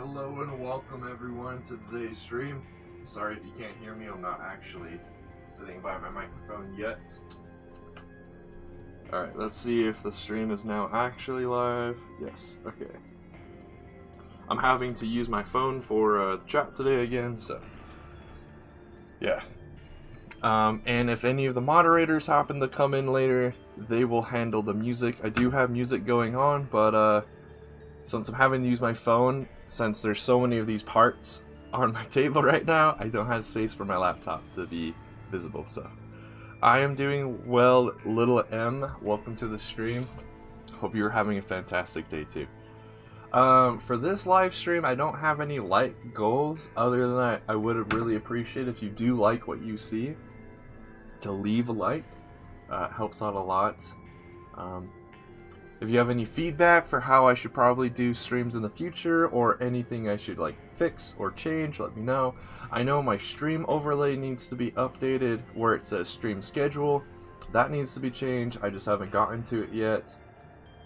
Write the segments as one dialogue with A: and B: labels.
A: Hello and welcome everyone to today's stream. Sorry if you can't hear me, I'm not actually sitting by my microphone yet. Alright, let's see if the stream is now actually live. Yes, okay. I'm having to use my phone for chat today again, so yeah. And if any of the moderators happen to come in later, they will handle the music. I do have music going on, but since I'm having to use my phone, since there's so many of these parts on my table right now, I don't have space for my laptop to be visible, so. I am doing well, little M. Welcome to the stream. Hope you're having a fantastic day too. For this live stream, I don't have any like goals, other than that, I would really appreciate if you do like what you see, to leave a like. Helps out a lot. If you have any feedback for how I should probably do streams in the future, or anything I should like fix or change, let me know. I know my stream overlay needs to be updated where it says stream schedule. That needs to be changed. I just haven't gotten to it yet.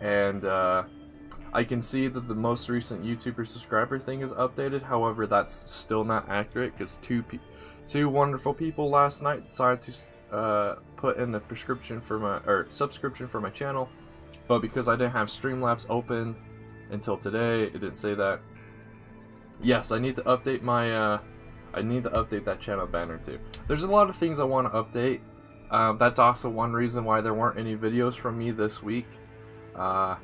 A: And I can see that the most recent YouTuber subscriber thing is updated. However, that's still not accurate because two wonderful people last night decided to put in the subscription for my channel. But because I didn't have Streamlabs open until today, it didn't say that. Yes, I need to update my, I need to update that channel banner too. There's a lot of things I want to update. That's also one reason why there weren't any videos from me this week. I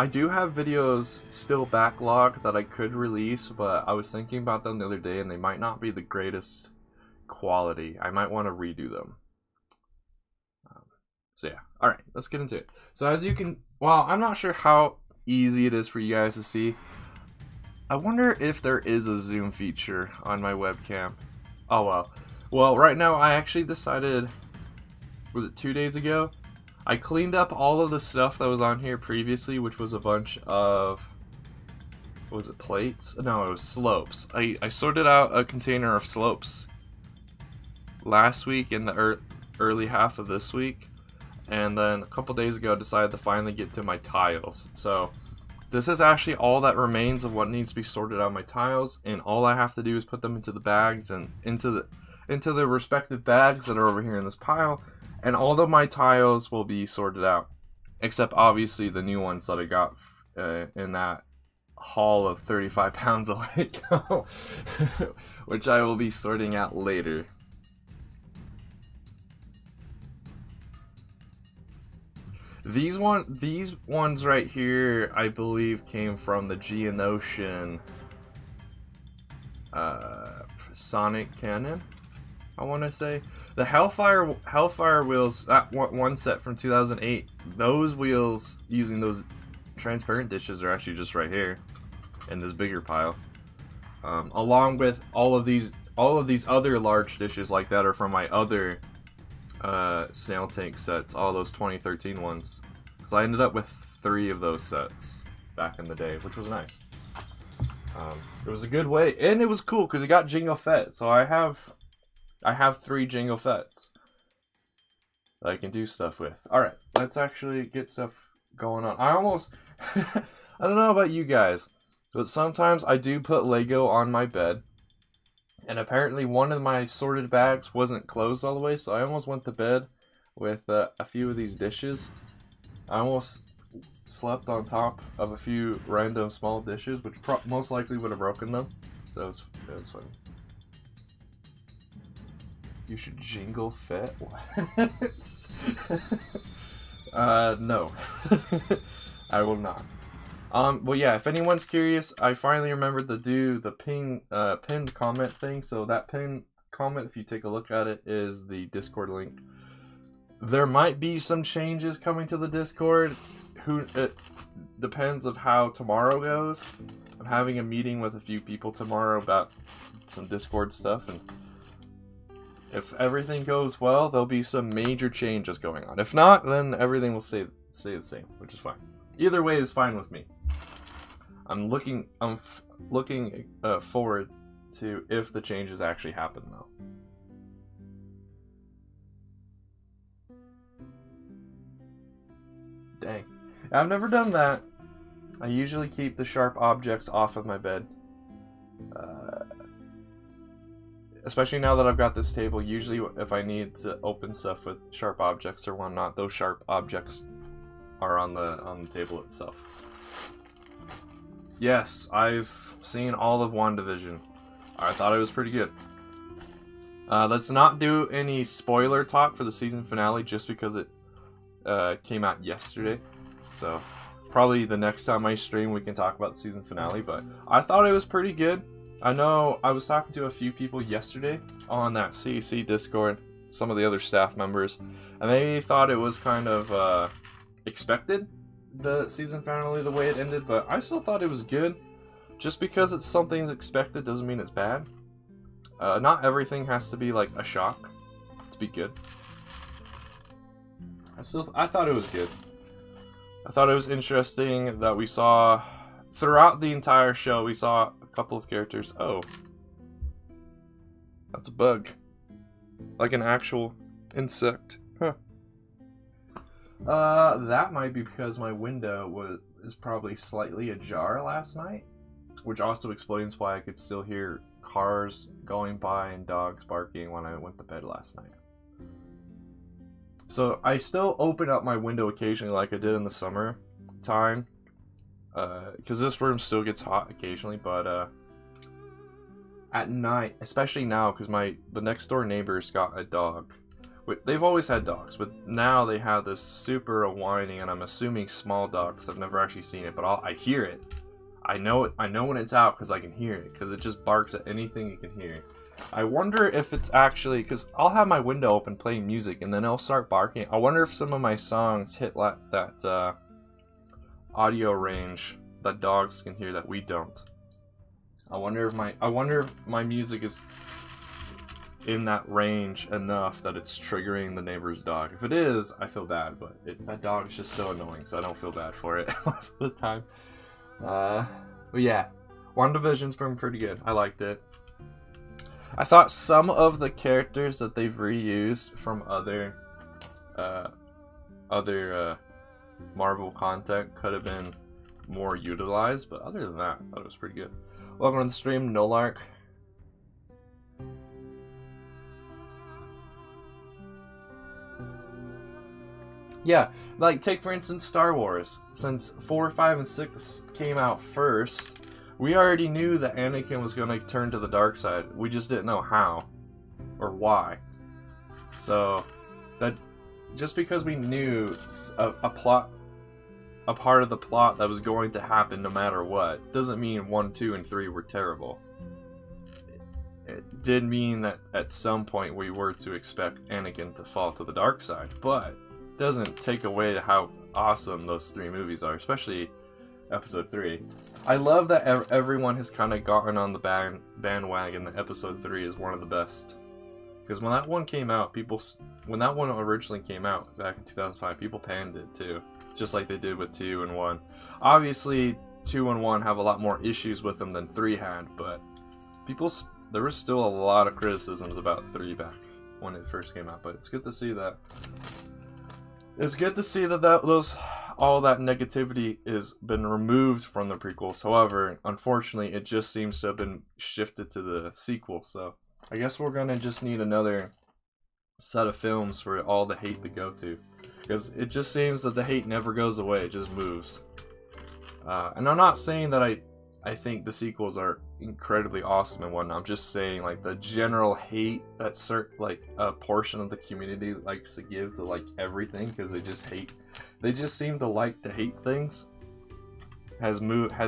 A: do have videos still backlogged that I could release, but I was thinking about them the other day and they might not be the greatest quality. I might want to redo them. So yeah, alright, let's get into it. So as you can, well, I'm not sure how easy it is for you guys to see. I wonder if there is a zoom feature on my webcam. Oh well. Well, right now I actually decided, was it 2 days ago? I cleaned up all of the stuff that was on here previously, which was a bunch of, what was it, plates? No, it was slopes. I sorted out a container of slopes last week in the early half of this week. And then a couple days ago I decided to finally get to my tiles. So this is actually all that remains of what needs to be sorted out of my tiles, and all I have to do is put them into the bags and into the respective bags that are over here in this pile, and all of my tiles will be sorted out, except obviously the new ones that I got in that haul of 35 pounds of Lego, which I will be sorting out later. These ones right here, I believe, came from the Geonosian Sonic Cannon, I want to say. The Hellfire wheels, that one set from 2008, those wheels using those transparent dishes are actually just right here in this bigger pile. Along with all of these other large dishes like that are from my other snail tank sets, all those 2013 ones. So I ended up with 3 of those sets back in the day, which was nice. It was a good way, and it was cool because it got Jango Fett. So I have 3 Jango Fetts that I can do stuff with. All right, let's actually get stuff going on. I almost, I don't know about you guys, but sometimes I do put Lego on my bed. And apparently one of my sorted bags wasn't closed all the way, so I almost went to bed with a few of these dishes. I almost slept on top of a few random small dishes, which most likely would have broken them. So it was funny. You should jingle fit? What? No. I will not. Well, yeah, if anyone's curious, I finally remembered to do the pinned comment thing. So that pinned comment, if you take a look at it, is the Discord link. There might be some changes coming to the Discord. It depends of how tomorrow goes. I'm having a meeting with a few people tomorrow about some Discord stuff, and if everything goes well, there'll be some major changes going on. If not, then everything will stay the same, which is fine. Either way is fine with me. I'm looking forward to if the changes actually happen, though. Dang. I've never done that. I usually keep the sharp objects off of my bed. especially now that I've got this table, usually if I need to open stuff with sharp objects or whatnot, those sharp objects are on the table itself. Yes, I've seen all of WandaVision. I thought it was pretty good. Let's not do any spoiler talk for the season finale just because it came out yesterday. So probably the next time I stream we can talk about the season finale, but I thought it was pretty good. I know I was talking to a few people yesterday on that CEC Discord, some of the other staff members, and they thought it was kind of expected, the season finale, the way it ended, but I still thought it was good. Just because it's something's expected doesn't mean it's bad. Not everything has to be like a shock to be good. I thought it was good. I thought it was interesting that we saw, throughout the entire show, we saw a couple of characters. Oh. That's a bug. Like an actual insect. Huh. That might be because my window is probably slightly ajar last night. Which also explains why I could still hear cars going by and dogs barking when I went to bed last night. So I still open up my window occasionally like I did in the summer time. Because this room still gets hot occasionally, but at night, especially now, because the next door neighbors got a dog. They've always had dogs, but now they have this super whining, and I'm assuming small dogs. I've never actually seen it, but I hear it. I know when it's out because I can hear it, because it just barks at anything you can hear. I wonder if it's actually, because I'll have my window open playing music and then it'll start barking. I wonder if some of my songs hit that audio range that dogs can hear that we don't. I wonder if my music is in that range enough that it's triggering the neighbor's dog. If it is, I feel bad, but that dog is just so annoying, so I don't feel bad for it most of the time. But yeah, WandaVision's been pretty good. I liked it. I thought some of the characters that they've reused from other Marvel content could have been more utilized, but other than that, I thought it was pretty good. Welcome to the stream, Nolark. Yeah, like take for instance Star Wars. Since 4, 5, and 6 came out first, we already knew that Anakin was going to turn to the dark side. We just didn't know how or why. So that just because we knew a part of the plot that was going to happen no matter what, doesn't mean 1, 2, and 3 were terrible. It did mean that at some point we were to expect Anakin to fall to the dark side, but doesn't take away how awesome those 3 movies are, especially episode 3. I love that everyone has kind of gotten on the bandwagon that episode 3 is one of the best. Because when that one came out, when that one originally came out back in 2005, people panned it too, just like they did with 2 and 1. Obviously, 2 and 1 have a lot more issues with them than 3 had, but there was still a lot of criticisms about 3 back when it first came out. But it's good to see that. It's good to see that all that negativity has been removed from the prequels. However, unfortunately, it just seems to have been shifted to the sequel. So I guess we're gonna just need another set of films for all the hate to go to, because it just seems that the hate never goes away; it just moves. And I'm not saying that I think the sequels are incredibly awesome and whatnot. I'm just saying, like, the general hate that a portion of the community likes to give to like everything, because they just seem to like to hate things, has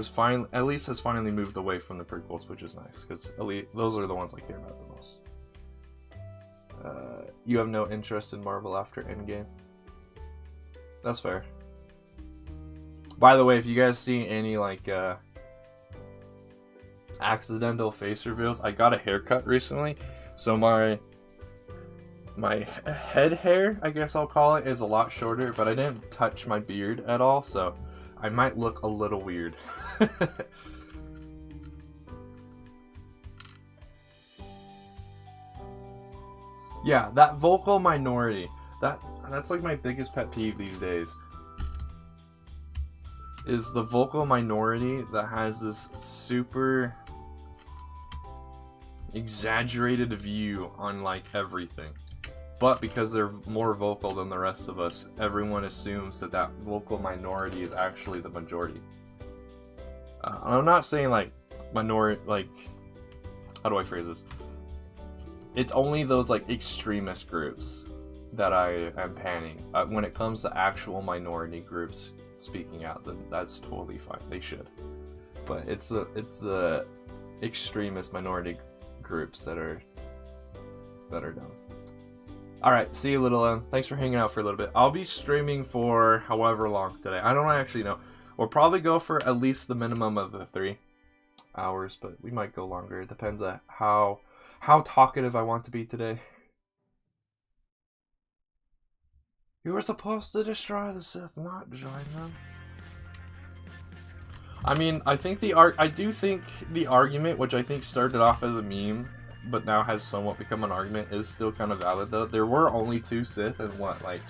A: finally moved away from the prequels, which is nice, because at least those are the ones I care about the most. You have no interest in Marvel after Endgame? That's fair. By the way, if you guys see any accidental face reveals, I got a haircut recently, so my head hair, I guess I'll call it, is a lot shorter, but I didn't touch my beard at all, so I might look a little weird. Yeah, that vocal minority, that's like my biggest pet peeve these days, is the vocal minority that has this super exaggerated view on like everything. But because they're more vocal than the rest of us, everyone assumes that that vocal minority is actually the majority. I'm not saying like minority, like, how do I phrase this? It's only those like extremist groups that I am panning. When it comes to actual minority groups speaking out, then that's totally fine. They should. But it's the extremist minority groups that are dumb. Alright, see you, little M. Thanks for hanging out for a little bit. I'll be streaming for however long today. I don't actually know. We'll probably go for at least the minimum of the 3 hours, but we might go longer. It depends on how talkative I want to be today. You were supposed to destroy the Sith, not join them. I mean, I do think the argument, which I think started off as a meme, but now has somewhat become an argument, is still kind of valid though. There were only 2 Sith and what, like,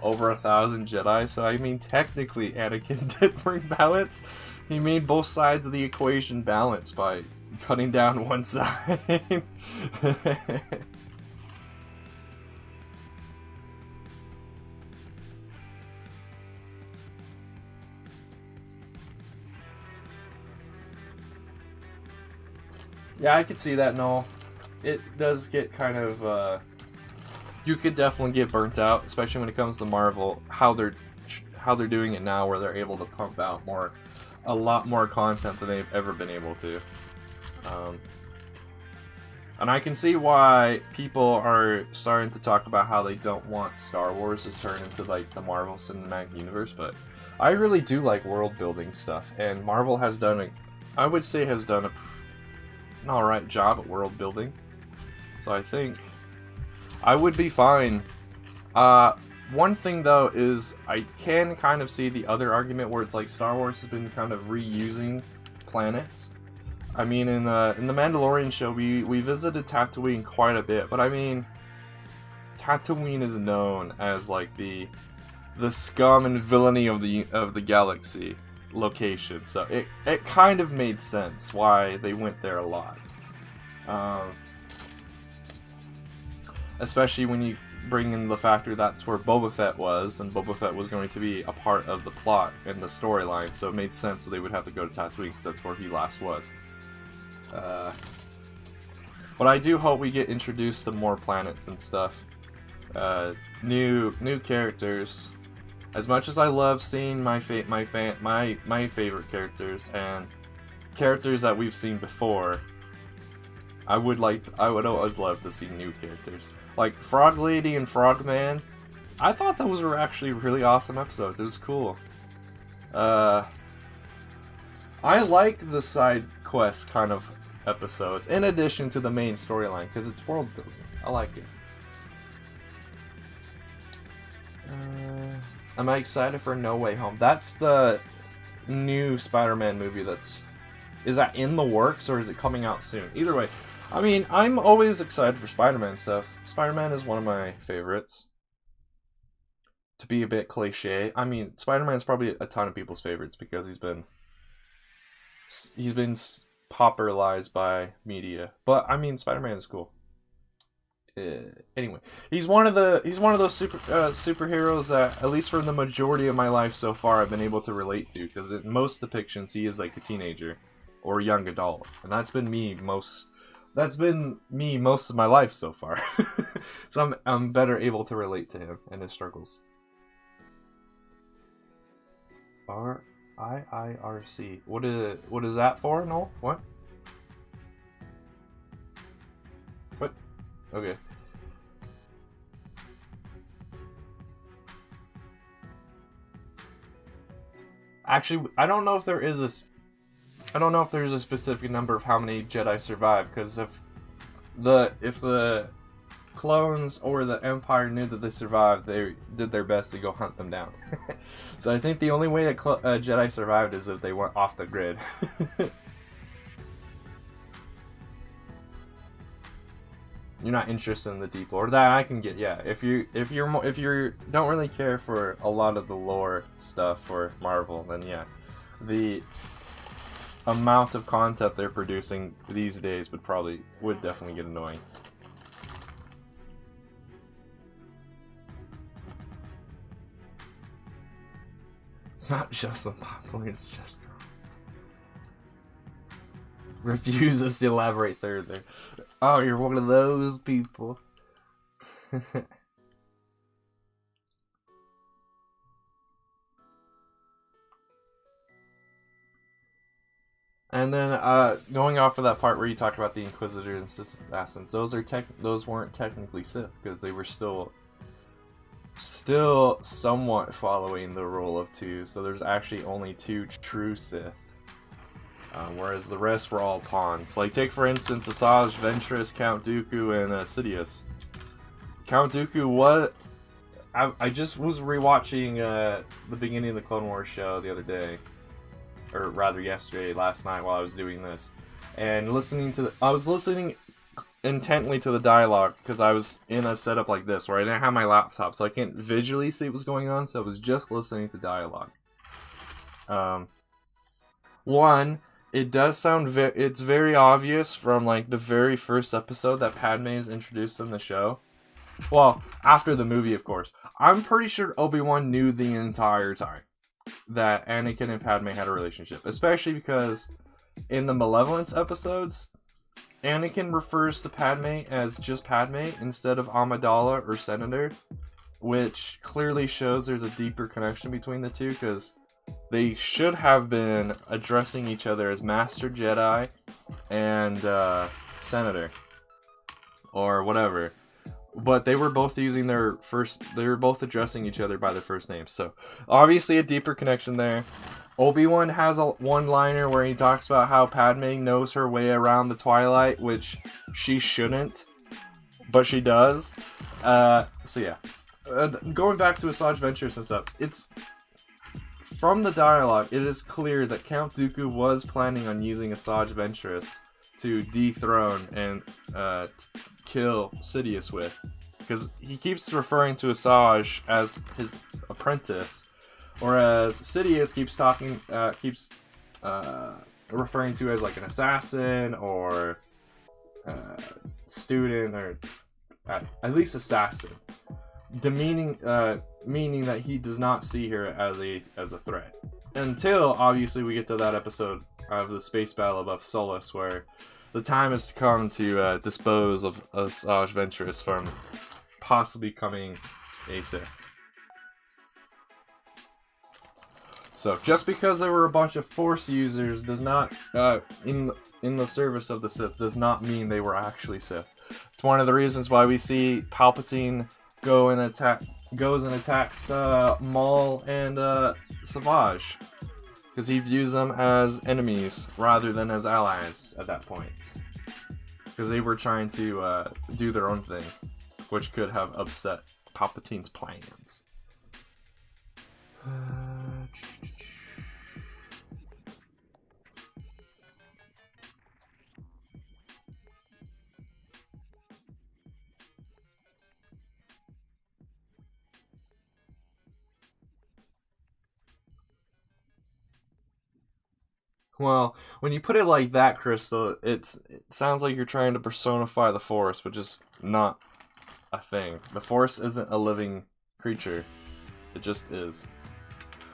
A: over 1,000 Jedi, so I mean, technically Anakin did bring balance. He made both sides of the equation balance by cutting down one side. Yeah, I could see that, Noel. It does get kind of, you could definitely get burnt out, especially when it comes to Marvel, how they're doing it now, where they're able to pump out a lot more content than they've ever been able to. And I can see why people are starting to talk about how they don't want Star Wars to turn into like the Marvel Cinematic Universe, but I really do like world building stuff, and Marvel has done I would say has done an alright job at world building. So I think I would be fine. One thing though is I can kind of see the other argument where it's like Star Wars has been kind of reusing planets. I mean, in the Mandalorian show, we visited Tatooine quite a bit, but I mean, Tatooine is known as like the scum and villainy of the galaxy location, so it kind of made sense why they went there a lot. Especially when you bring in the factor that's where Boba Fett was, and Boba Fett was going to be a part of the plot and the storyline, so it made sense that they would have to go to Tatooine because that's where he last was. But I do hope we get introduced to more planets and stuff. New characters. As much as I love seeing my favorite characters and characters that we've seen before, I would always love to see new characters. Like Frog Lady and Frog Man. I thought those were actually really awesome episodes. It was cool. I like the side quest kind of episodes, in addition to the main storyline, because it's world building. I like it. Am I excited for No Way Home? That's the new Spider-Man movie is that in the works, or is it coming out soon? Either way, I mean, I'm always excited for Spider-Man stuff. Spider-Man is one of my favorites. To be a bit cliche, I mean, Spider-Man is probably a ton of people's favorites because he's been popularized by media. But I mean, Spider-Man is cool. Anyway, he's one of those superheroes that, at least for the majority of my life so far, I've been able to relate to, because in most depictions he is like a teenager or a young adult, and that's been me most of my life so far. So I'm better able to relate to him and his struggles. RIIRC. What is that for? No? What? What? Okay. Actually, I don't know if there's a specific number of how many Jedi survive, because if the clones or the Empire knew that they survived, they did their best to go hunt them down. So I think the only way that Jedi survived is if they went off the grid. You're not interested in the deep lore. That I can get, yeah. If you don't really care for a lot of the lore stuff for Marvel, then yeah. amount of content they're producing these days would definitely get annoying. It's not just the popular, it's just refuses to elaborate further. Oh, you're one of those people. And then, going off of that part where you talked about the Inquisitors and Sith Assassins, those weren't technically Sith because they were still somewhat following the rule of two. So there's actually only 2 true Sith, whereas the rest were all pawns. Like take for instance Asajj Ventress, Count Dooku, and Sidious. Count Dooku was. I just was rewatching the beginning of the Clone Wars show the other day. Or rather last night while I was doing this, and I was listening intently to the dialogue because I was in a setup like this where I didn't have my laptop, so I can't visually see what's going on, so I was just listening to dialogue. One, it does sound it's very obvious from like the very first episode that Padme is introduced in the show. Well, after the movie, of course. I'm pretty sure Obi-Wan knew the entire time that Anakin and Padme had a relationship, especially because in the Malevolence episodes, Anakin refers to Padme as just Padme instead of Amidala or Senator, which clearly shows there's a deeper connection between the two, because they should have been addressing each other as Master Jedi and Senator or whatever. But they were both using they were both addressing each other by their first names. So, obviously a deeper connection there. Obi-Wan has a one-liner where he talks about how Padme knows her way around the Twilight, which she shouldn't, but she does. So yeah. Going back to Asajj Ventress and stuff, it's... From the dialogue, it is clear that Count Dooku was planning on using Asajj Ventress to dethrone and kill Sidious with, because he keeps referring to Asajj as his apprentice, whereas Sidious keeps referring to as like an assassin or student, or at least assassin, meaning that he does not see her as a threat. Until obviously we get to that episode of the space battle above Solus, where the time has come to dispose of Asajj Ventress from possibly becoming a Sith. So just because there were a bunch of Force users does not in the service of the Sith does not mean they were actually Sith. It's one of the reasons why we see Palpatine goes and attacks Maul and Savage, because he views them as enemies rather than as allies at that point, because they were trying to do their own thing, which could have upset Palpatine's plans. Well, when you put it like that, Crystal, it sounds like you're trying to personify the Force, which is not a thing. The Force isn't a living creature. It just is.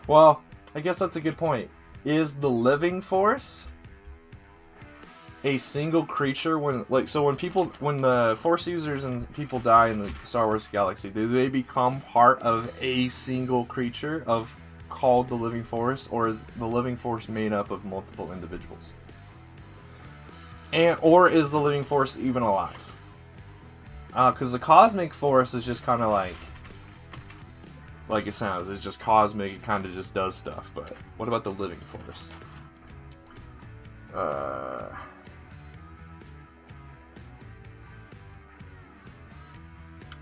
A: Well, I guess that's a good point. Is the living Force a single creature when the Force users and people die in the Star Wars galaxy, do they become part of a single creature called the living Force, or is the living Force made up of multiple individuals? Or is the living Force even alive? Because the cosmic Force is just kind of like it sounds. It's just cosmic. It kind of just does stuff. But what about the living Force?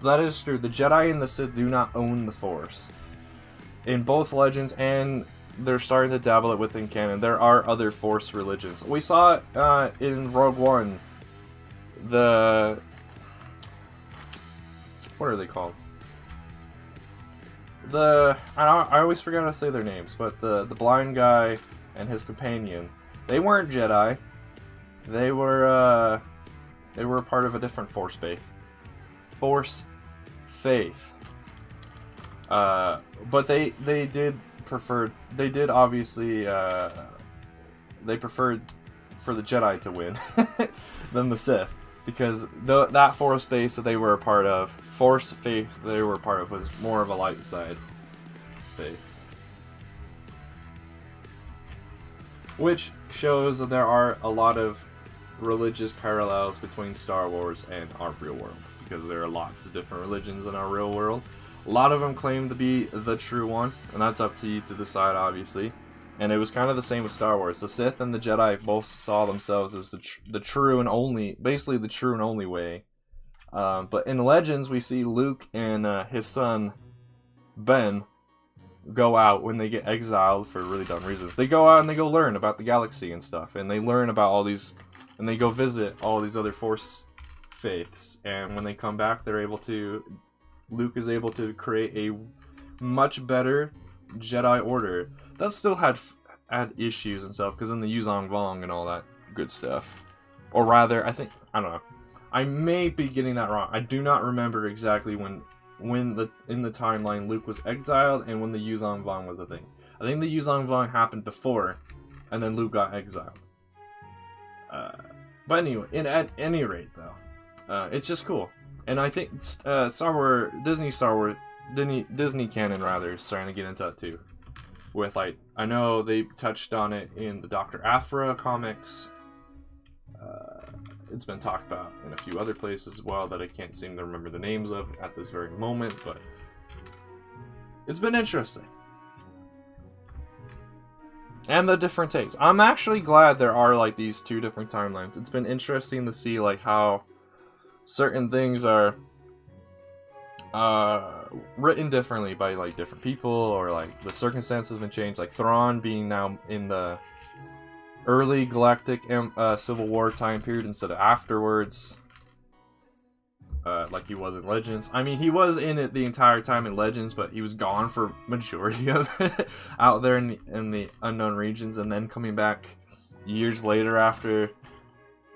A: That is true. The Jedi and the Sith do not own the Force. In both Legends, and they're starting to dabble it within canon, there are other Force religions. We saw it in Rogue One. What are they called? I always forget how to say their names, but the blind guy and his companion, They weren't Jedi. They were part of a different Force faith. Force faith. But they did prefer. They did obviously. They preferred for the Jedi to win than the Sith, because that Force base that they were a part of, Force faith they were a part of, was more of a light side faith. Which shows that there are a lot of religious parallels between Star Wars and our real world, because there are lots of different religions in our real world. A lot of them claim to be the true one, and that's up to you to decide, obviously. And it was kind of the same with Star Wars. The Sith and the Jedi both saw themselves as the true and only, basically the true and only way. But in Legends, we see Luke and his son, Ben, go out when they get exiled for really dumb reasons. They go out and they go learn about the galaxy and stuff, and they learn about all these, and they go visit all these other Force faiths. And when they come back, Luke is able to create a much better Jedi Order that still had issues and stuff, because in the Yuzong Vong and all that good stuff. Or rather, I don't know. I may be getting that wrong. I do not remember exactly when in the timeline Luke was exiled and when the Yuzong Vong was a thing. I think the Yuzong Vong happened before, and then Luke got exiled. But anyway, at any rate though, it's just cool. And I think Disney canon rather is starting to get into that too. With, like, I know they touched on it in the Dr. Aphra comics. It's been talked about in a few other places as well that I can't seem to remember the names of at this very moment, but it's been interesting. And the different takes. I'm actually glad there are, like, these two different timelines. It's been interesting to see, like, how certain things are written differently by, like, different people, or, like, the circumstances have been changed, like Thrawn being now in the early Galactic Civil War time period instead of afterwards, like he was in Legends. I mean, he was in it the entire time in Legends, but he was gone for majority of it out there in the unknown regions, and then coming back years later after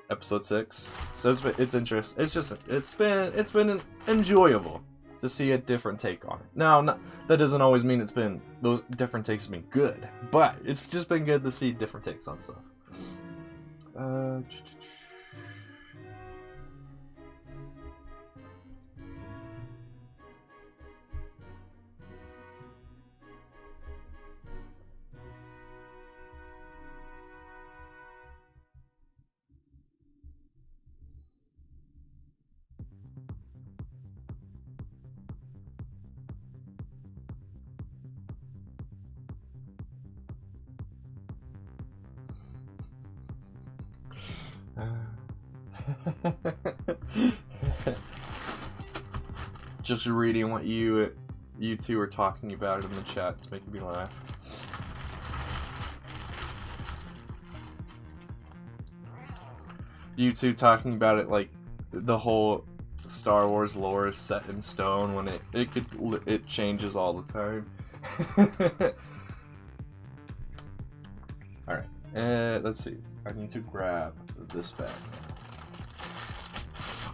A: Episode 6. So it's interesting. It's been enjoyable to see a different take on it. Now, that doesn't always mean those different takes have been good, but it's just been good to see different takes on stuff. Just reading what you two are talking about in the chat. It's making me laugh. You two talking about it like the whole Star Wars lore is set in stone when it changes all the time. All right, let's see. I need to grab this bag.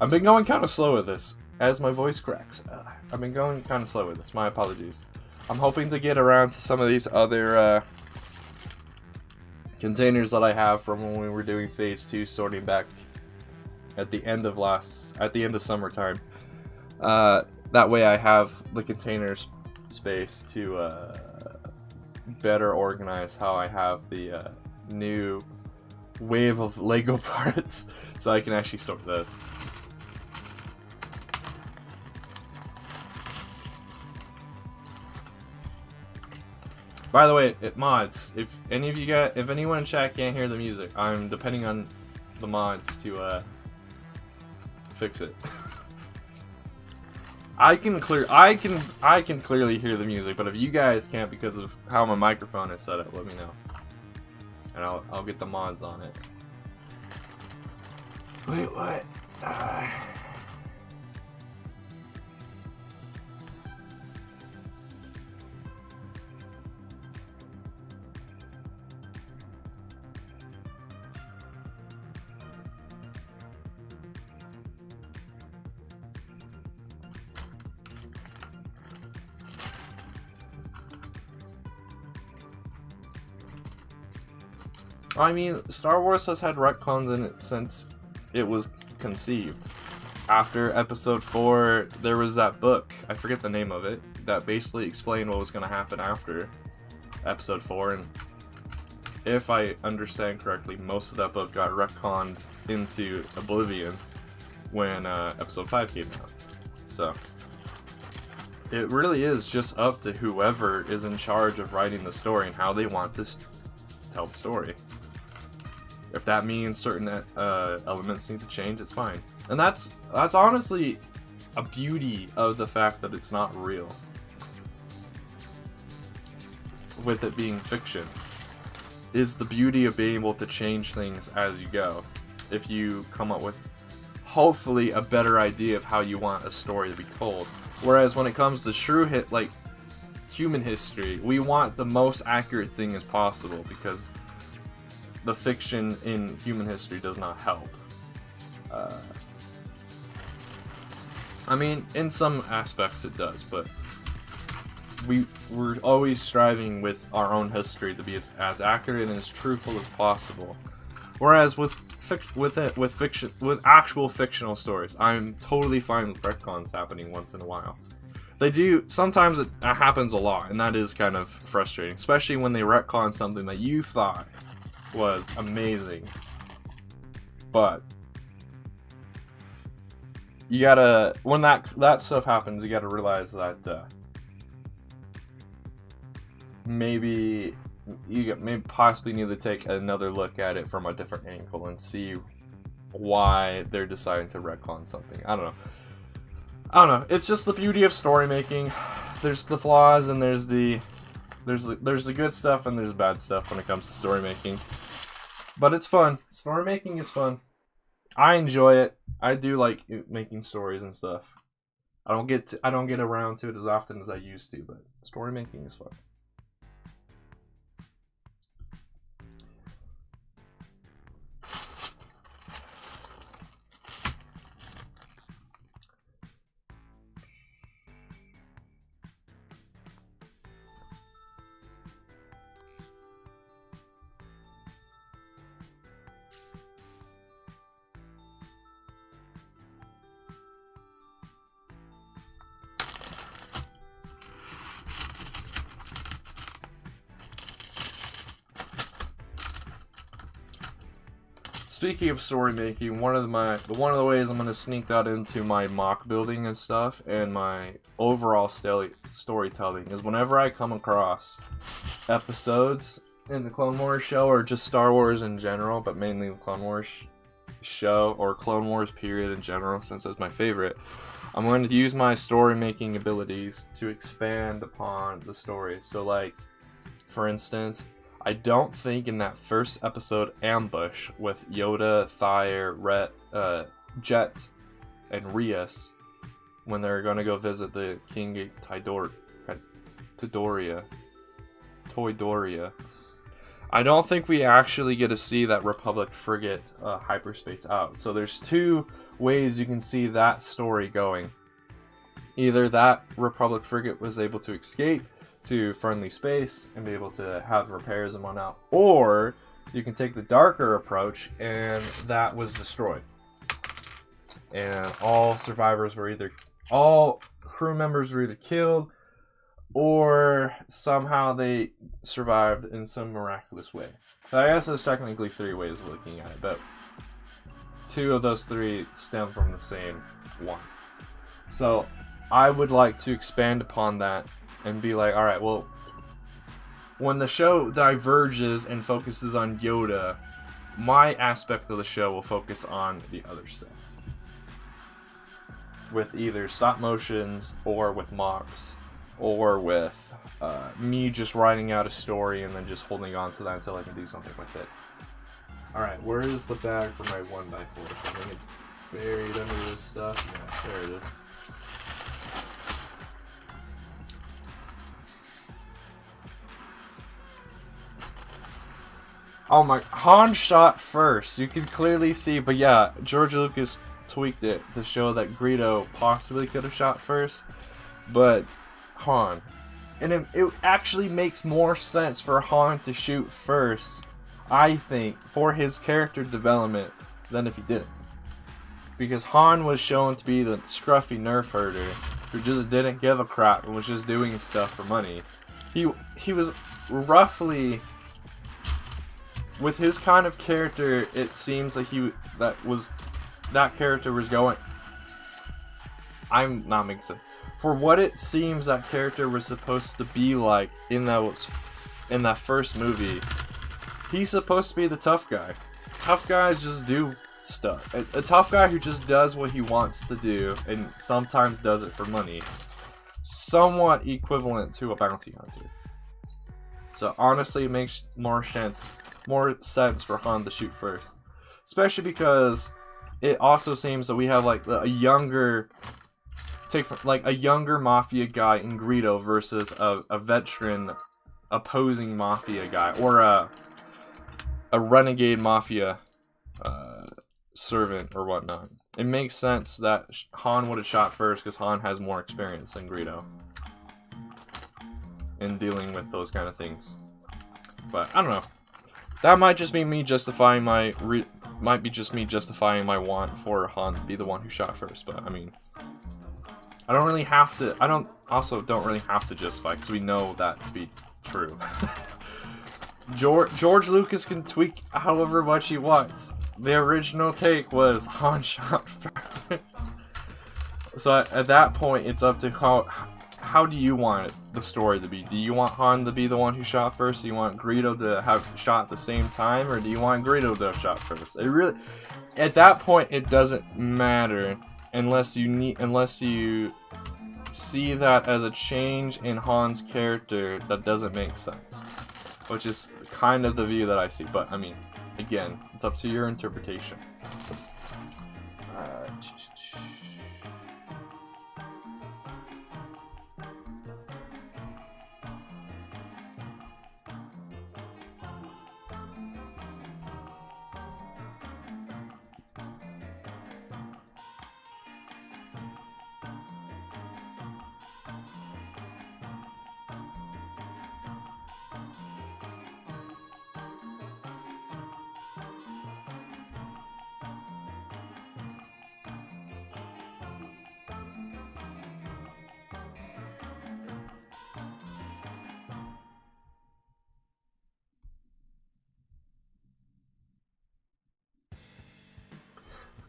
A: I've been going kind of slow with this, as my voice cracks. I've been going kind of slow with this. My apologies. I'm hoping to get around to some of these other containers that I have from when we were doing Phase 2 sorting back at the end of summertime. That way I have the containers space to better organize how I have the new wave of Lego parts, so I can actually sort this. By the way, mods, if anyone in chat can't hear the music, I'm depending on the mods to fix it. I can clearly hear the music, but if you guys can't because of how my microphone is set up, let me know, and I'll get the mods on it. Wait, what? I mean, Star Wars has had retcons in it since it was conceived. After Episode 4, there was that book, I forget the name of it, that basically explained what was going to happen after Episode 4, and if I understand correctly, most of that book got retconned into oblivion when Episode 5 came out. So, it really is just up to whoever is in charge of writing the story and how they want to tell the story. If that means certain elements need to change, it's fine. And that's honestly a beauty of the fact that it's not real. With it being fiction, is the beauty of being able to change things as you go. If you come up with, hopefully, a better idea of how you want a story to be told. Whereas when it comes to true like human history, we want the most accurate thing as possible because the fiction in human history does not help. I mean, in some aspects it does, but we're always striving with our own history to be as accurate and as truthful as possible. Whereas with actual fictional stories, I'm totally fine with retcons happening once in a while. They do, sometimes it happens a lot, and that is kind of frustrating, especially when they retcon something that you thought was amazing. But you gotta, when that stuff happens, you gotta realize that maybe you possibly need to take another look at it from a different angle and see why they're deciding to retcon something. I don't know. It's just the beauty of story making. There's the flaws and there's the good stuff and there's bad stuff when it comes to story making. But it's fun. Story making is fun. I enjoy it. I do like making stories and stuff. I don't get around to it as often as I used to, but story making is fun. Speaking of story making, one of the ways I'm gonna sneak that into my mock building and stuff, and my overall storytelling is whenever I come across episodes in the Clone Wars show or just Star Wars in general, but mainly the Clone Wars show or Clone Wars period in general, since it's my favorite, I'm going to use my story making abilities to expand upon the story. So, like, for instance, I don't think in that first episode, Ambush, with Yoda, Thyre, Jet, and Rias, when they're going to go visit the King Toydoria, I don't think we actually get to see that Republic frigate hyperspace out. So there's two ways you can see that story going. Either that Republic frigate was able to escape to friendly space and be able to have repairs and whatnot, or you can take the darker approach and that was destroyed and all crew members were either killed or somehow they survived in some miraculous way. I guess there's technically three ways of looking at it, but two of those three stem from the same one. So I would like to expand upon that and be like, alright, well, when the show diverges and focuses on Yoda, my aspect of the show will focus on the other stuff. With either stop motions, or with mocks, or with me just writing out a story and then just holding on to that until I can do something with it. Alright, where is the bag for my 1x4? I think it's buried under this stuff. Yeah, there it is. Oh my, Han shot first. You can clearly see, but yeah, George Lucas tweaked it to show that Greedo possibly could have shot first, but Han. And it actually makes more sense for Han to shoot first. I think, for his character development than if he didn't. Because Han was shown to be the scruffy nerf herder who just didn't give a crap and was just doing stuff for money. He was roughly, with his kind of character, it seems like that character was going. I'm not making sense. For what it seems that character was supposed to be like in that first movie, he's supposed to be the tough guy. Tough guys just do stuff. A tough guy who just does what he wants to do and sometimes does it for money. Somewhat equivalent to a bounty hunter. So honestly, it makes more sense for Han to shoot first. Especially because it also seems that we have like a younger mafia guy in Greedo versus a veteran opposing mafia guy, or a renegade mafia servant or whatnot. It makes sense that Han would have shot first because Han has more experience than Greedo in dealing with those kind of things. But I don't know. That might just be me justifying my want for Han to be the one who shot first. But I mean, I don't really have to. I don't really have to justify because we know that to be true. George Lucas can tweak however much he wants. The original take was Han shot first. So at that point, it's up to how do you want the story to be? Do you want Han to be the one who shot first? Do you want Greedo to have shot at the same time, or do you want Greedo to have shot first? It really, at that point, it doesn't matter unless you see that as a change in Han's character that doesn't make sense. Which is kind of the view that I see, but I mean, again, it's up to your interpretation.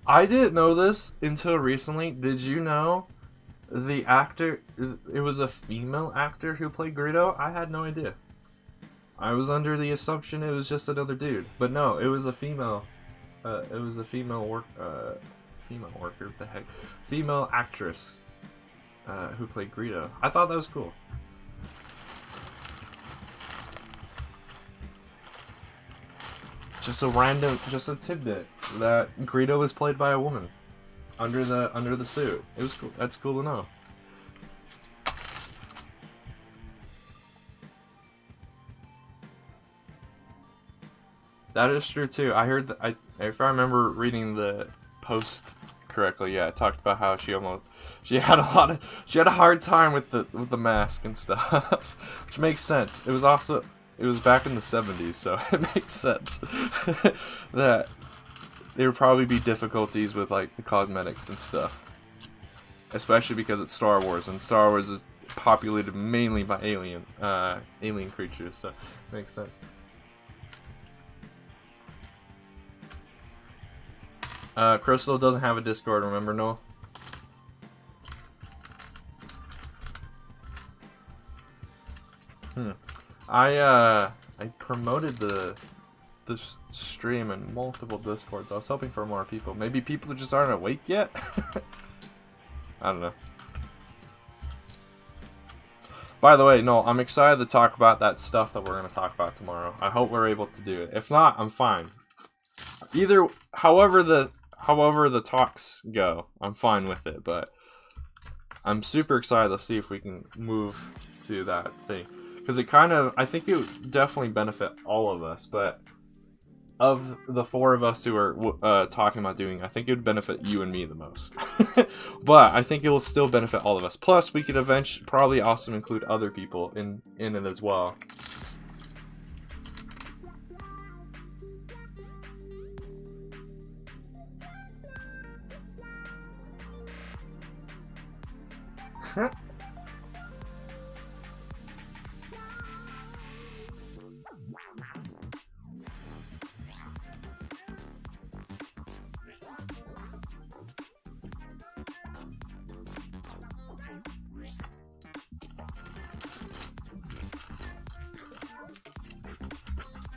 A: I didn't know this until recently. Did you know the actor, it was a female actor who played Greedo? I had no idea. I was under the assumption it was just another dude. But no, it was a female. It was a female worker, what the heck? Female actress who played Greedo. I thought that was cool. Just a tidbit that Greedo was played by a woman under the suit. It was cool. That's cool to know. That is true too. I heard that if I remember reading the post correctly, yeah, it talked about how she had a hard time with the mask and stuff, which makes sense. It was back in the 70s, so it makes sense that there would probably be difficulties with like the cosmetics and stuff, especially because it's Star Wars, and Star Wars is populated mainly by alien creatures, so it makes sense. Crystal doesn't have a Discord, remember, Noel? I promoted the stream in multiple Discords. I was hoping for more people. Maybe people just aren't awake yet? I don't know. By the way, no, I'm excited to talk about that stuff that we're going to talk about tomorrow. I hope we're able to do it. If not, I'm fine. However the talks go, I'm fine with it, but I'm super excited to see if we can move to that thing. Because I think it would definitely benefit all of us, but of the four of us who are talking about doing, I think it would benefit you and me the most. But I think it will still benefit all of us. Plus, we could eventually probably also include other people in it as well.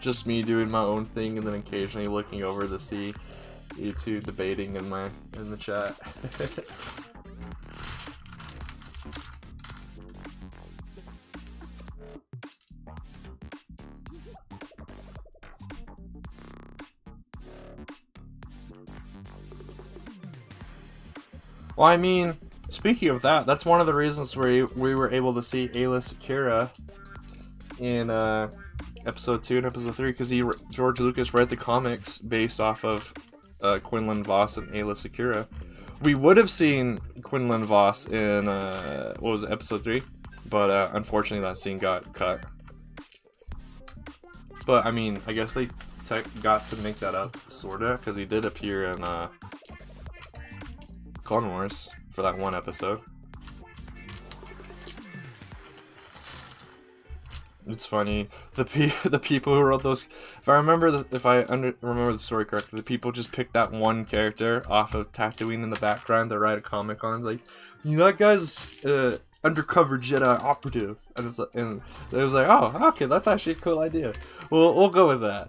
A: just me doing my own thing, and then occasionally looking over to see you two debating in the chat. Well, I mean, speaking of that, that's one of the reasons we were able to see Ayla Secura in episode 2 and episode 3, because George Lucas read the comics based off of Quinlan Vos and Ayla Secura. We would have seen Quinlan Vos in what was it, episode 3, but unfortunately that scene got cut. But I mean, I guess they got to make that up, sorta, because he did appear in Clone Wars for that one episode. It's funny, the people who wrote those. If I remember remember the story correctly, the people just picked that one character off of Tatooine in the background to write a comic on. It's like, you know, that guy's undercover Jedi operative, and it was like, oh, okay, that's actually a cool idea. We'll go with that.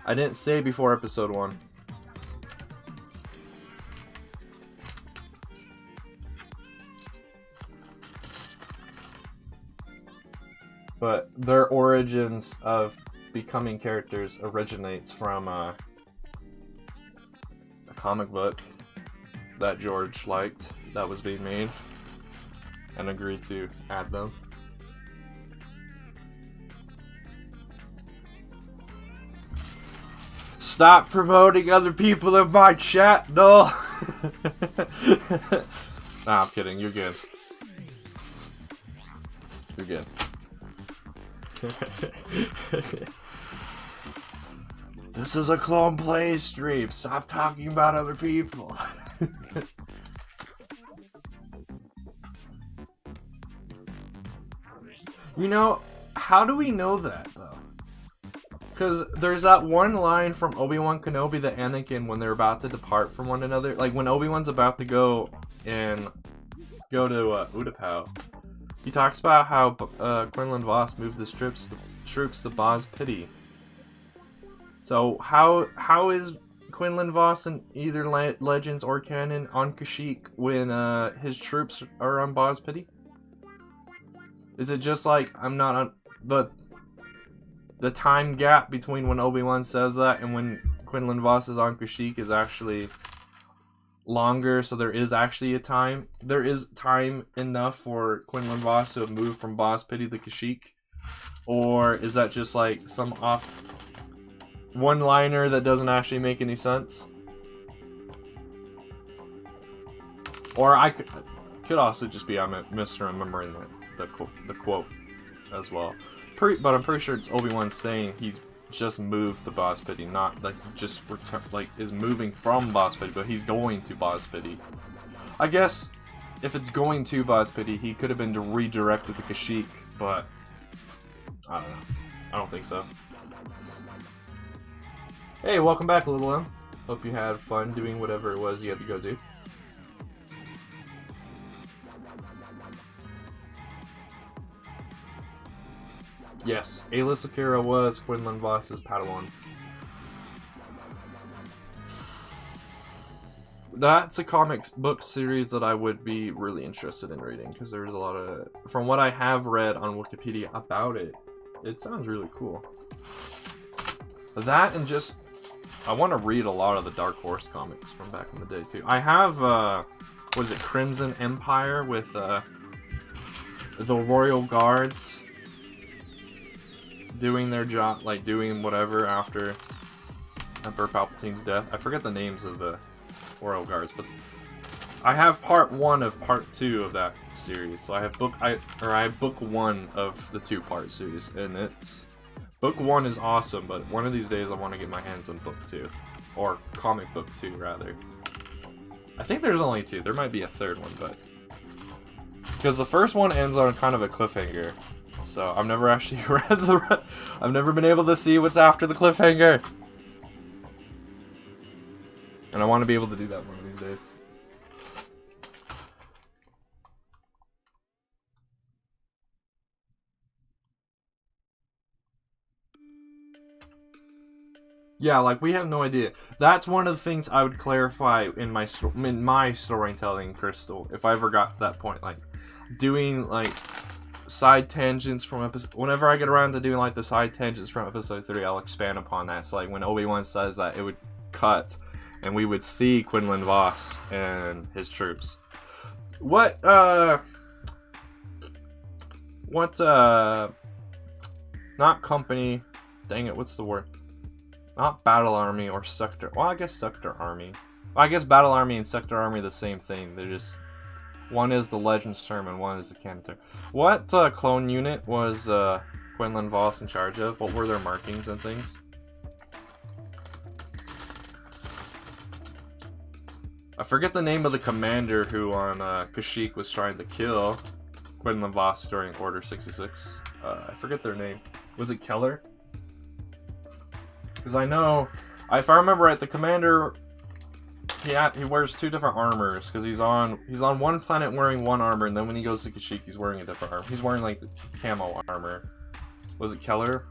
A: I didn't say before episode 1. But their origins of becoming characters originates from a comic book that George liked that was being made and agreed to add them. Stop promoting other people in my chat, no! Nah, I'm kidding, you're good. You're good. This is a ClonePlays stream, stop talking about other people. You know, how do we know that, though? Because there's that one line from Obi-Wan Kenobi that Anakin, when they're about to depart from one another, like when Obi-Wan's about to go to Utapau, he talks about how Quinlan Vos moved the troops to Boz Pity. So how is Quinlan Vos in either Legends or canon on Kashyyyk when his troops are on Boz Pity? Is it just like I'm not on the time gap between when Obi-Wan says that and when Quinlan Vos is on Kashyyyk is actually longer, so there is actually there is time enough for Quinlan Vos to have moved from Boz Pity to Kashyyyk? Or is that just like some off one-liner that doesn't actually make any sense? Or I could also just be I'm misremembering the quote as well. But I'm pretty sure it's Obi-Wan saying he's just moved to Boz Pity, not like just is moving from Boz Pity, but he's going to Boz Pity. I guess if it's going to Boz Pity, he could have been redirected to Kashyyyk, but I don't know. I don't think so. Hey, welcome back, Little M. Hope you had fun doing whatever it was you had to go do. Yes, Ayla Secura was Quinlan Vos's Padawan. That's a comic book series that I would be really interested in reading, because there's a lot of... From what I have read on Wikipedia about it, it sounds really cool. That and just... I want to read a lot of the Dark Horse comics from back in the day, too. I have, what is it, Crimson Empire with, the Royal Guards doing their job, like doing whatever after Emperor Palpatine's death. I forget the names of the Royal Guards, but I have part 1 of part 2 of that series. So I have book 1 of the 2-part series, and it's book 1 is awesome, but one of these days I want to get my hands on book 2, or comic book 2 rather. I think there's only 2. There might be a third one, but because the first one ends on kind of a cliffhanger. So I've never actually read I've never been able to see what's after the cliffhanger. And I want to be able to do that one of these days. Yeah, like, we have no idea. That's one of the things I would clarify in my storytelling, Crystal, if I ever got to that point. Like, doing, like, side tangents from episode... Whenever I get around to doing, like, the side tangents from episode 3, I'll expand upon that. So, like, when Obi-Wan says that, it would cut, and we would see Quinlan Vos and his troops. Not company... Dang it, what's the word? Not Battle Army or Sector... Well, I guess Sector Army. Well, I guess Battle Army and Sector Army are the same thing. They're just... One is the Legends term and one is the canon term. What clone unit was Quinlan Vos in charge of? What were their markings and things? I forget the name of the commander who on Kashyyyk was trying to kill Quinlan Vos during Order 66. I forget their name. Was it Keller? Because I know, if I remember right, the commander, he wears 2 different armors. Because he's on one planet wearing one armor, and then when he goes to Kashyyyk, he's wearing a different armor. He's wearing like the camo armor. Was it Keller?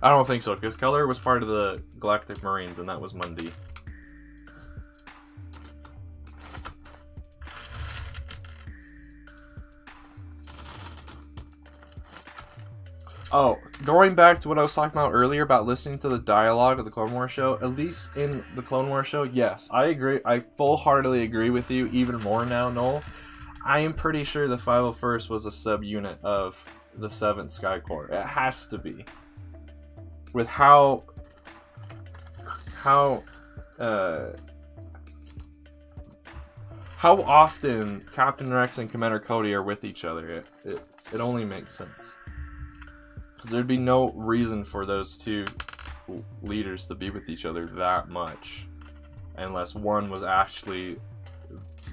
A: I don't think so, because Keller was part of the Galactic Marines, and that was Mundi. Oh, going back to what I was talking about earlier about listening to the dialogue of the Clone Wars show, at least in the Clone Wars show, yes, I agree. I full-heartedly agree with you even more now, Noel. I am pretty sure the 501st was a subunit of the 7th Sky Corps. It has to be. With how often Captain Rex and Commander Cody are with each other, it only makes sense. Because there'd be no reason for those 2 leaders to be with each other that much. Unless one was actually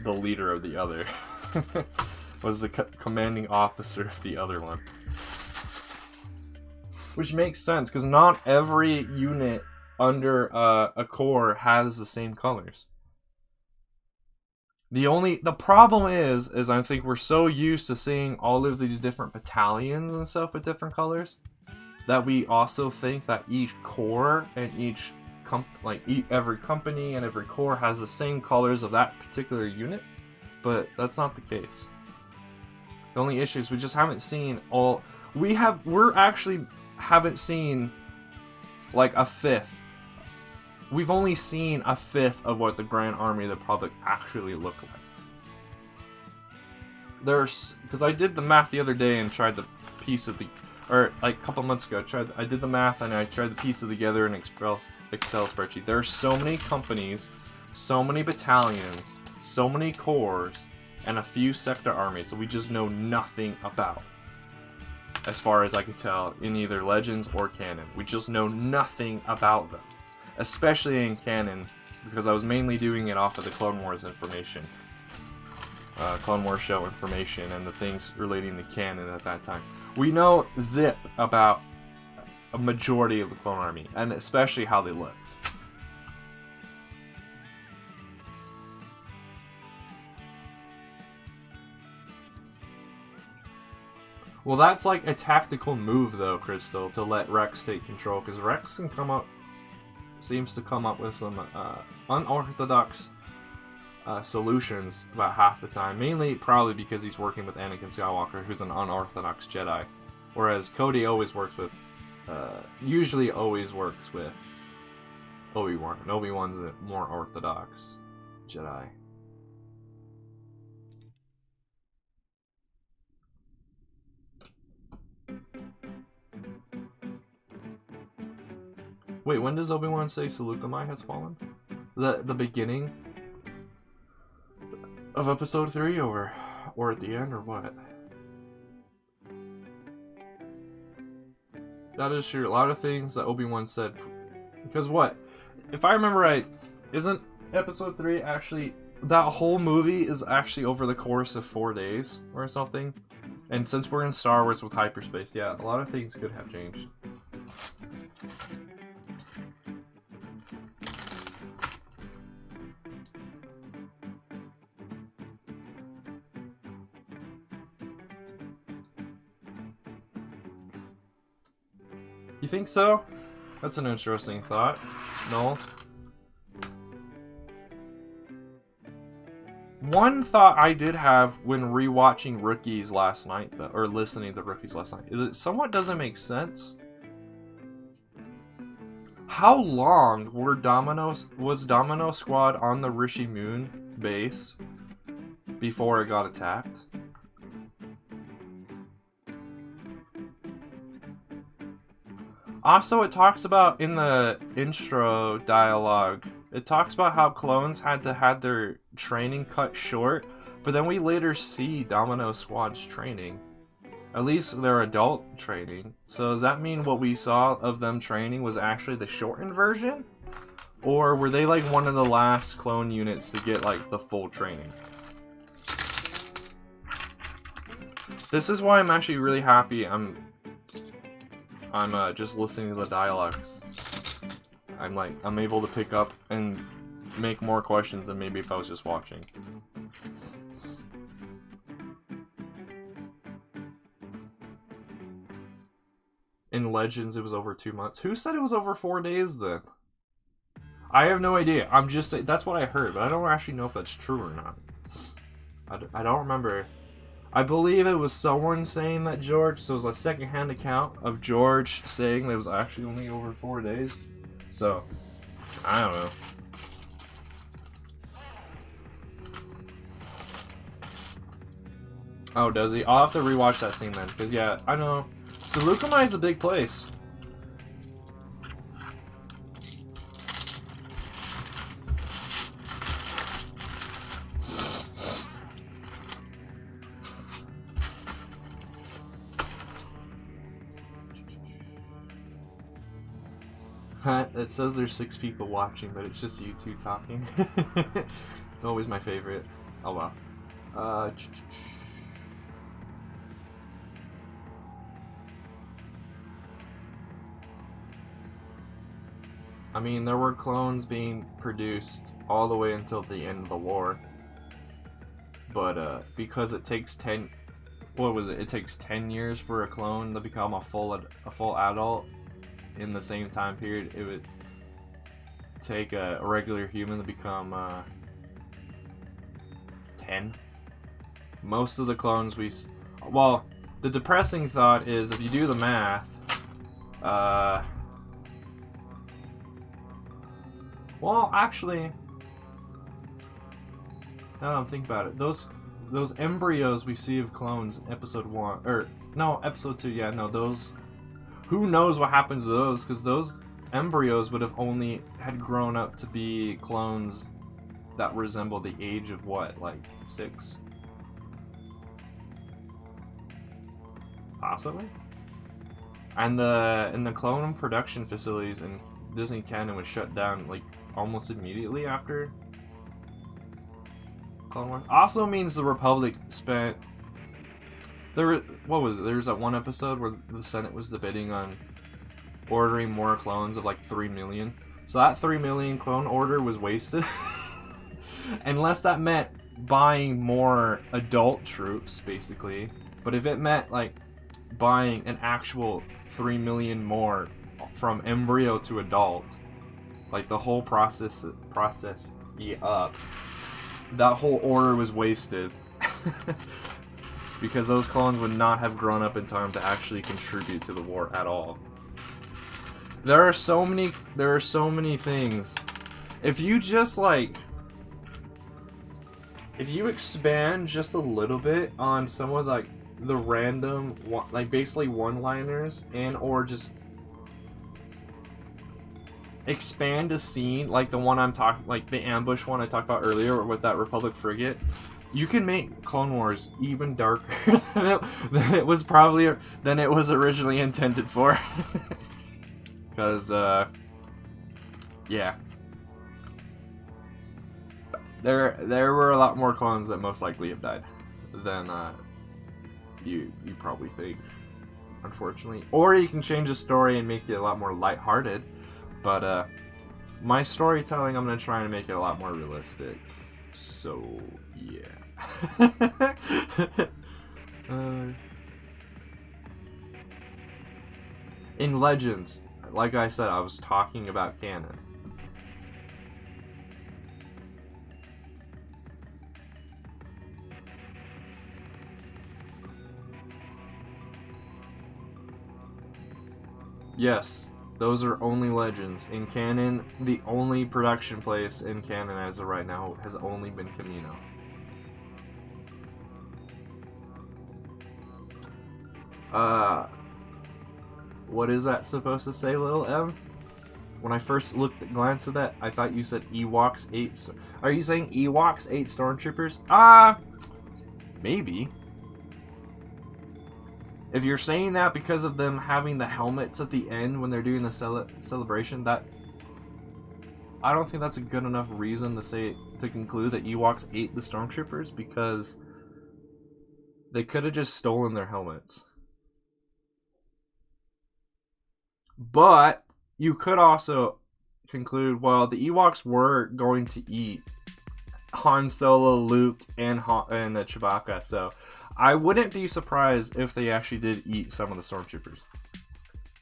A: the leader of the other. Was the commanding officer of the other one. Which makes sense, because not every unit under a corps has the same colors. The problem is I think we're so used to seeing all of these different battalions and stuff with different colors that we also think that each corps and each every company and every corps has the same colors of that particular unit, but that's not the case. The only issue is we just haven't seen all. We're actually haven't seen like a fifth. We've only seen a fifth of what the Grand Army of the Republic actually look like. Because I did the math the other day and tried to piece it, or like a couple months ago, I did the math and I tried to piece it together in an Excel spreadsheet. There are so many companies, so many battalions, so many corps, and a few sector armies that we just know nothing about. As far as I can tell, in either Legends or canon. We just know nothing about them. Especially in canon, because I was mainly doing it off of the Clone Wars information. Clone Wars show information and the things relating to canon at that time. We know zip about a majority of the Clone Army, and especially how they looked. Well, that's like a tactical move, though, Crystal, to let Rex take control, because Rex seems to come up with some unorthodox solutions about half the time. Mainly, probably because he's working with Anakin Skywalker, who's an unorthodox Jedi. Whereas Cody always works with, usually always works with Obi-Wan. And Obi-Wan's a more orthodox Jedi. Wait, when does Obi-Wan say Seleucami has fallen? The beginning of episode 3, or at the end, or what? That is true. A lot of things that Obi-Wan said. Because what? If I remember right, isn't episode 3 actually... That whole movie is actually over the course of 4 days, or something? And since we're in Star Wars with hyperspace, yeah, a lot of things could have changed. You think so? That's an interesting thought. No. One thought I did have when rewatching Rookies last night, though, or listening to Rookies last night, is it somewhat doesn't make sense. How long was Domino Squad on the Rishi Moon base before it got attacked? Also, it talks about in the intro dialogue, it talks about how clones had to have their training cut short, but then we later see Domino Squad's training. At least their adult training. So does that mean what we saw of them training was actually the shortened version? Or were they like one of the last clone units to get like the full training? This is why I'm actually really happy I'm just listening to the dialogues. I'm able to pick up and make more questions than maybe if I was just watching. In Legends, it was over 2 months. Who said it was over 4 days then? I have no idea. I'm just saying, that's what I heard, but I don't actually know if that's true or not. I don't remember. I believe it was someone saying that George, so it was a second-hand account of George saying that it was actually only over 4 days. So, I don't know. Oh, does he? I'll have to rewatch that scene then, because yeah, I know. Seleucumai is a big place. It says there's 6 people watching, but it's just you two talking. It's always my favorite. Oh wow. I mean, there were clones being produced all the way until the end of the war. But because it takes 10... What was it? It takes 10 years for a clone to become a full adult. In the same time period, it would take a regular human to become 10. Most of the clones well, the depressing thought is if you do the math, well, actually, now that I'm thinking about it, those embryos we see of clones in episode 1, or no, episode 2, yeah, no, those. Who knows what happens to those, because those embryos would have only had grown up to be clones that resemble the age of what, like 6? Possibly? And the clone production facilities in Disney canon was shut down like almost immediately after Clone Wars. Also means the Republic spent... what was it? There was that one episode where the Senate was debating on ordering more clones of like 3 million. So that 3 million clone order was wasted. Unless that meant buying more adult troops, basically. But if it meant like buying an actual 3 million more from embryo to adult, like the whole process up, that whole order was wasted. Because those clones would not have grown up in time to actually contribute to the war at all. There are so many things. If you just like, if you expand just a little bit on some of like the random, like basically one-liners, and or just expand a scene like the one I'm talking, like the ambush one I talked about earlier with that Republic frigate. You can make Clone Wars even darker than it was originally intended for. Because, yeah. There were a lot more clones that most likely have died than you probably think, unfortunately. Or you can change the story and make it a lot more lighthearted. But my storytelling, I'm going to try and make it a lot more realistic. So, yeah. In Legends, like I said, I was talking about canon. Yes, those are only Legends. In canon, the only production place in canon as of right now has only been Camino. What is that supposed to say, little M? When I first glanced at that, I thought you said Ewoks 8. Are you saying Ewoks 8 Stormtroopers? Maybe. If you're saying that because of them having the helmets at the end when they're doing the celebration, that I don't think that's a good enough reason to conclude that Ewoks ate the Stormtroopers, because they could have just stolen their helmets. But you could also conclude, well, the Ewoks were going to eat Han Solo, Luke, and Chewbacca, so I wouldn't be surprised if they actually did eat some of the Stormtroopers.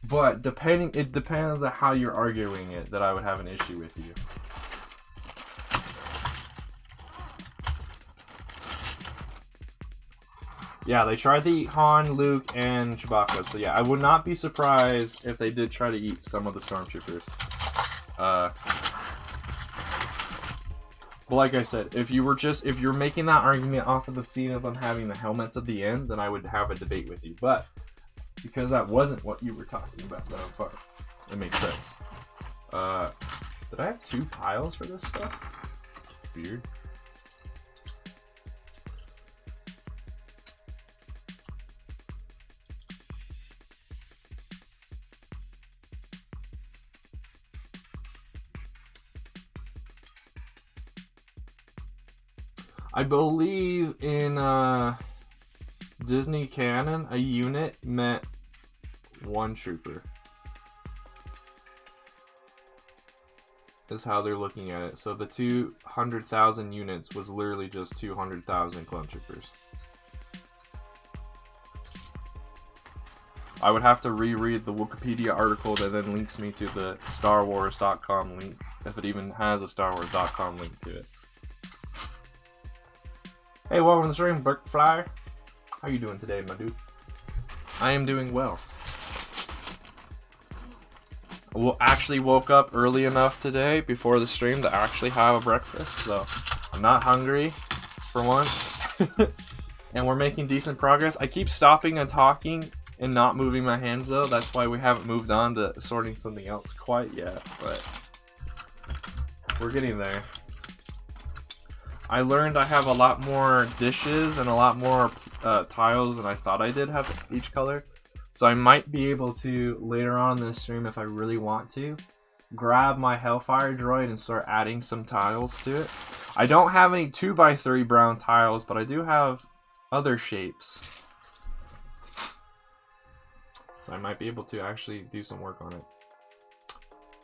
A: But it depends on how you're arguing it that I would have an issue with you. Yeah, they tried to eat Han, Luke, and Chewbacca. So yeah, I would not be surprised if they did try to eat some of the Stormtroopers. But like I said, if you're making that argument off of the scene of them having the helmets at the end, then I would have a debate with you. But because that wasn't what you were talking about, then I'm fine. It makes sense. Did I have 2 piles for this stuff? Weird. I believe in Disney canon, a unit meant 1 trooper. Is how they're looking at it. So the 200,000 units was literally just 200,000 clone troopers. I would have to reread the Wikipedia article that then links me to the StarWars.com link, if it even has a StarWars.com link to it. Hey, welcome to the stream, Burkflyer. How you doing today, my dude? I am doing well. Actually woke up early enough today before the stream to actually have a breakfast, so I'm not hungry for once. And we're making decent progress. I keep stopping and talking and not moving my hands though. That's why we haven't moved on to sorting something else quite yet, but we're getting there. I learned I have a lot more dishes and a lot more tiles than I thought I did have each color. So I might be able to, later on in this stream, if I really want to, grab my Hellfire droid and start adding some tiles to it. I don't have any 2x3 brown tiles, but I do have other shapes. So I might be able to actually do some work on it.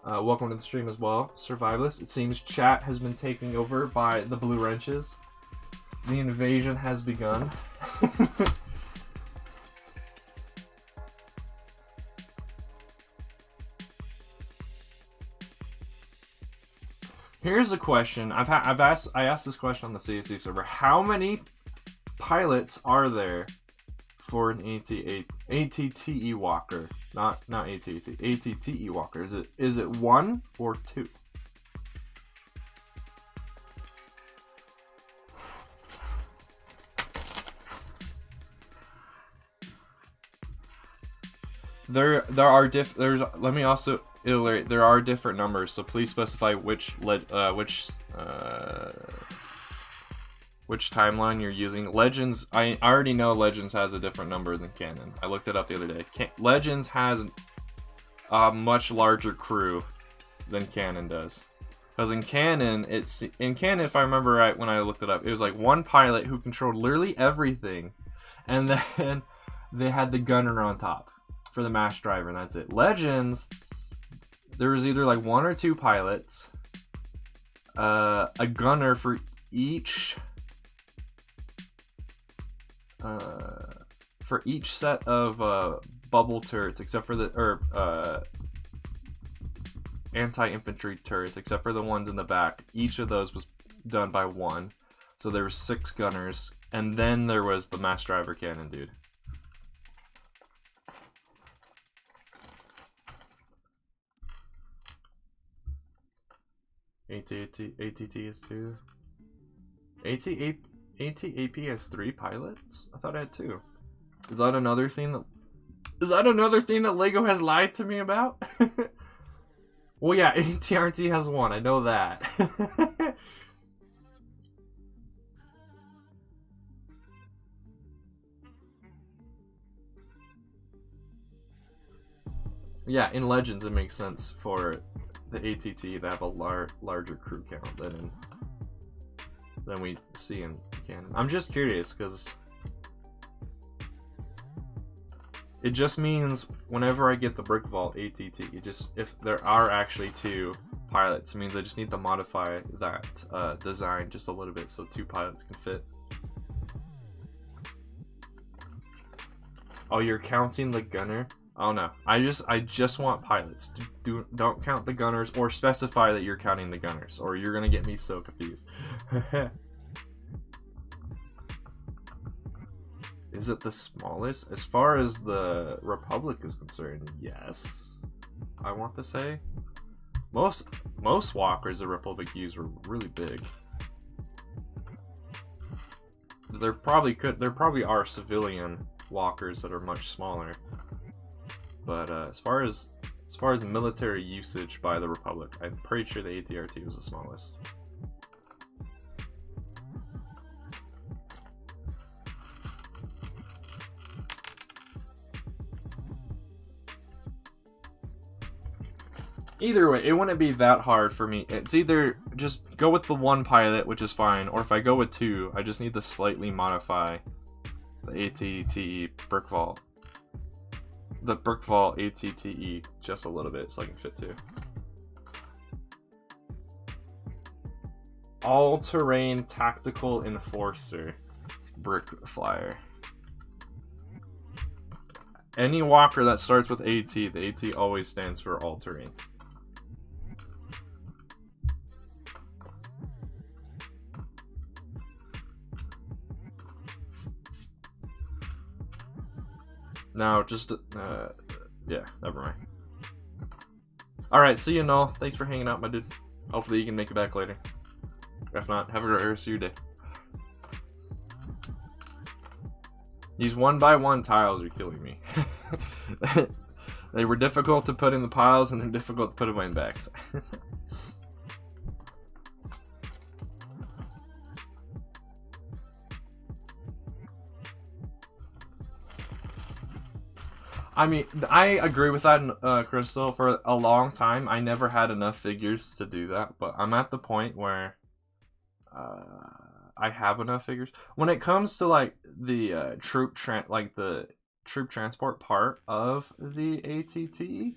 A: Welcome to the stream as well, Survivalist. It seems chat has been taken over by the blue wrenches. The invasion has begun. Here's a question. I asked this question on the CSC server. How many pilots are there for an ATTE walker? Not ATT. ATTE walker. Is it 1 or 2? There are let me also iterate. There are different numbers, so please specify which timeline you're using. Legends, I already know Legends has a different number than Canon. I looked it up the other day. Legends has a much larger crew than Canon does. Because in Canon, if I remember right when I looked it up, it was like 1 pilot who controlled literally everything, and then they had the gunner on top for the mass driver, and that's it. Legends, there was either like 1 or 2 pilots, a gunner for each set of bubble turrets, except for the anti-infantry turrets, except for the ones in the back. Each of those was done by one. So there were 6 gunners, and then there was the mass driver cannon, dude. ATT is 2. AT-AP has 3 pilots? I thought I had 2. Is that another thing that LEGO has lied to me about? Well, yeah, ATRT has 1. I know that. Yeah, in Legends it makes sense for the ATT to have a larger crew count than we see in canon. I'm just curious because it just means whenever I get the Brick Vault ATT, if there are actually 2 pilots, it means I just need to modify that design just a little bit so 2 pilots can fit. Oh, you're counting the gunner? Oh no, I just want pilots. Don't count the gunners or specify that you're counting the gunners, or you're gonna get me so confused. Is it the smallest? As far as the Republic is concerned, yes. I want to say most walkers the Republic use were really big. There probably are civilian walkers that are much smaller. But as far as military usage by the Republic, I'm pretty sure the ATRT was the smallest. Either way, it wouldn't be that hard for me. It's either just go with the 1 pilot, which is fine, or if I go with 2, I just need to slightly modify the ATT Brick Vault. The Brick Vault ATTE just a little bit so I can fit 2. All-terrain tactical enforcer brick flyer. Any walker that starts with AT, the AT always stands for all-terrain. Now, just, yeah, never mind. Alright, see you, Null. Thanks for hanging out, my dude. Hopefully you can make it back later. If not, have a great rest of your day. These 1x1 tiles are killing me. They were difficult to put in the piles, and they're difficult to put in my backs. I mean, I agree with that, Crystal. For a long time, I never had enough figures to do that, but I'm at the point where I have enough figures. When it comes to like the troop transport part of the ATT,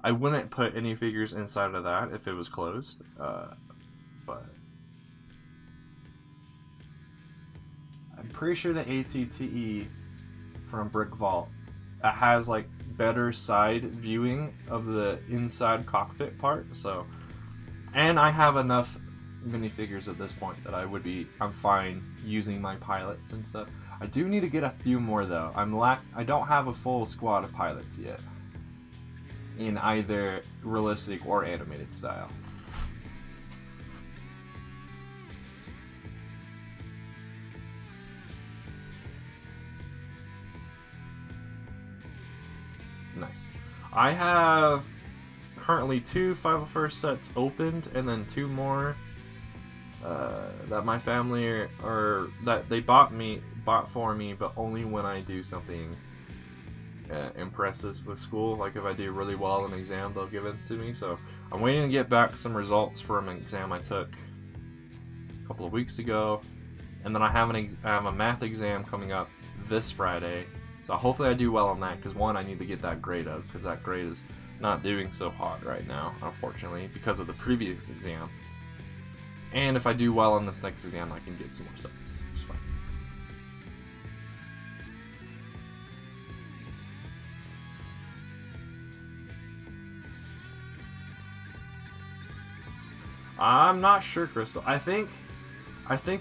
A: I wouldn't put any figures inside of that if it was closed. But I'm pretty sure the ATTE from Brick Vault has like better side viewing of the inside cockpit part. So, and I have enough minifigures at this point that I'm fine using my pilots and stuff. I do need to get a few more though. I don't have a full squad of pilots yet in either realistic or animated style. Nice. I have currently 2 501st sets opened, and then 2 more that my family that they bought for me, but only when I do something impressive with school. Like if I do really well in an exam, they'll give it to me. So I'm waiting to get back some results from an exam I took a couple of weeks ago, and then I have a math exam coming up this Friday. So hopefully I do well on that, because one, I need to get that grade up, because that grade is not doing so hot right now, unfortunately, because of the previous exam. And if I do well on this next exam, I can get some more sets. It's fine. I'm not sure, Crystal. I think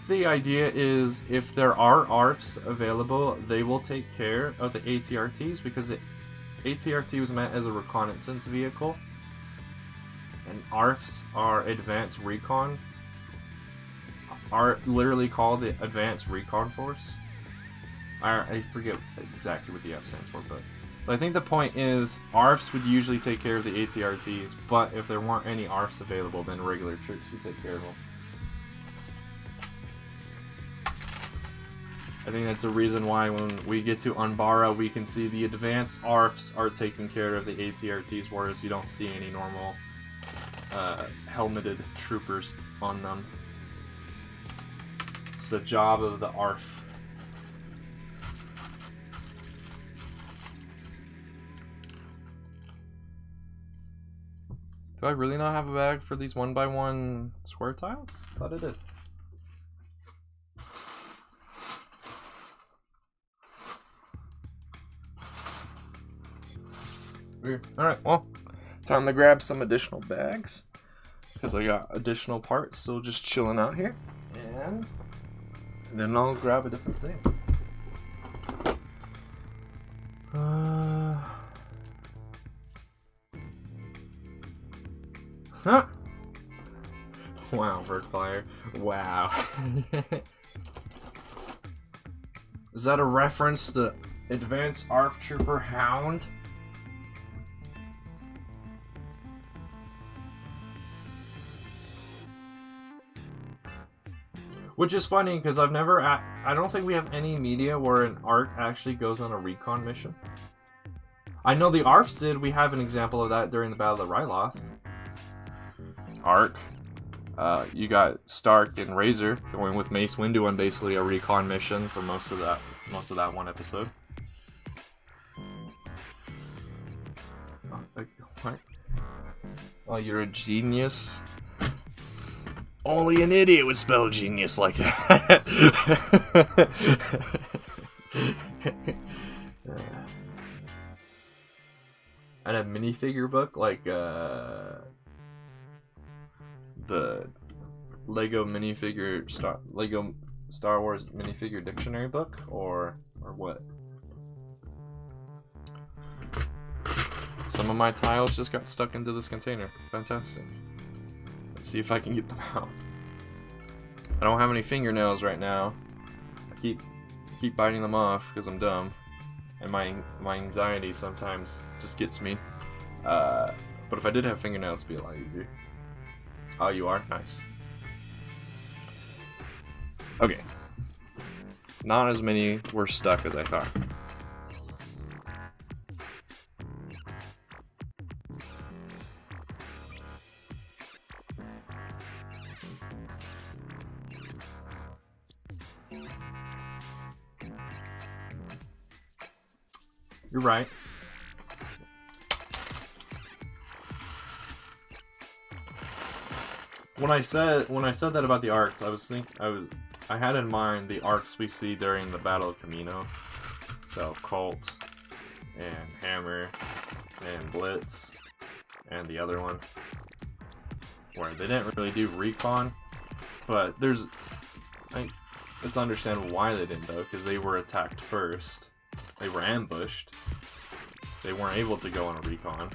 A: the idea is if there are ARFs available, they will take care of the ATRTs because ATRT was meant as a reconnaissance vehicle, and ARFs are advanced recon. Are literally called the Advanced Recon Force. I forget exactly what the F stands for, but so I think the point is ARFs would usually take care of the ATRTs, but if there weren't any ARFs available, then regular troops would take care of them. I think that's the reason why when we get to Unbara, we can see the advanced ARFs are taking care of the ATRTs, whereas you don't see any normal helmeted troopers on them. It's the job of the ARF. Do I really not have a bag for these 1x1 square tiles? Thought I did. Weird. Alright, well, time to grab some additional bags. Because I got additional parts still just chilling out here. And then I'll grab a different thing. Huh? Wow, Birdfire. Wow. Is that a reference to Advanced ARF Trooper Hound? Which is funny because I've never. I don't think we have any media where an ARC actually goes on a recon mission. I know the ARFs did. We have an example of that during the Battle of Ryloth. ARC. You got Stark and Razor going with Mace Windu on basically a recon mission for most of that one episode. What? Oh, you're a genius. Only an idiot would spell genius like that. And a minifigure book like the Lego Star Wars minifigure dictionary book or what? Some of my tiles just got stuck into this container. Fantastic. Let's see if I can get them out. I don't have any fingernails right now. I keep biting them off because I'm dumb, and my anxiety sometimes just gets me. But if I did have fingernails, it'd be a lot easier. Oh, you are? Nice. Okay. Not as many were stuck as I thought. You're right. When I said that about the arcs, I had in mind the arcs we see during the Battle of Camino. So Colt and Hammer and Blitz and the other one, where they didn't really do recon, but it's understandable why they didn't though, because they were attacked first. They were ambushed. They weren't able to go on a recon.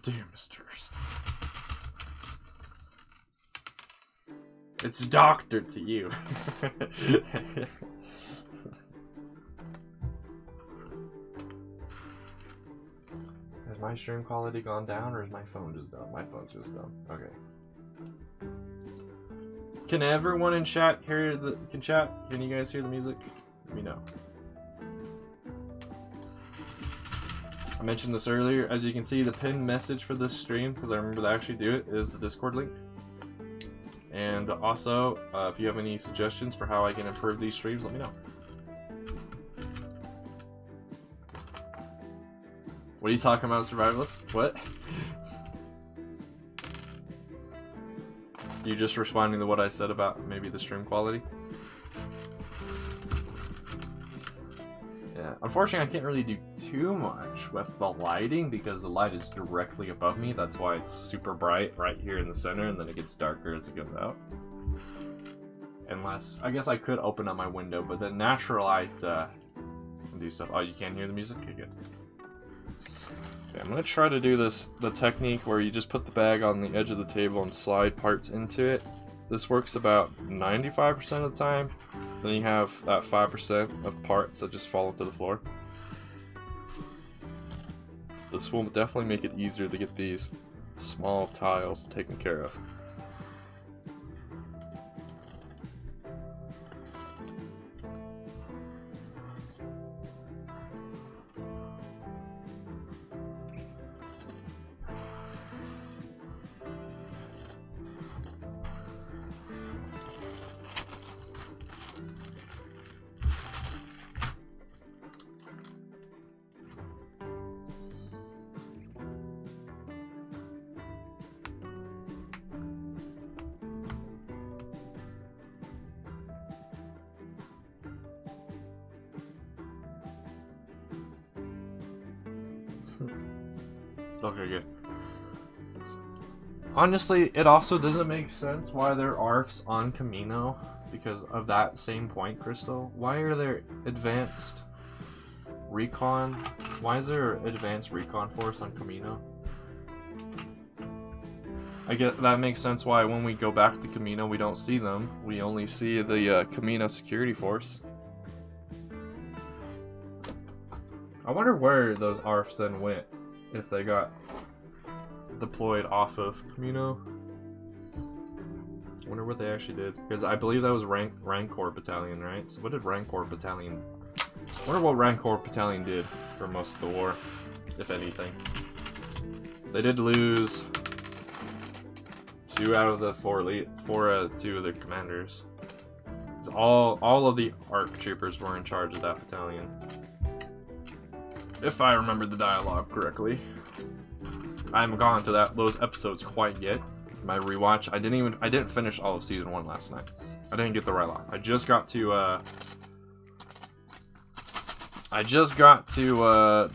A: Dear Mr. It's doctor to you. Has my stream quality gone down, or is my phone just dumb? My phone's just dumb. Okay. Can everyone in chat hear the? Can you guys hear the music? Let me know. I mentioned this earlier. As you can see, the pinned message for this stream, because I remember to actually do it, is the Discord link. And also, if you have any suggestions for how I can improve these streams, let me know. What are you talking about, Survivalists? What? You just responding to what I said about maybe the stream quality? Yeah, unfortunately I can't really do too much with the lighting because the light is directly above me. That's why it's super bright right here in the center, and then it gets darker as it goes out. Unless, I guess I could open up my window, but then natural light can do stuff. Oh, you can't hear the music? Okay, good. Okay, I'm gonna try to do the technique where you just put the bag on the edge of the table and slide parts into it. This works about 95% of the time. Then you have that 5% of parts that just fall to the floor. This will definitely make it easier to get these small tiles taken care of. Okay, good. Honestly, it also doesn't make sense why there are ARFs on Camino because of that same point crystal. Why are there advanced recon? Why is there advanced recon force on Camino? I get that makes sense why when we go back to Camino we don't see them. We only see the Camino security force. I wonder where those ARFs then went. If they got deployed off of Camino. I wonder what they actually did. Because I believe that was Rancor Battalion, right? So what did Rancor Battalion... I wonder what Rancor Battalion did for most of the war, if anything. They did lose 2 out of the 2 of the commanders. All of the ARC troopers were in charge of that battalion. If I remember the dialogue correctly. I haven't gone to those episodes quite yet. My rewatch, I didn't finish all of season 1 last night. I didn't get the right lot. I just got to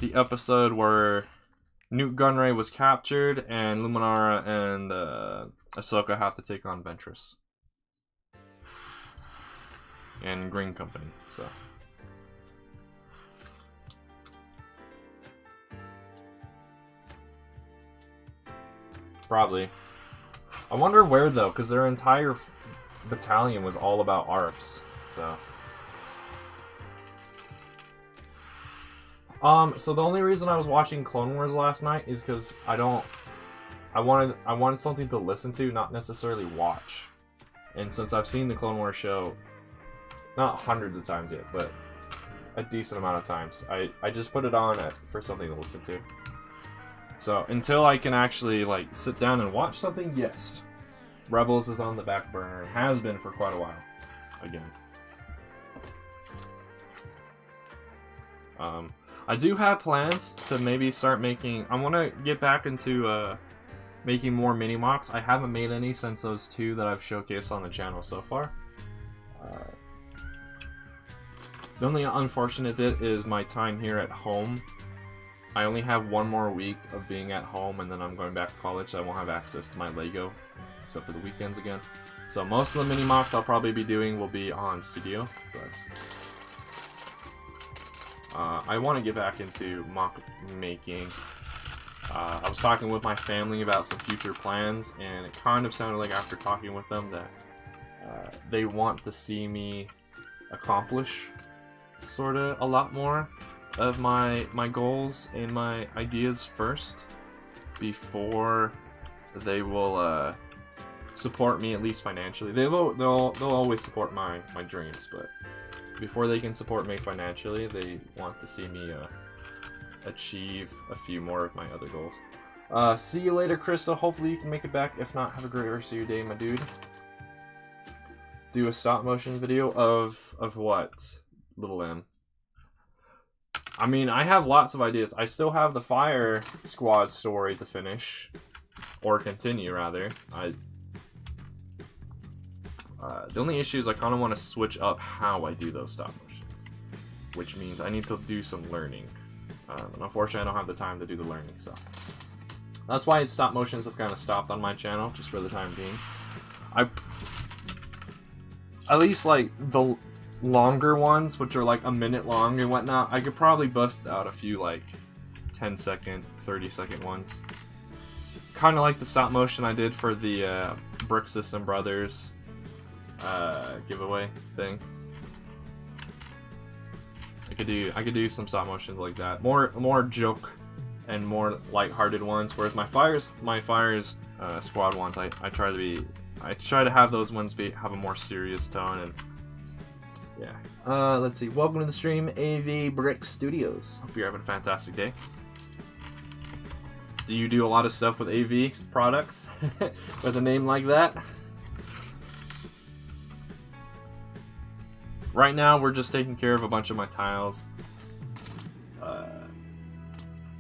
A: the episode where Newt Gunray was captured and Luminara and Ahsoka have to take on Ventress and Green Company. So. Probably. I wonder where though, because their entire battalion was all about ARFs. So. So the only reason I was watching Clone Wars last night is because I wanted something to listen to, not necessarily watch. And since I've seen the Clone Wars show, not hundreds of times yet, but a decent amount of times, I just put it on for something to listen to. So, until I can actually, like, sit down and watch something, yes. Rebels is on the back burner. Has been for quite a while. Again. I do have plans to maybe start making... I want to get back into making more mini-mocks. I haven't made any since those 2 that I've showcased on the channel so far. The only unfortunate bit is my time here at home. I only have 1 more week of being at home, and then I'm going back to college, so I won't have access to my Lego, except for the weekends again. So most of the mini-mocks I'll probably be doing will be on Studio, but I want to get back into mock making. I was talking with my family about some future plans, and it kind of sounded like after talking with them that they want to see me accomplish sorta a lot more of my goals and my ideas first before they will support me, at least financially. They'll always support my dreams, but before they can support me financially, they want to see me achieve a few more of my other goals. See you later, Crystal. Hopefully you can make it back. If not, have a great rest of your day, my dude. Do a stop motion video of what? Little M. I mean, I have lots of ideas. I still have the Fire Squad story to finish. Or continue, rather. The only issue is I kind of want to switch up how I do those stop motions. which means I need to do some learning. And unfortunately, I don't have the time to do the learning, so that's why stop motions have kind of stopped on my channel, just for the time being. At least like the longer ones, which are like a minute long and whatnot, I could probably bust out a few like 10-second, 30-second ones. Kind of like the stop motion I did for the Brick System Brothers giveaway thing. I could do some stop motions like that. More joke and more light-hearted ones. Whereas my fires squad ones, I try to have those ones have a more serious tone. And yeah. Let's see. Welcome to the stream, AV Brick Studios. Hope you're having a fantastic day. Do you do a lot of stuff with AV products with a name like that? Right now, we're just taking care of a bunch of my tiles.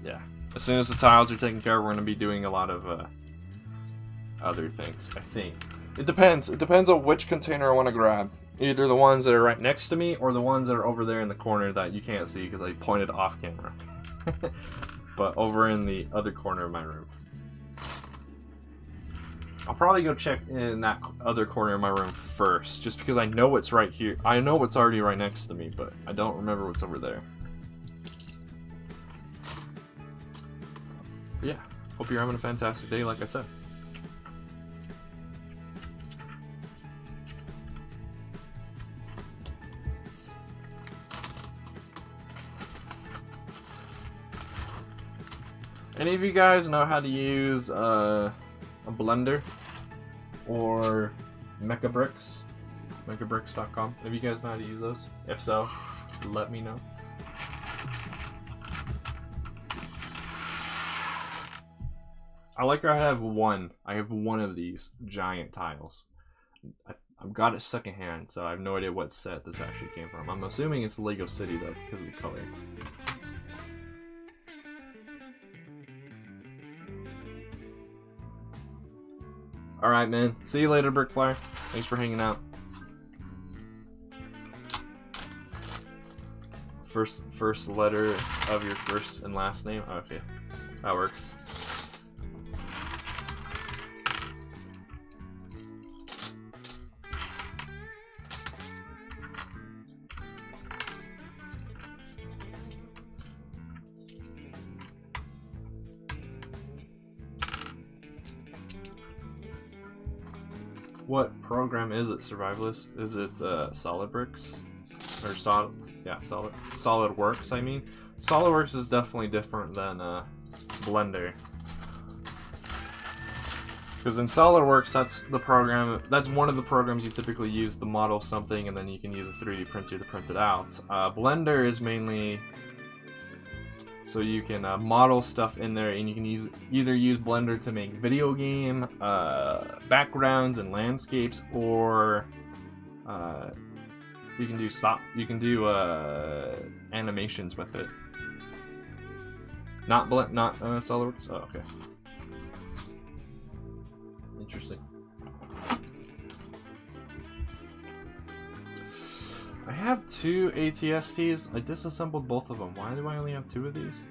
A: Yeah. As soon as the tiles are taken care of, we're going to be doing a lot of other things, I think. It depends. It depends on which container I want to grab. Either the ones that are right next to me, or the ones that are over there in the corner that you can't see because I pointed off camera. But over in the other corner of my room. I'll probably go check in that other corner of my room first, just because I know it's right here. I know what's already right next to me, but I don't remember what's over there. Yeah, hope you're having a fantastic day, like I said. Any of you guys know how to use a blender or Mechabricks? Mechabricks.com. If you guys know how to use those, if so, let me know. I like how I have one of these giant tiles. I've got it secondhand, so I have no idea what set this actually came from. I'm assuming it's Lego City though, because of the color. Alright, man. See you later, Brickflyer. Thanks for hanging out. First letter of your first and last name? Okay. That works. What program is it, Survivalist? Is it SolidBricks? Or SolidWorks, I mean. SolidWorks is definitely different than Blender. Because in SolidWorks, that's one of the programs you typically use to model something, and then you can use a 3D printer to print it out. Blender is mainly so you can model stuff in there, and you can either use Blender to make video game backgrounds and landscapes, or you can do animations with it. Not SolidWorks. Oh, okay. Interesting. I have two ATSTs. I disassembled both of them. Why do I only have two of these?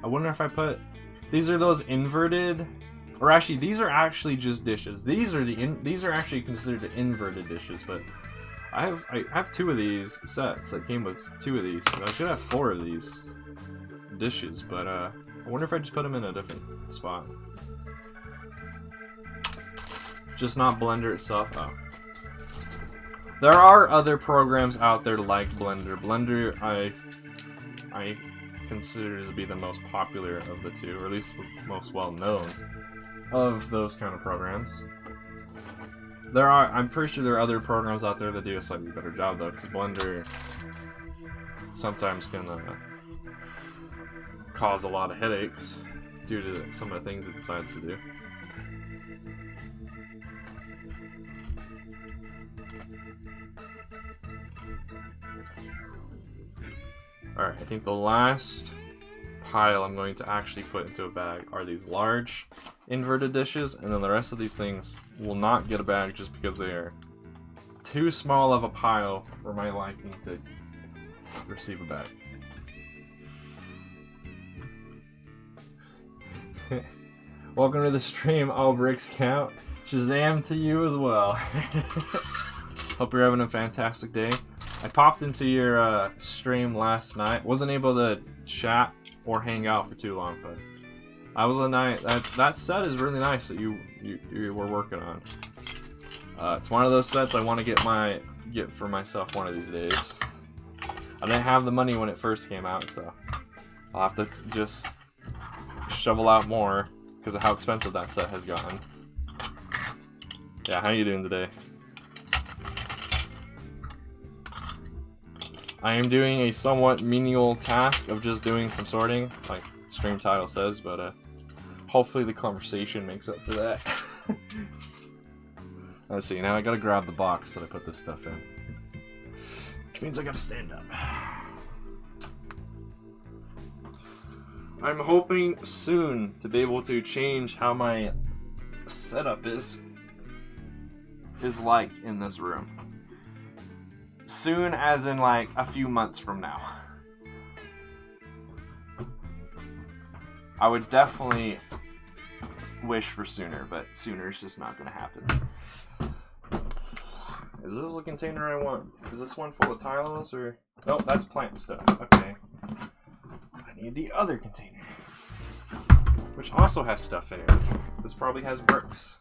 A: I wonder if I put... These are those inverted... Or actually, these are actually just dishes. These are actually considered inverted dishes, but I have two of these sets that came with two of these. So I should have four of these dishes, but I wonder if I just put them in a different spot. Just not Blender itself. Oh. There are other programs out there like Blender. Blender, I consider to be the most popular of the two, or at least the most well-known of those kind of programs. I'm pretty sure there are other programs out there that do a slightly better job, though, because Blender sometimes can cause a lot of headaches due to some of the things it decides to do. Alright, I think the last pile I'm going to actually put into a bag are these large inverted dishes, and then the rest of these things will not get a bag just because they are too small of a pile for my liking to receive a bag. Welcome to the stream, all bricks count. Shazam to you as well. Hope you're having a fantastic day. I popped into your stream last night. Wasn't able to chat or hang out for too long, but I was a night. That set is really nice that you were working on. It's one of those sets I want to get for myself one of these days. I didn't have the money when it first came out, so I'll have to just shovel out more because of how expensive that set has gotten. Yeah, how you doing today? I am doing a somewhat menial task of just doing some sorting, like the stream title says, but hopefully the conversation makes up for that. Let's see, now I gotta grab the box that I put this stuff in. Which means I gotta stand up. I'm hoping soon to be able to change how my setup is like in this room. Soon as in like a few months from now. I would definitely wish for sooner, but sooner is just not gonna happen. Is this the container I want? Is this one full of tiles or? Nope, that's plant stuff. Okay. I need the other container. Which also has stuff in it. This probably has bricks.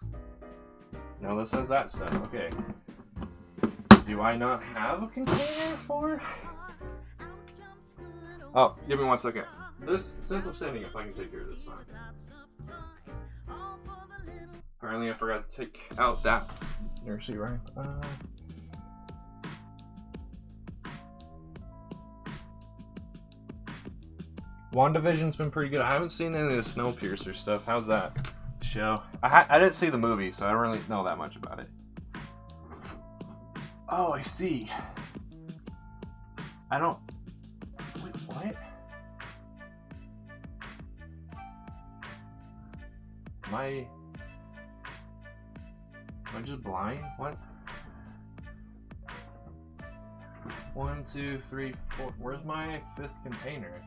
A: No, this has that stuff. Okay. Do I not have a container for? Oh, give me 1 second. This, since I'm standing up, I can take care of this side. Apparently I forgot to take out that nursery rhyme. WandaVision's been pretty good. I haven't seen any of the Snowpiercer stuff. How's that show? I didn't see the movie, so I don't really know that much about it. Oh, I see. I don't... Wait, what? Am I just blind? What? 1, 2, 3, 4. Where's my 5th container?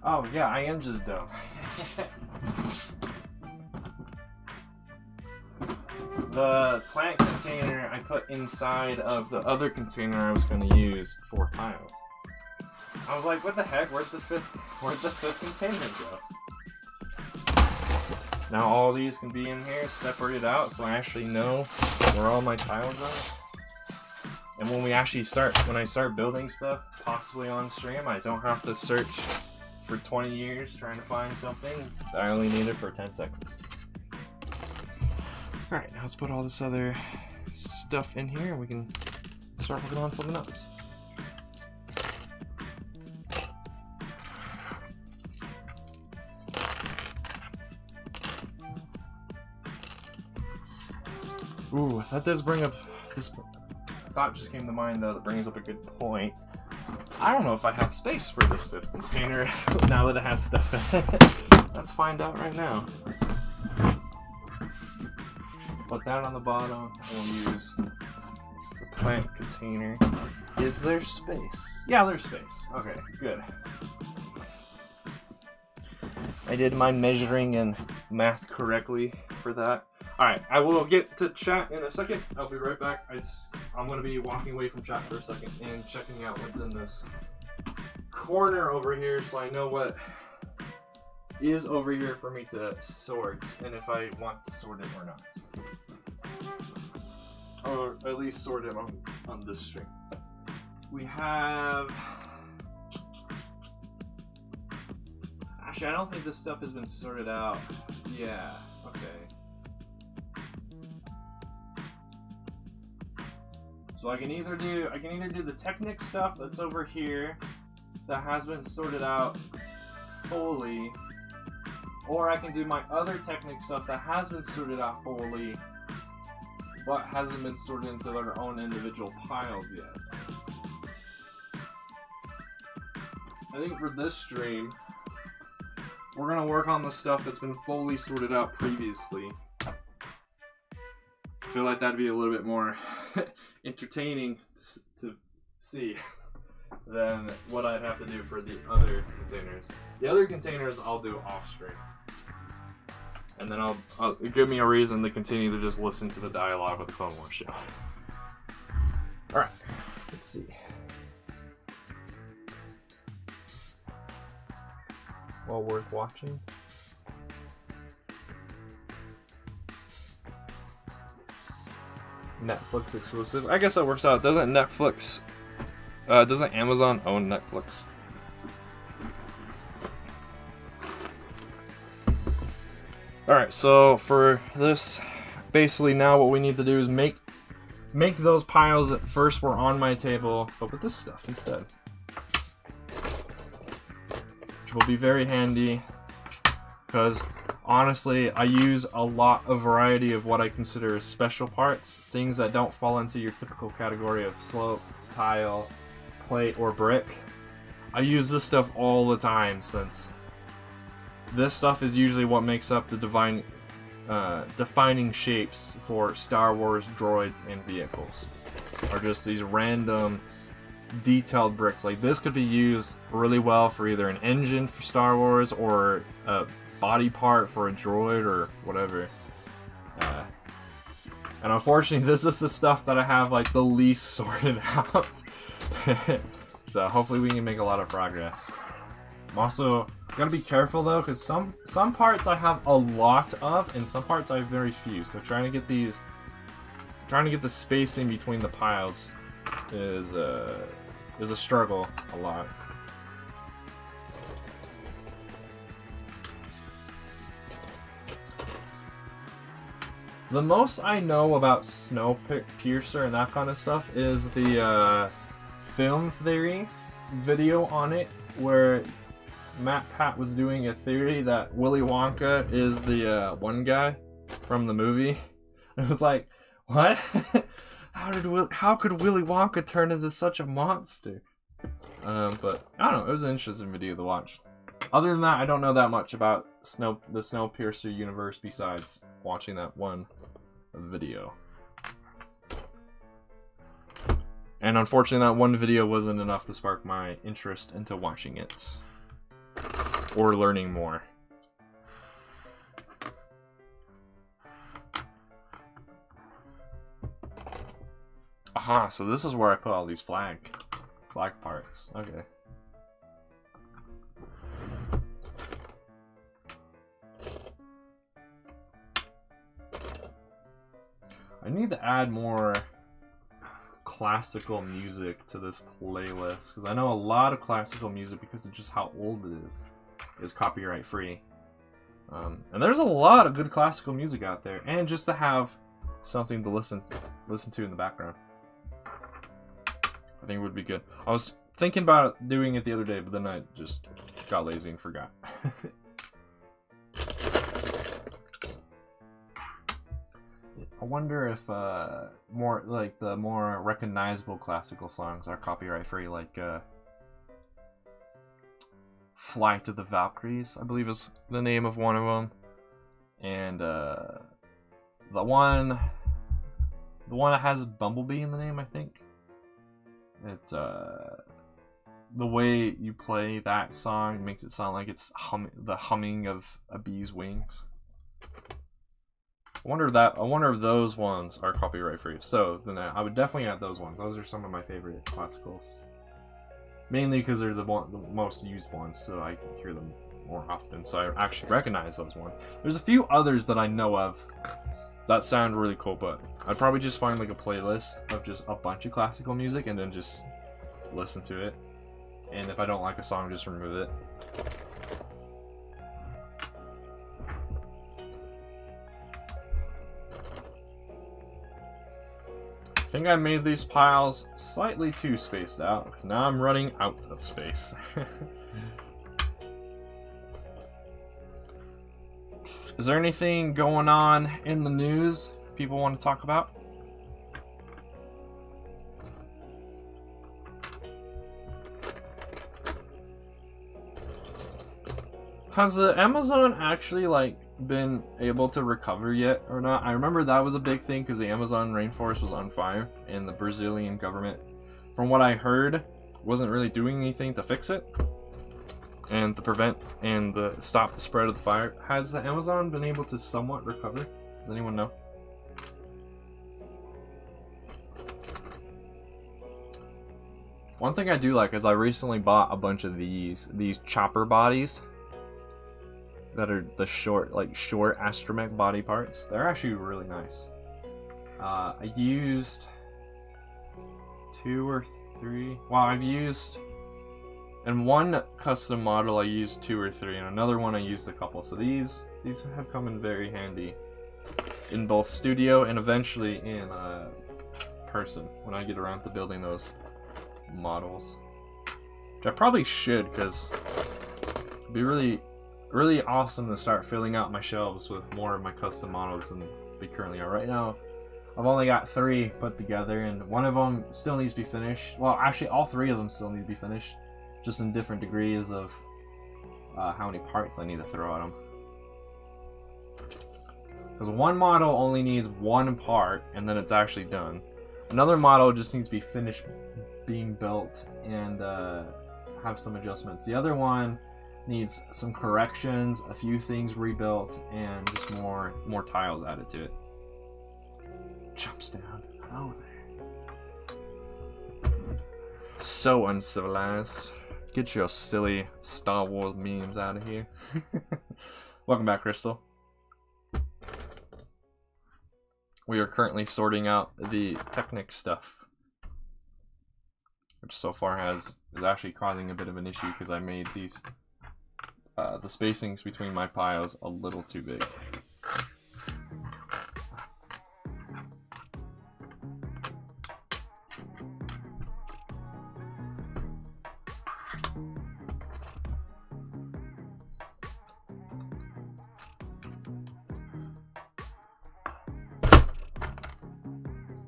A: Oh, yeah, I am just dumb. The plant container I put inside of the other container I was going to use for tiles. I was like, what the heck? Where'd the fifth container go? Now all these can be in here, separated out, so I actually know where all my tiles are. And when I start building stuff, possibly on stream, I don't have to search for 20 years trying to find something. I only need it for 10 seconds. Alright, now let's put all this other stuff in here and we can start working on something else. Ooh, that does bring up this. A thought just came to mind though that brings up a good point. I don't know if I have space for this 5th container now that it has stuff in it. Let's find out right now. Put that on the bottom, and we'll use the plant container. Is there space? Yeah, there's space. Okay, good. I did my measuring and math correctly for that. Alright, I will get to chat in a second. I'll be right back. I'm going to be walking away from chat for a second and checking out what's in this corner over here so I know what is over here for me to sort and if I want to sort it or not. Or at least sort it on this string. We have... Actually, I don't think this stuff has been sorted out. Yeah, okay. So I can either do the Technic stuff that's over here that has been sorted out fully, or I can do my other Technic stuff that has been sorted out fully but hasn't been sorted into their own individual piles yet. I think for this stream, we're gonna work on the stuff that's been fully sorted out previously. I feel like that'd be a little bit more entertaining to see. than what I'd have to do for the other containers. The other containers I'll do off stream. And then I'll give me a reason to continue to just listen to the dialogue with the Clone Wars show. Alright, let's see. Well worth watching. Netflix exclusive. I guess that works out. Doesn't Amazon own Netflix? Alright, so for this, basically now what we need to do is make those piles that first were on my table, but with this stuff instead. Which will be very handy, because honestly, I use a lot of variety of what I consider as special parts, things that don't fall into your typical category of slope, tile, plate, or brick. I use this stuff all the time, since this stuff is usually what makes up the defining shapes for Star Wars droids and vehicles. Are just these random detailed bricks. Like this could be used really well for either an engine for Star Wars or a body part for a droid or whatever. And unfortunately, this is the stuff that I have like the least sorted out. So hopefully we can make a lot of progress. I'm also gotta be careful though, because some parts I have a lot of, and some parts I have very few. So trying to get the spacing between the piles is a struggle a lot. The most I know about Snowpiercer and that kind of stuff is the film theory video on it, where Matt Pat was doing a theory that Willy Wonka is the one guy from the movie. It was like, what? How could Willy Wonka turn into such a monster? But I don't know. It was an interesting video to watch. Other than that, I don't know that much about the Snowpiercer universe besides watching that one video. And unfortunately, that one video wasn't enough to spark my interest into watching it or learning more. Aha, so this is where I put all these flag parts. Okay. I need to add more classical music to this playlist, because I know a lot of classical music, because of just how old it is copyright free. And there's a lot of good classical music out there, and just to have something to listen to in the background, I think it would be good. I was thinking about doing it the other day, but then I just got lazy and forgot. I wonder if more like the more recognizable classical songs are copyright free, like "Fly to the Valkyries," I believe is the name of one of them, and the one that has Bumblebee in the name, I think. It the way you play that song makes it sound like it's the humming of a bee's wings. I wonder if those ones are copyright free. If so, then I would definitely add those ones. Those are some of my favorite classicals. Mainly because they're the most used ones, so I can hear them more often, so I actually recognize those ones. There's a few others that I know of that sound really cool, but I'd probably just find like a playlist of just a bunch of classical music and then just listen to it. And if I don't like a song, just remove it. I think I made these piles slightly too spaced out, because now I'm running out of space. Is there anything going on in the news people want to talk about? Has the Amazon actually been able to recover yet or not? I remember that was a big thing because the Amazon rainforest was on fire and the Brazilian government, from what I heard, wasn't really doing anything to fix it and to prevent and stop the spread of the fire. Has Amazon been able to somewhat recover? Does anyone know? One thing I do like is I recently bought a bunch of these chopper bodies that are the short astromech body parts. They're actually really nice. I used 2 or 3. Well, I've used in one custom model I used 2 or 3, and another one I used a couple. So these have come in very handy in both studio and eventually in person when I get around to building those models, which I probably should, because it'd be really awesome to start filling out my shelves with more of my custom models than they currently are. Right now I've only got 3 put together, and one of them still needs to be finished. Well, actually all 3 of them still need to be finished, just in different degrees of how many parts I need to throw at them. Because one model only needs 1 part and then it's actually done. Another model just needs to be finished being built and have some adjustments. The other one needs some corrections, a few things rebuilt, and just more tiles added to it. Jumps down. Hello there. So uncivilized. Get your silly Star Wars memes out of here. Welcome back, Crystal. We are currently sorting out the Technic stuff, which so far is actually causing a bit of an issue because I made these the spacings between my piles a little too big.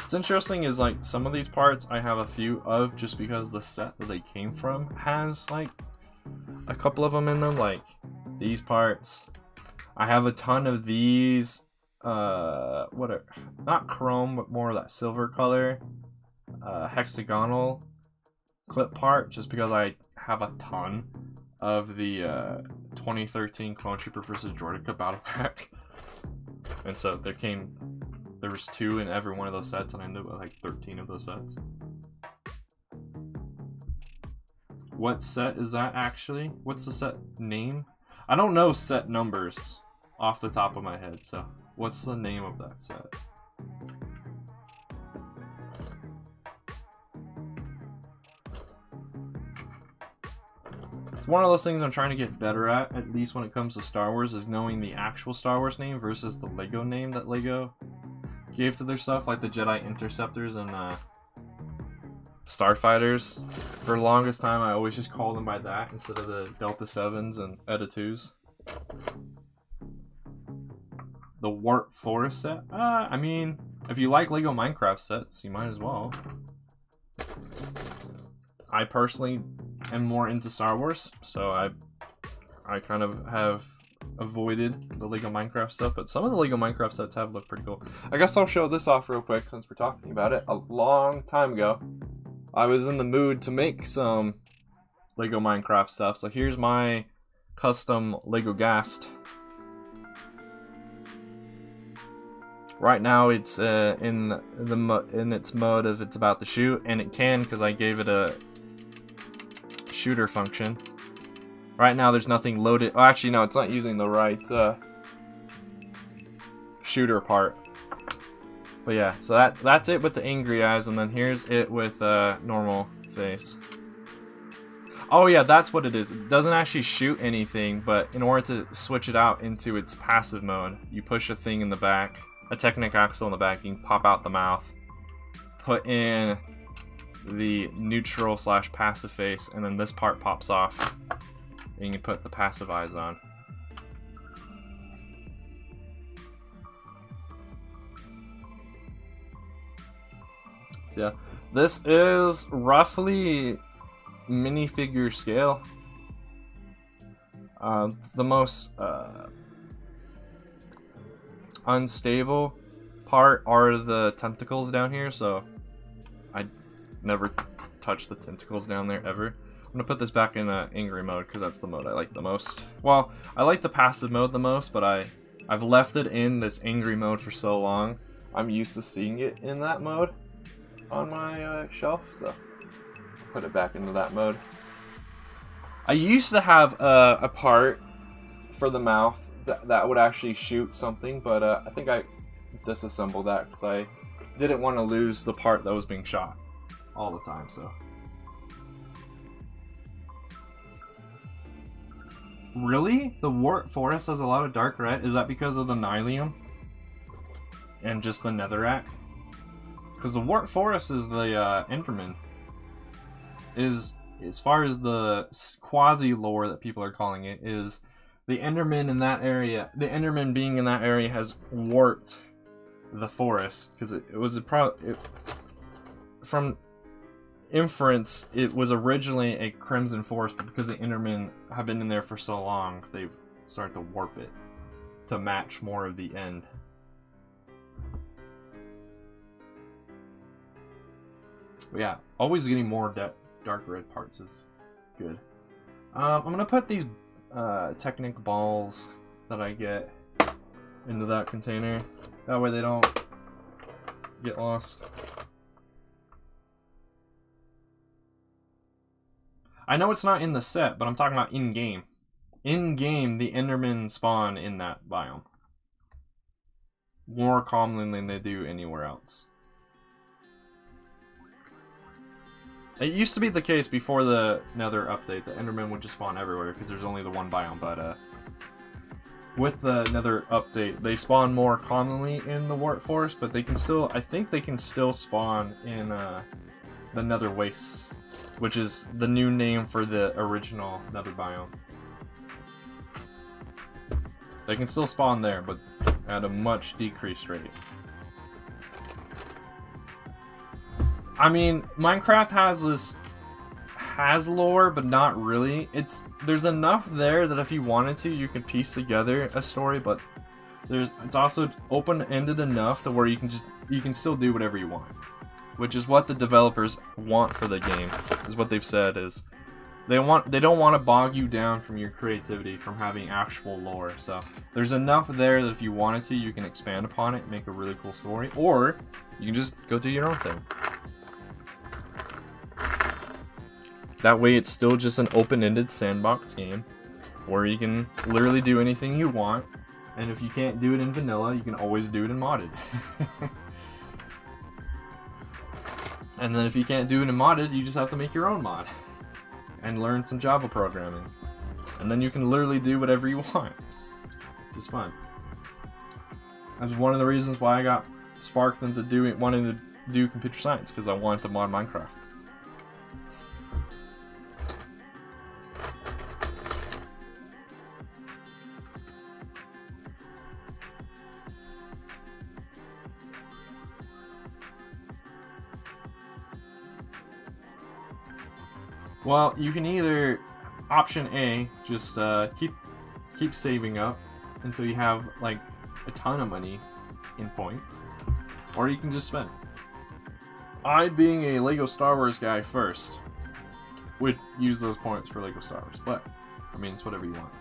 A: What's interesting is like some of these parts I have a few of just because the set that they came from has like a couple of them in them, like these parts. I have a ton of these what are not chrome but more of that silver color hexagonal clip part, just because I have a ton of the 2013 Clone Trooper vs. Droideka battle pack, and so there was 2 in every one of those sets, and I ended up with like 13 of those sets. What set is that actually? What's the set name? I don't know set numbers off the top of my head, so what's the name of that set? It's one of those things I'm trying to get better at least when it comes to Star Wars, is knowing the actual Star Wars name versus the Lego name that Lego gave to their stuff, like the Jedi Interceptors and Starfighters. For the longest time, I always just called them by that instead of the Delta 7s and Eta 2s. The Warp Forest set? I mean, if you like Lego Minecraft sets, you might as well. I personally am more into Star Wars, so I kind of have avoided the Lego Minecraft stuff, but some of the Lego Minecraft sets have looked pretty cool. I guess I'll show this off real quick since we're talking about it. A long time ago, I was in the mood to make some Lego Minecraft stuff, so here's my custom Lego Ghast. Right now it's in its mode of it's about to shoot, and it can because I gave it a shooter function. Right now there's nothing loaded. Oh, actually no, it's not using the right shooter part. But yeah, so that's it with the angry eyes, and then here's it with normal face. Oh yeah, that's what it is. It doesn't actually shoot anything, but in order to switch it out into its passive mode, you push a thing in the back, a Technic axle in the back, you can pop out the mouth, put in the neutral / passive face, and then this part pops off. And you can put the passive eyes on. Yeah, this is roughly minifigure scale. The most unstable part are the tentacles down here, so I never touch the tentacles down there ever. I'm gonna put this back in angry mode because that's the mode I like the most. Well, I like the passive mode the most, but I've left it in this angry mode for so long. I'm used to seeing it in that mode on my shelf, so put it back into that mode. I used to have a part for the mouth that would actually shoot something, but I think I disassembled that because I didn't want to lose the part that was being shot all the time, so. Really? The Wart Forest has a lot of dark red? Is that because of the Nylium? And just the Netherrack? Because the Wart Forest is the Enderman. Is, as far as the quasi-lore that people are calling it, is the Enderman in that area, the Enderman being in that area has warped the forest. Because it was from inference, it was originally a Crimson Forest, but because the Endermen have been in there for so long, they've started to warp it to match more of the end. But yeah, always getting more dark red parts is good. I'm gonna put these Technic balls that I get into that container. That way they don't get lost. I know it's not in the set, but I'm talking about in-game. In-game, the Endermen spawn in that biome. More commonly than they do anywhere else. It used to be the case before the Nether update that Endermen would just spawn everywhere because there's only the one biome, but with the Nether update, they spawn more commonly in the Wart Forest, but they can still, I think they can still spawn in the Nether Wastes, which is the new name for the original Nether biome. They can still spawn there, but at a much decreased rate. I mean, Minecraft has lore, but not really. There's enough there that if you wanted to, you could piece together a story, but it's also open-ended enough to where you can still do whatever you want. Which is what the developers want for the game, is what they've said, is they don't want to bog you down from your creativity from having actual lore. So there's enough there that if you wanted to, you can expand upon it, make a really cool story, or you can just go do your own thing. That way it's still just an open-ended sandbox game where you can literally do anything you want, and if you can't do it in vanilla, you can always do it in modded. And then if you can't do it in modded, you just have to make your own mod and learn some Java programming. And then you can literally do whatever you want. It's fun. That's one of the reasons why I got sparked into wanting to do computer science, because I wanted to mod Minecraft. Well, you can either, option A, just keep saving up until you have like a ton of money in points, or you can just spend. I, being a Lego Star Wars guy first, would use those points for Lego Star Wars, but I mean, it's whatever you want.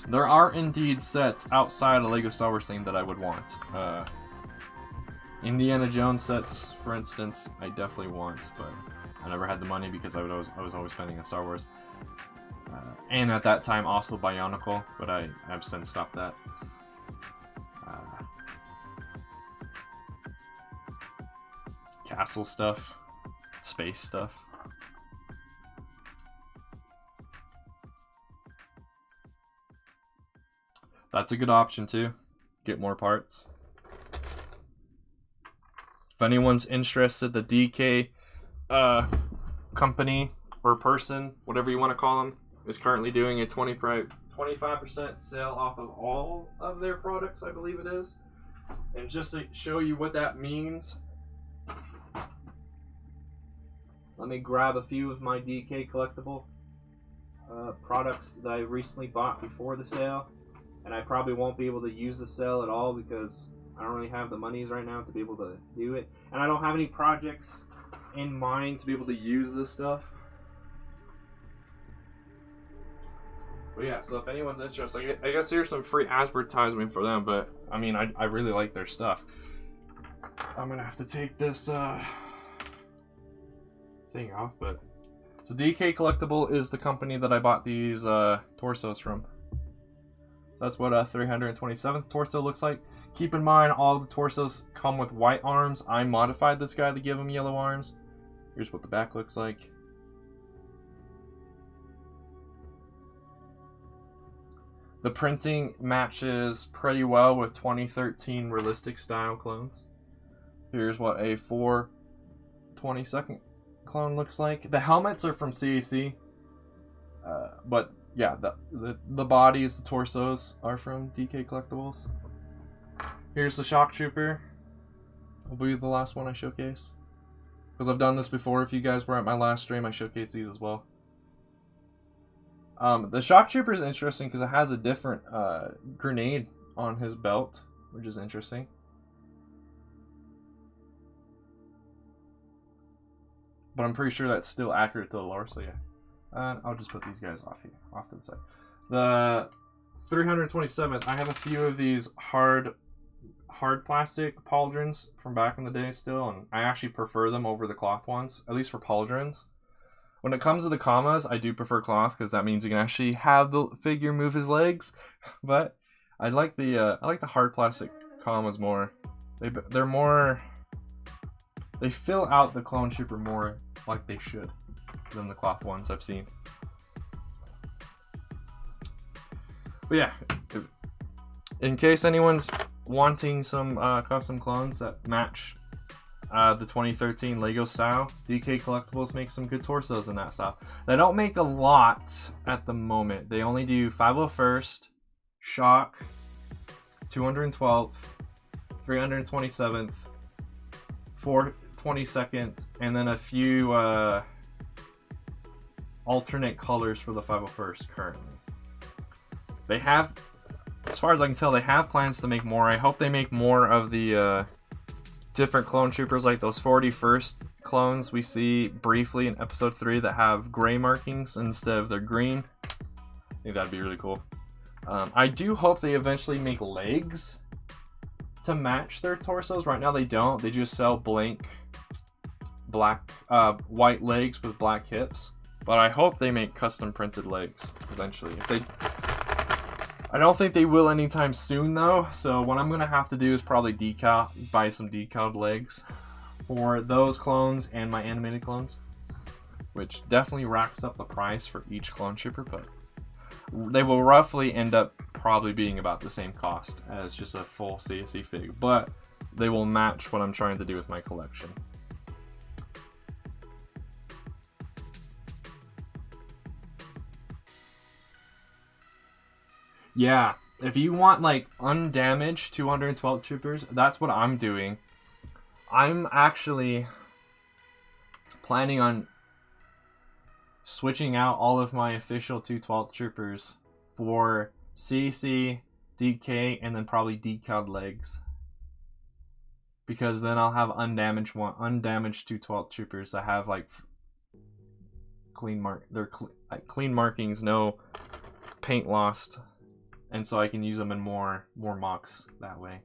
A: There are indeed sets outside of Lego Star Wars thing that I would want. Indiana Jones sets, for instance, I definitely want, but I never had the money because I was always spending on Star Wars. And at that time, also Bionicle, but I've since stopped that. Castle stuff, space stuff. That's a good option too. Get more parts. If anyone's interested, the DK company or person, whatever you want to call them, is currently doing a 25% sale off of all of their products, I believe it is. And just to show you what that means, let me grab a few of my DK collectible products that I recently bought before the sale. And I probably won't be able to use the sale at all because I don't really have the monies right now to be able to do it, and I don't have any projects in mind to be able to use this stuff. But yeah, so if anyone's interested, I guess here's some free advertisement for them, but I mean, I really like their stuff. I'm gonna have to take this thing off, but so DK Collectible is the company that I bought these torsos from. So that's what a 327th torso looks like. Keep in mind, all the torsos come with white arms. I modified this guy to give him yellow arms. Here's what the back looks like. The printing matches pretty well with 2013 realistic style clones. Here's what a 4/22 clone looks like. The helmets are from CAC, but yeah, the bodies, the torsos are from DK Collectibles. Here's the Shock Trooper. Will be the last one I showcase, because I've done this before. If you guys were at my last stream, I showcased these as well. The Shock Trooper is interesting because it has a different grenade on his belt, which is interesting. But I'm pretty sure that's still accurate to the lore, so yeah. I'll just put these guys off here, off to the side. The 327th, I have a few of these hard plastic pauldrons from back in the day still, and I actually prefer them over the cloth ones, at least for pauldrons. When it comes to the commas, I do prefer cloth because that means you can actually have the figure move his legs. But I like the hard plastic commas more. They're more. They fill out the Clone Trooper more like they should than the cloth ones I've seen. But yeah, in case anyone's wanting some custom clones that match the 2013 Lego style, DK Collectibles makes some good torsos in that style. They don't make a lot at the moment. They only do 501st, Shock, 212th, 327th, 422nd, and then a few alternate colors for the 501st currently. They have, as far as I can tell, they have plans to make more. I hope they make more of the different clone troopers, like those 41st clones we see briefly in episode 3 that have gray markings instead of their green. I think that'd be really cool. I do hope they eventually make legs to match their torsos. Right now they don't. They just sell blank black white legs with black hips. But I hope they make custom printed legs eventually. If they, I don't think they will anytime soon though, so what I'm gonna have to do is probably buy some decaled legs for those clones and my animated clones, which definitely racks up the price for each clone trooper, but they will roughly end up probably being about the same cost as just a full CSE fig, but they will match what I'm trying to do with my collection. Yeah, if you want like undamaged 212 troopers, that's what I'm doing. I'm actually planning on switching out all of my official 212 troopers for CC, DK, and then probably decaled legs. Because then I'll have undamaged 212 troopers that have like clean markings, no paint lost. And so I can use them in more mocks that way.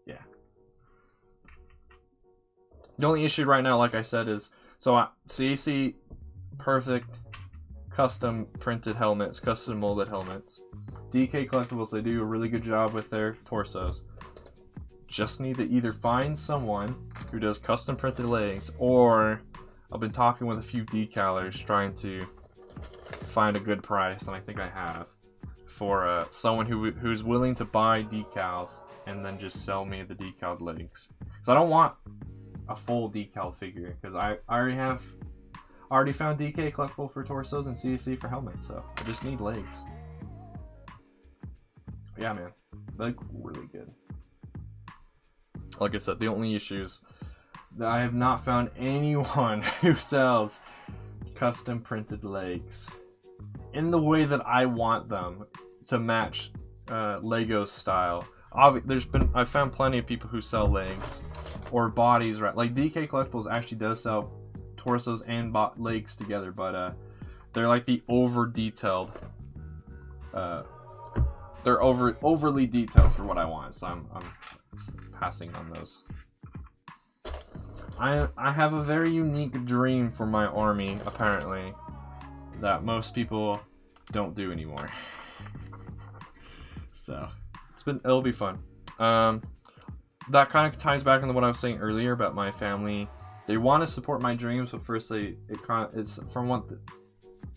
A: Yeah. The only issue right now, like I said, is CAC perfect custom printed helmets, custom molded helmets. DK Collectibles, they do a really good job with their torsos. Just need to either find someone who does custom printed legs, or I've been talking with a few decalers trying to find a good price, and I think I have, for someone who's willing to buy decals and then just sell me the decaled legs. Because I don't want a full decal figure, because I already found DK Collectible for torsos and CSC for helmets, so I just need legs. Yeah, man, they look really good. Like I said, the only issues that I have not found anyone who sells custom printed legs in the way that I want them. to match Lego's style. I found plenty of people who sell legs or bodies, right? Like DK Collectibles actually does sell torsos and legs together, but they're like the over detailed. They're overly detailed for what I want, so I'm passing on those. I have a very unique dream for my army, apparently, that most people don't do anymore. So it'll be fun. That kind of ties back into what I was saying earlier about my family. They want to support my dreams, but first it's from what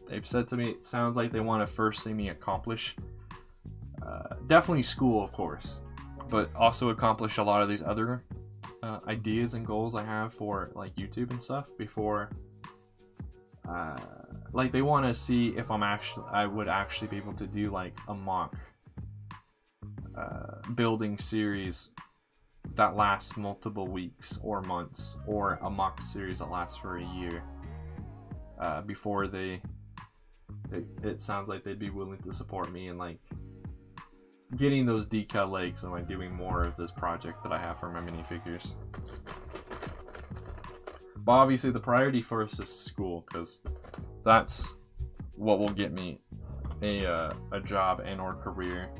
A: they've said to me. It sounds like they want to first see me accomplish. Definitely school, of course, but also accomplish a lot of these other ideas and goals I have for like YouTube and stuff before. Like they want to see if I would actually be able to do like a mock building series that lasts multiple weeks or months, or a mock series that lasts for a year, before it sounds like they'd be willing to support me in like getting those decal legs and like doing more of this project that I have for my minifigures. But obviously the priority first is school, because that's what will get me a job and or career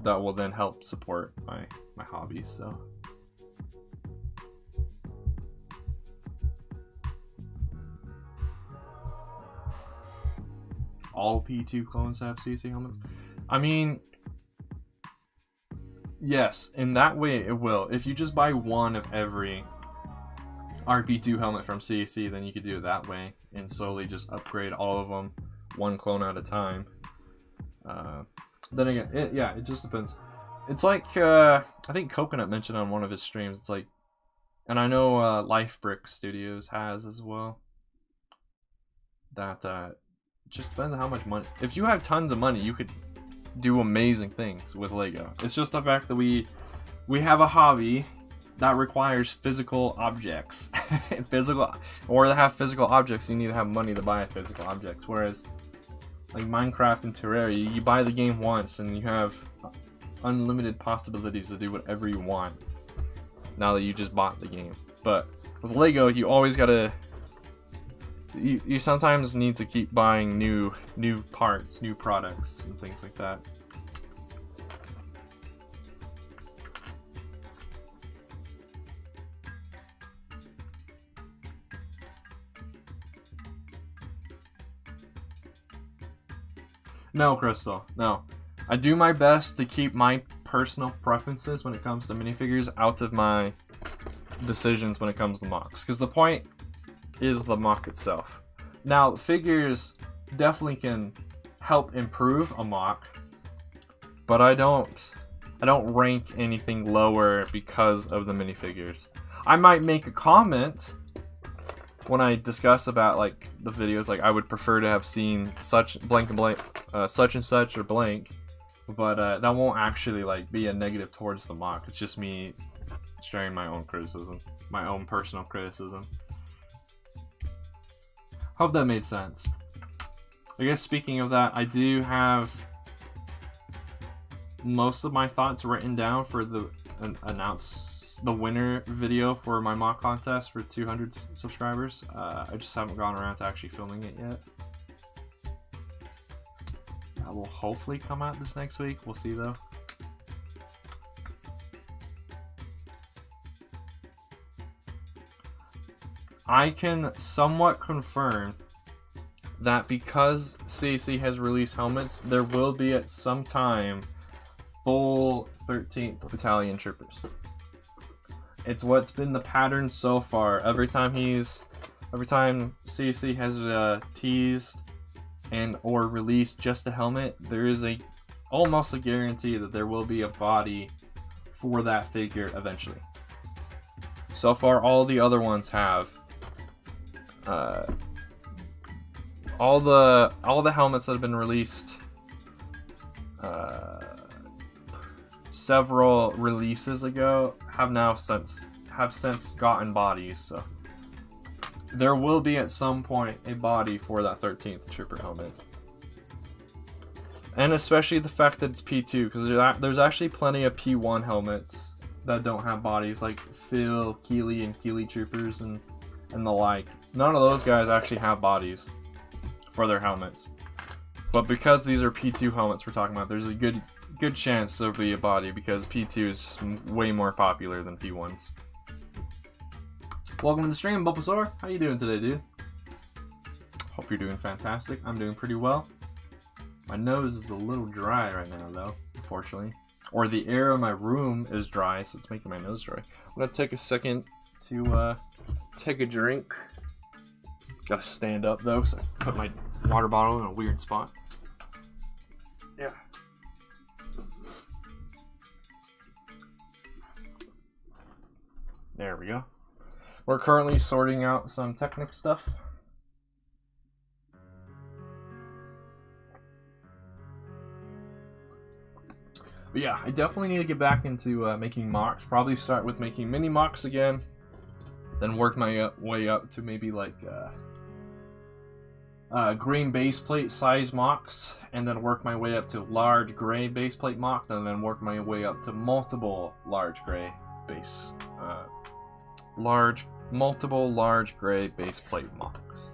A: that will then help support my hobbies. So all P2 clones have CC helmets? I mean, yes, in that way it will. If you just buy one of every RP2 helmet from CAC, then you could do it that way and slowly just upgrade all of them one clone at a time. Then again, it just depends. It's like, I think Coconut mentioned on one of his streams, it's like, and I know Life Brick Studios has as well, that just depends on how much money. If you have tons of money, you could do amazing things with Lego. It's just the fact that we have a hobby that requires physical objects. Or to have physical objects, you need to have money to buy physical objects. Whereas like Minecraft and Terraria, you buy the game once and you have unlimited possibilities to do whatever you want now that you just bought the game. But with Lego, you always gotta, you sometimes need to keep buying new parts, new products, and things like that. No, Crystal, no. I do my best to keep my personal preferences when it comes to minifigures out of my decisions when it comes to mocks, because the point is the mock itself. Now, figures definitely can help improve a mock, but I don't rank anything lower because of the minifigures. I might make a comment when I discuss about like the videos, like I would prefer to have seen such blank and blank, such and such or blank, but that won't actually like be a negative towards the mock. It's just me sharing my own criticism, my own personal criticism. Hope that made sense. I guess speaking of that, I do have most of my thoughts written down for the the winner video for my mock contest for 200 subscribers. I just haven't gone around to actually filming it yet. That will hopefully come out this next week. We'll see though. I can somewhat confirm that because CAC has released helmets, there will be at some time full 13th Battalion Troopers. It's what's been the pattern so far. Every time CAC has teased and or released just a helmet, there is almost a guarantee that there will be a body for that figure eventually. So far, all the other ones have. All the helmets that have been released several releases ago have since gotten bodies, so there will be at some point a body for that 13th Trooper helmet. And especially the fact that it's P2, because there's actually plenty of P1 helmets that don't have bodies, like Phil, Keeley, and Keeley Troopers, and the like. None of those guys actually have bodies for their helmets. But because these are P2 helmets we're talking about, there's a good chance there'll be a body, because P2 is just way more popular than P1s. Welcome to the stream, Bulbasaur. How you doing today, dude? Hope you're doing fantastic. I'm doing pretty well. My nose is a little dry right now, though, unfortunately. Or the air in my room is dry, so it's making my nose dry. I'm gonna take a second to take a drink. Gotta stand up, though, so I put my water bottle in a weird spot. Yeah. There we go. We're currently sorting out some Technic stuff. But yeah, I definitely need to get back into making mocks. Probably start with making mini mocks again, then work my way up to maybe like green base plate size mocks, and then work my way up to large gray base plate mocks, and then work my way up to multiple large gray base, multiple large gray base plate mocks.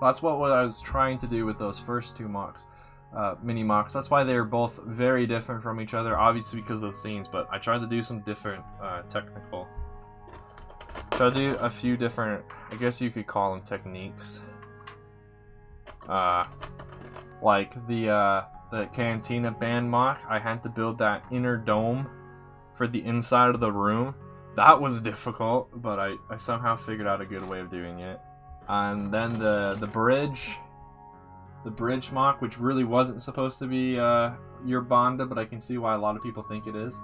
A: That's what I was trying to do with those first two mocks, mini mocks. That's why they're both very different from each other, obviously because of the scenes, but I tried to do some different technical. So I do a few different, I guess you could call them techniques. Like the Cantina band mock, I had to build that inner dome for the inside of the room. That was difficult, but I somehow figured out a good way of doing it. And then the bridge mock, which really wasn't supposed to be your Bonda, but I can see why a lot of people think it is.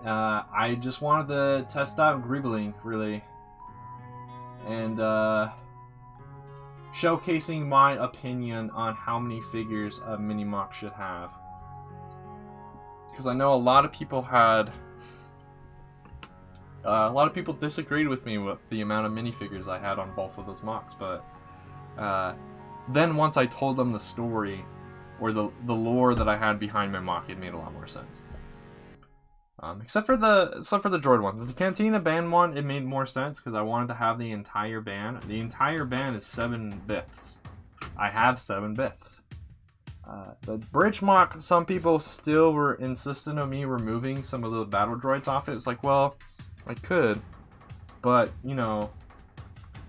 A: I just wanted to test out Greebling, really, and showcasing my opinion on how many figures a mini mock should have. Because I know a lot of people had... a lot of people disagreed with me with the amount of minifigures I had on both of those mocks, but then once I told them the story, or the lore that I had behind my mock, it made a lot more sense. Except for the droid one. The Cantina band one, it made more sense because I wanted to have the entire band. The entire band is 7 bits. I have 7 bits. The bridge mock, some people still were insistent on me removing some of the battle droids off it. It's like, well, I could, but, you know,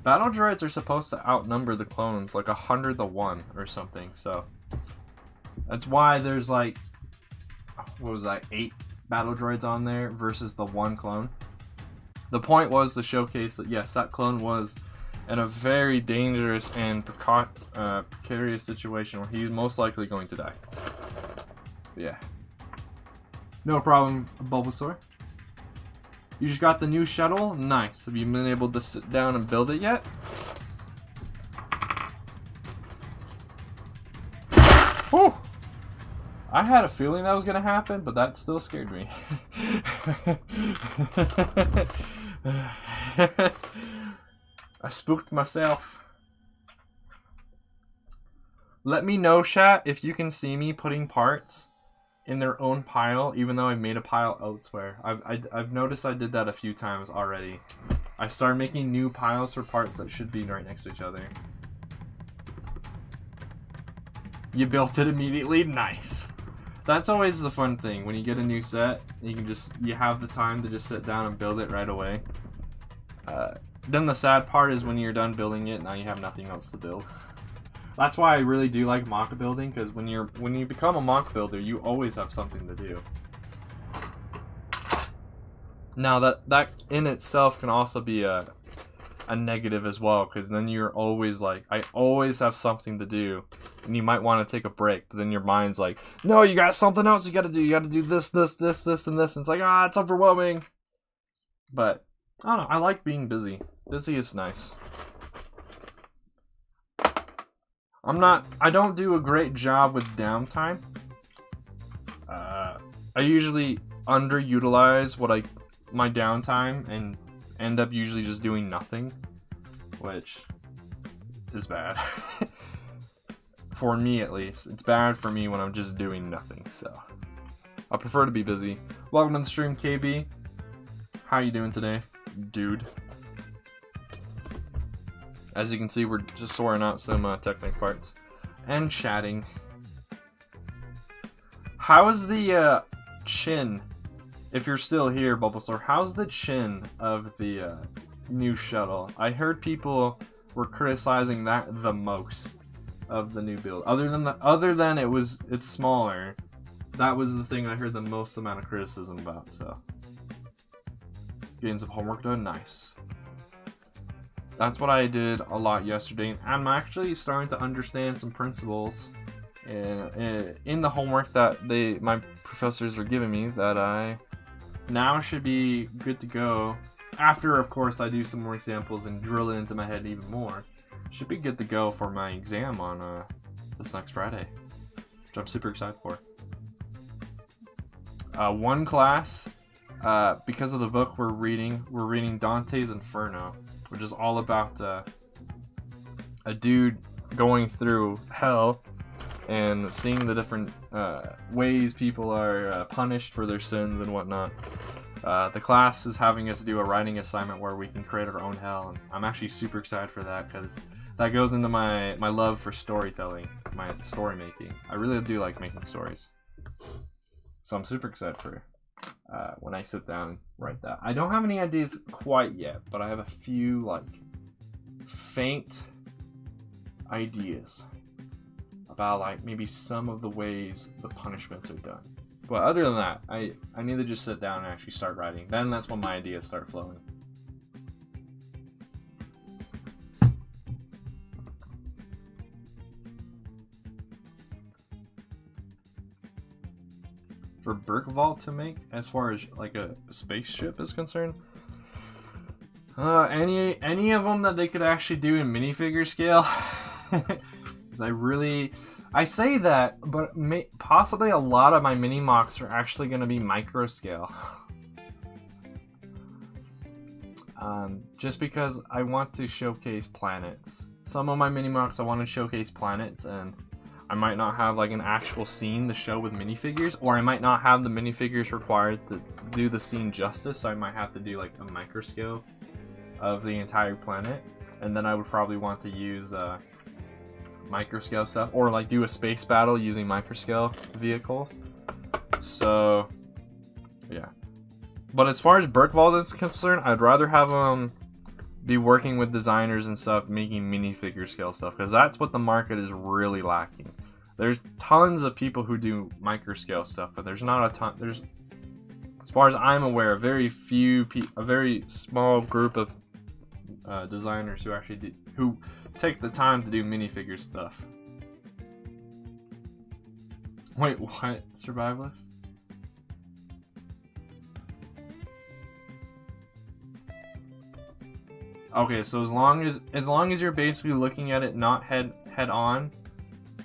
A: battle droids are supposed to outnumber the clones like 100 to 1 or something, so that's why there's like, what was that, 8 battle droids on there versus the 1 clone. The point was to showcase that, yes, that clone was in a very dangerous and precarious situation where he's most likely going to die. But yeah. No problem, Bulbasaur. You just got the new shuttle? Nice. Have you been able to sit down and build it yet? Whew! I had a feeling that was going to happen, but that still scared me. I spooked myself. Let me know, chat, if you can see me putting parts in their own pile, even though I made a pile elsewhere. I've noticed I did that a few times already. I started making new piles for parts that should be right next to each other. You built it immediately? Nice. That's always the fun thing. When you get a new set, you have the time to just sit down and build it right away. Then the sad part is when you're done building it, now you have nothing else to build. That's why I really do like mock building, because when you become a mock builder, you always have something to do. Now that in itself can also be a negative as well, because then you're always like, I always have something to do, and you might want to take a break, but then your mind's like, no, you got something else you gotta do. You gotta do this, and this, and this. And it's like, it's overwhelming. But I don't know, I like being busy. Busy is nice. I don't do a great job with downtime. I usually underutilize my downtime and end up usually just doing nothing, which is bad. For me, at least. It's bad for me when I'm just doing nothing, so. I prefer to be busy. Welcome to the stream, KB. How you doing today, dude? As you can see, we're just sorting out some technical parts. And chatting. How is the chin, if you're still here, Bulbasaur, how's the chin of the new shuttle? I heard people were criticizing that the most of the new build. Other than it's smaller, that was the thing I heard the most amount of criticism about, so. Getting some homework done, nice. That's what I did a lot yesterday. I'm actually starting to understand some principles in the homework that my professors are giving me that I now should be good to go. After, of course, I do some more examples and drill it into my head even more. Should be good to go for my exam on this next Friday, which I'm super excited for. One class, because of the book we're reading Dante's Inferno, which is all about a dude going through hell and seeing the different ways people are punished for their sins and whatnot. The class is having us do a writing assignment where we can create our own hell, and I'm actually super excited for that because that goes into my love for storytelling, my story making. I really do like making stories, so I'm super excited for when I sit down and write that. I don't have any ideas quite yet, but I have a few like faint ideas about like maybe some of the ways the punishments are done. But other than that, I need to just sit down and actually start writing. Then that's when my ideas start flowing. For Rebrickable to make, as far as like a spaceship is concerned, any of them that they could actually do in minifigure scale. Because I say that, but possibly a lot of my mini mocks are actually going to be micro scale. Just because I want to showcase planets. Some of my mini mocks I want to showcase planets, and I might not have like an actual scene to show with minifigures, or I might not have the minifigures required to do the scene justice, so I might have to do like a micro scale of the entire planet, and then I would probably want to use micro scale stuff, or like do a space battle using micro scale vehicles. So yeah, but as far as Rebrickable is concerned, I'd rather have them be working with designers and stuff making minifigure scale stuff, because that's what the market is really lacking. There's tons of people who do micro scale stuff, but there's not a ton. There's, as far as I'm aware, a very small group of designers who actually who take the time to do minifigure stuff. Wait, what? Survivalist? Okay, so as long as you're basically looking at it not head on,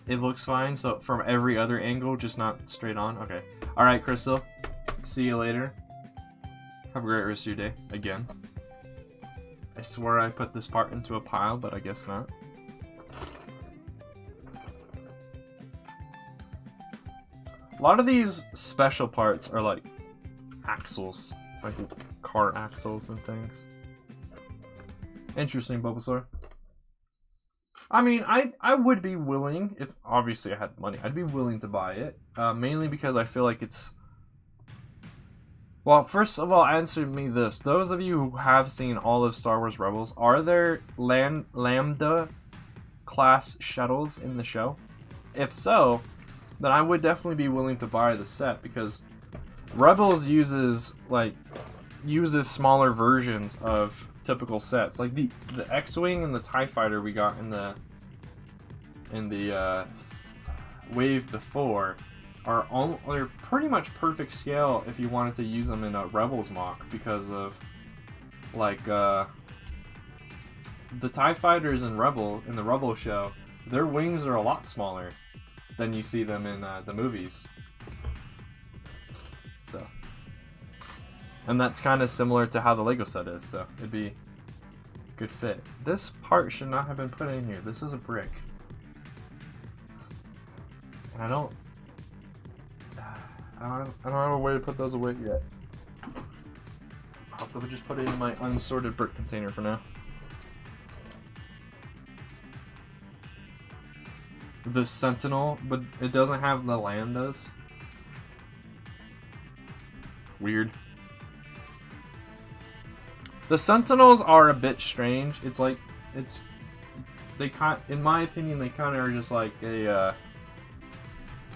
A: it looks fine. So from every other angle, just not straight on. Okay. All right, Crystal. See you later. Have a great rest of your day. Again. I swear I put this part into a pile, but I guess not. A lot of these special parts are like axles, like car axles and things. Interesting, Bulbasaur. I mean, I would be willing, if obviously I had money, I'd be willing to buy it. Mainly because I feel like it's... Well, first of all, answer me this. Those of you who have seen all of Star Wars Rebels, are there Lambda class shuttles in the show? If so, then I would definitely be willing to buy the set, because Rebels uses smaller versions of typical sets. Like the X-Wing and the TIE Fighter we got in the wave before are pretty much perfect scale if you wanted to use them in a Rebels mock, because of like the TIE Fighters in the Rebel show, their wings are a lot smaller than you see them in the movies. So, and that's kind of similar to how the Lego set is, so it'd be Good fit. This part should not have been put in here. This is a brick. And I don't have a way to put those away yet. I'll probably just put it in my unsorted brick container for now. The Sentinel, but it doesn't have the Landas. Weird. The Sentinels are a bit strange. It's like, in my opinion, they kind of are just like a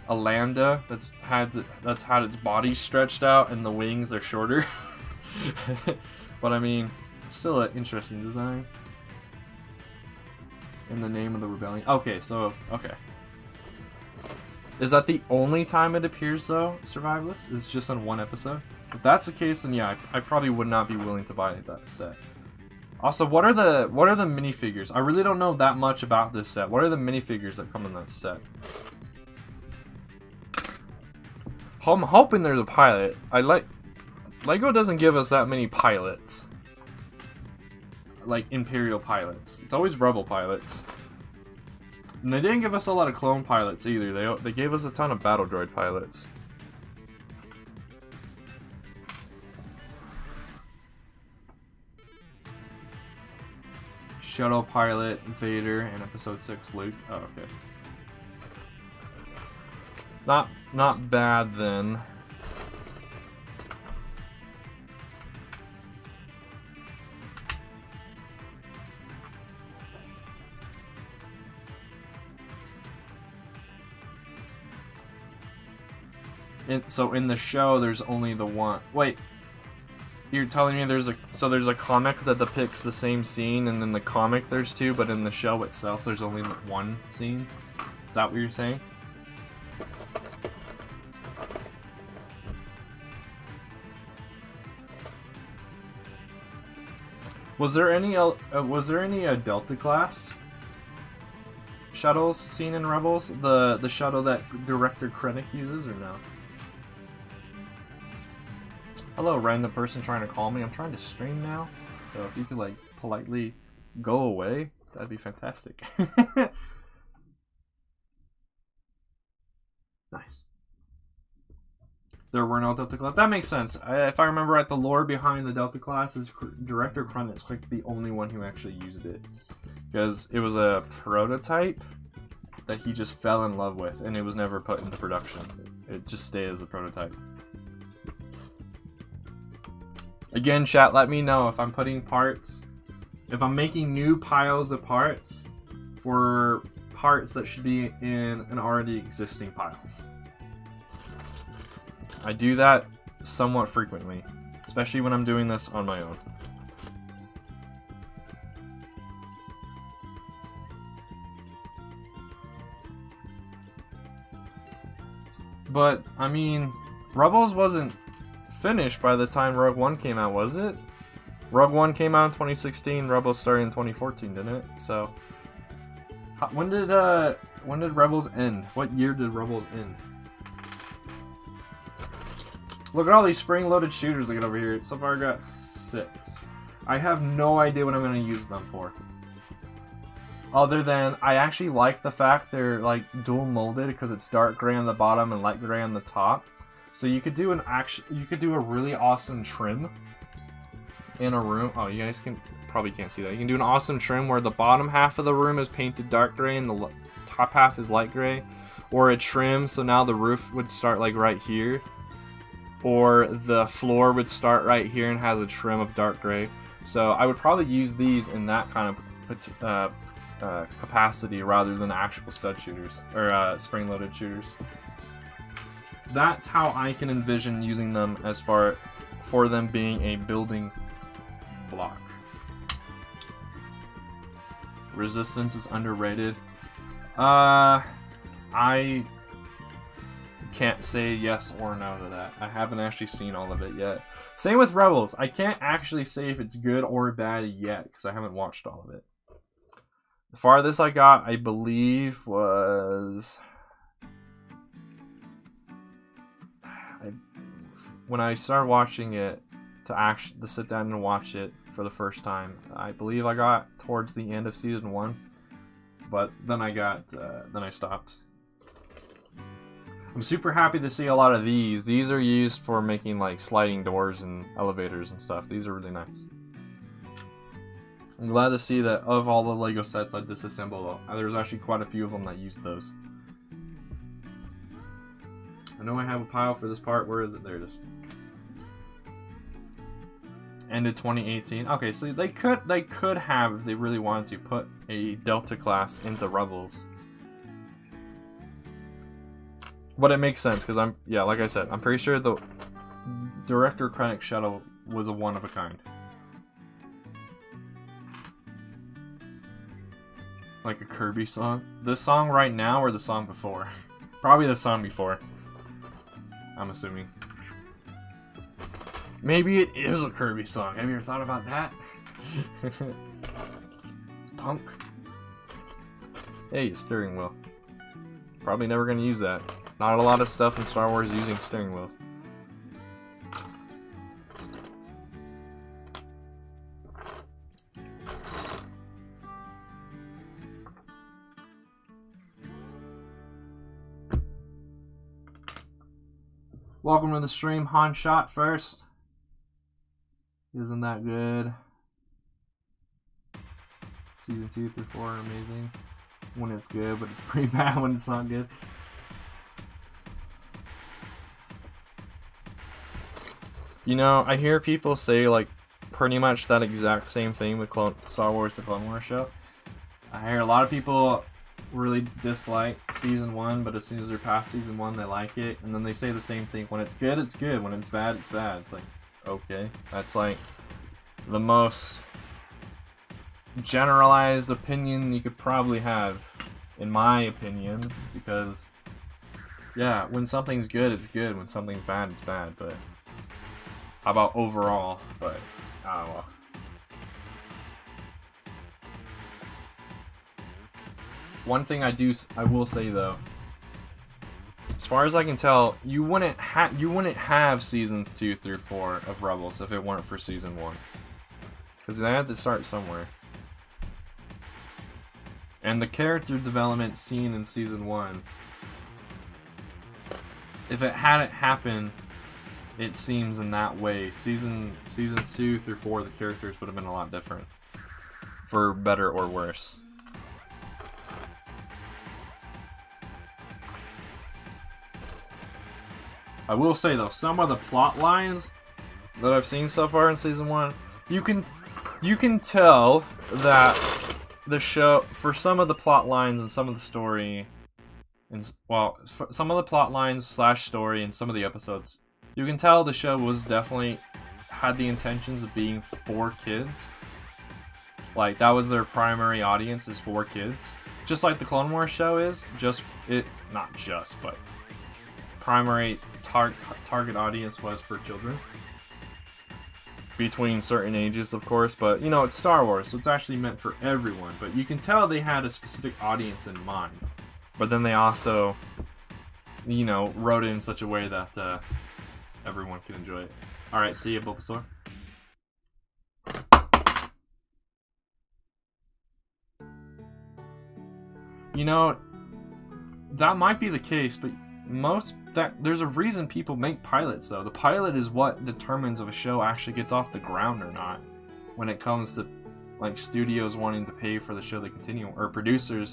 A: Landa that's had its body stretched out and the wings are shorter. But I mean, it's still an interesting design. In the name of the rebellion. Okay, so okay. Is that the only time it appears though, Survivalist? Is just on one episode? If that's the case, then yeah, I probably would not be willing to buy that set. Also, what are the minifigures? I really don't know that much about this set. What are the minifigures that come in that set? I'm hoping there's a pilot. Lego doesn't give us that many pilots. Like Imperial pilots. It's always Rebel pilots. And they didn't give us a lot of clone pilots either. They gave us a ton of battle droid pilots. Shuttle pilot, Vader, and Episode 6 Luke. Oh, okay. Not bad then. So in the show, there's only the one. Wait, you're telling me there's a comic that depicts the same scene, and in the comic there's two, but in the show itself there's only one scene? Is that what you're saying? Was there any Delta class shuttles seen in Rebels? The shuttle that Director Krennic uses, or no? Hello, random person trying to call me. I'm trying to stream now, so if you could like politely go away, that'd be fantastic. Nice. There were no Delta class. That makes sense. If I remember right, the lore behind the Delta class is Director Krennic's like the only one who actually used it, because it was a prototype that he just fell in love with, and it was never put into production. It just stayed as a prototype. Again, chat, let me know if I'm putting parts, if I'm making new piles of parts for parts that should be in an already existing pile. I do that somewhat frequently, especially when I'm doing this on my own. But, I mean, Rebels wasn't finished by the time Rogue One came out, was it? Rogue One came out in 2016, Rebels started in 2014, didn't it? So, when did Rebels end? What year did Rebels end? Look at all these spring-loaded shooters I got over here. So far I got 6. I have no idea what I'm going to use them for. Other than, I actually like the fact they're like dual molded because it's dark gray on the bottom and light gray on the top. So you could do a really awesome trim in a room. Oh, you guys probably can't see that. You can do an awesome trim where the bottom half of the room is painted dark gray and the top half is light gray. Or a trim, so now the roof would start like right here. Or the floor would start right here and has a trim of dark gray. So I would probably use these in that kind of capacity rather than actual stud shooters or spring-loaded shooters. That's how I can envision using them as for them being a building block. Resistance is underrated. I can't say yes or no to that. I haven't actually seen all of it yet. Same with Rebels. I can't actually say if it's good or bad yet because I haven't watched all of it. The farthest I got, I believe, was when I started watching it to sit down and watch it. for the first time. I believe I got towards the end of season 1, but then I stopped. I'm super happy to see a lot of these. These are used for making like sliding doors and elevators and stuff. These are really nice. I'm glad to see that of all the Lego sets I disassembled, there's actually quite a few of them that used those. I know I have a pile for this part. Where is it? There it is. Ended 2018. Okay, so they could have, if they really wanted to, put a Delta class into Rebels. But it makes sense because like I said, I'm pretty sure the Director Krennic shuttle was a one of a kind. Like a Kirby song. The song right now or the song before? Probably the song before. I'm assuming. Maybe it is a Kirby song. Have you ever thought about that? Punk. Hey, steering wheel. Probably never gonna use that. Not a lot of stuff in Star Wars using steering wheels. Welcome to the stream, Han Shot first. Isn't that good? Season 2 through 4 are amazing. When it's good, but it's pretty bad when it's not good. You know, I hear people say like pretty much that exact same thing with Star Wars The Clone Wars show. I hear a lot of people really dislike season 1, but as soon as they're past season 1 they like it, and then they say the same thing. When it's good, it's good. When it's bad, it's bad. It's like, okay, that's like the most generalized opinion you could probably have, in my opinion, because yeah, when something's good, it's good. When something's bad, it's bad. But how about overall? But I don't know. One thing I will say though, as far as I can tell, you wouldn't have seasons 2 through 4 of Rebels if it weren't for season 1, because they had to start somewhere. And the character development seen in season 1, if it hadn't happened, it seems in that way, seasons 2 through 4, the characters would have been a lot different, for better or worse. I will say though, some of the plot lines that I've seen so far in season 1, you can tell that the show, for some of the plot lines and some of the story, and well, some of the plot lines / story and some of the episodes, you can tell the show was definitely had the intentions of being for kids. Like that was their primary audience, is for kids, just like the Clone Wars show is. But primary target audience was for children between certain ages, of course, but you know, it's Star Wars, so it's actually meant for everyone. But you can tell they had a specific audience in mind, but then they also, you know, wrote it in such a way that everyone can enjoy it. Alright, see you, Bulbasaur. You know, that might be the case, but there's a reason people make pilots though. The pilot is what determines if a show actually gets off the ground or not, when it comes to like studios wanting to pay for the show to continue, or producer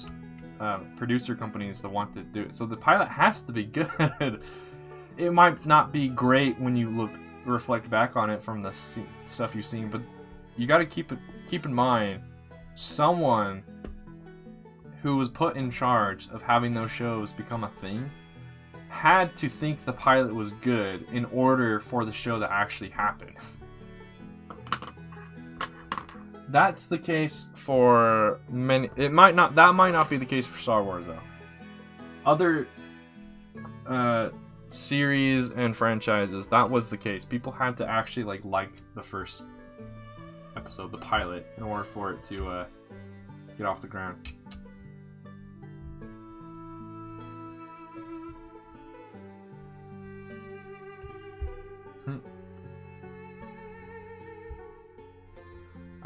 A: companies that want to do it. So the pilot has to be good. It might not be great when you reflect back on it from the stuff you've seen, but you got to keep in mind, someone who was put in charge of having those shows become a thing had to think the pilot was good in order for the show to actually happen. That's the case for many. That might not be the case for Star Wars though. Other series and franchises, that was the case. People had to actually like the first episode, the pilot, in order for it to get off the ground.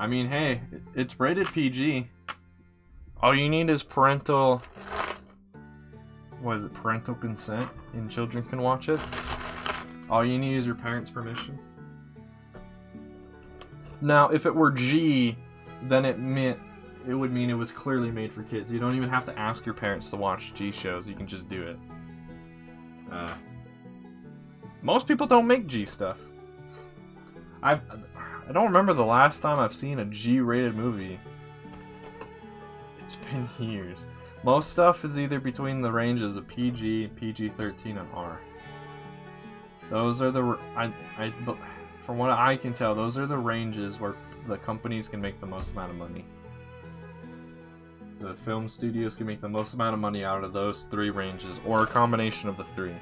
A: I mean, hey, it's rated PG. All you need is parental... What is it? Parental consent, and children can watch it. All you need is your parents' permission. Now, if it were G, then it would mean it was clearly made for kids. You don't even have to ask your parents to watch G shows. You can just do it. Most people don't make G stuff. I don't remember the last time I've seen a G-rated movie. It's been years. Most stuff is either between the ranges of PG, PG-13, and R. Those are the... from what I can tell, those are the ranges where the companies can make the most amount of money. The film studios can make the most amount of money out of those three ranges, or a combination of the three.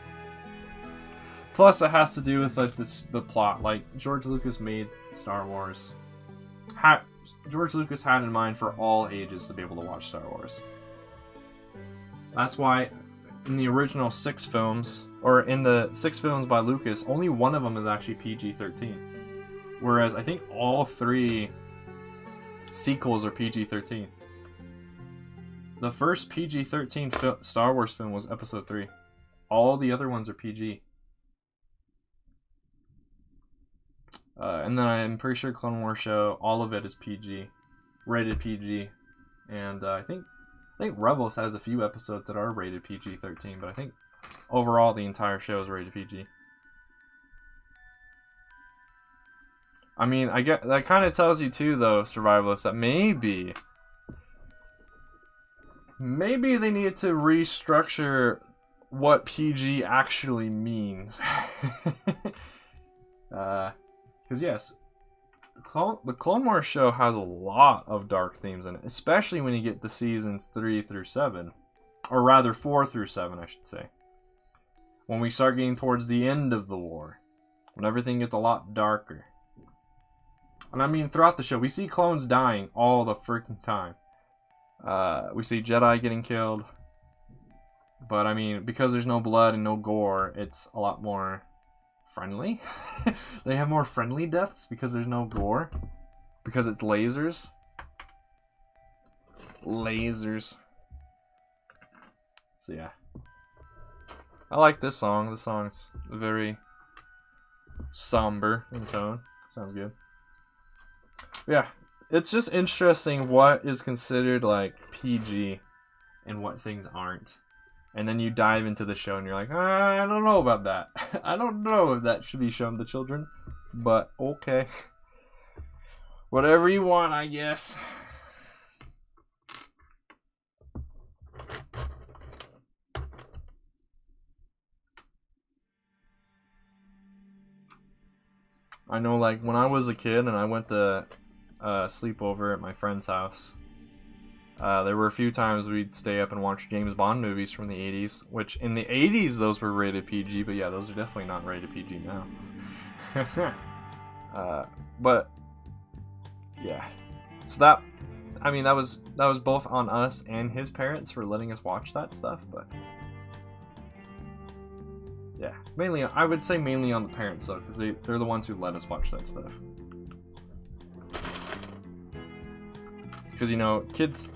A: Plus, it has to do with like the plot. Like George Lucas made Star Wars. George Lucas had in mind for all ages to be able to watch Star Wars. That's why in the original 6 films, or in the 6 films by Lucas, only one of them is actually PG-13. Whereas I think all 3 sequels are PG-13. The first PG-13 Star Wars film was Episode 3. All the other ones are PG. And then I'm pretty sure Clone Wars show, all of it is PG. Rated PG. And I think Rebels has a few episodes that are rated PG-13, but I think overall the entire show is rated PG. I mean, that kind of tells you too, though, Survivalists, that maybe they need to restructure what PG actually means. Because yes, the Clone Wars show has a lot of dark themes in it, especially when you get to seasons 3 through 7. Or rather, 4 through 7, I should say. When we start getting towards the end of the war. When everything gets a lot darker. And I mean, throughout the show, we see clones dying all the freaking time. We see Jedi getting killed. But I mean, because there's no blood and no gore, it's a lot more friendly. They have more friendly deaths because there's no gore. Because it's lasers. Lasers. So yeah. I like this song. This song's very somber in tone. Sounds good. Yeah. It's just interesting what is considered like PG and what things aren't. And then you dive into the show and you're like, I don't know about that. I don't know if that should be shown to children. But okay. Whatever you want, I guess. I know, like, when I was a kid and I went to sleep over at my friend's house, there were a few times we'd stay up and watch James Bond movies from the 80s, which in the 80s those were rated PG, but yeah, those are definitely not rated PG now. But yeah, so that, I mean, that was both on us and his parents for letting us watch that stuff, but yeah, mainly, I would say mainly on the parents though, because they're the ones who let us watch that stuff. Because, you know, kids,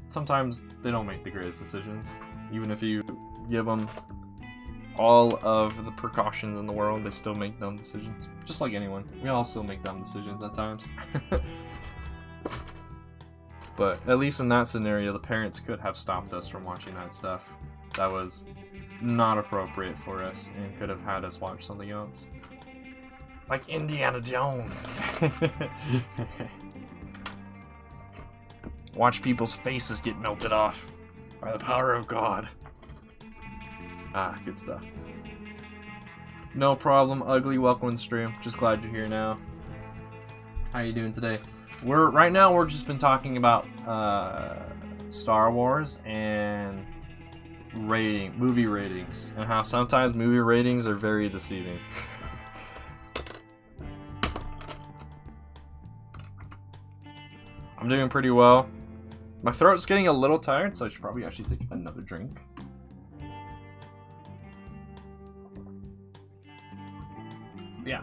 A: sometimes they don't make the greatest decisions. Even if you give them all of the precautions in the world, they still make dumb decisions. Just like anyone. We all still make dumb decisions at times. But at least in that scenario, the parents could have stopped us from watching that stuff. That was not appropriate for us and could have had us watch something else. Like Indiana Jones. Watch people's faces get melted off by the power of God. Ah, good stuff. No problem, Ugly. Welcome to the stream. Just glad you're here now. How you doing today? Right now we're just been talking about Star Wars and movie ratings, and how sometimes movie ratings are very deceiving. I'm doing pretty well. My throat's getting a little tired, so I should probably actually take another drink. Yeah.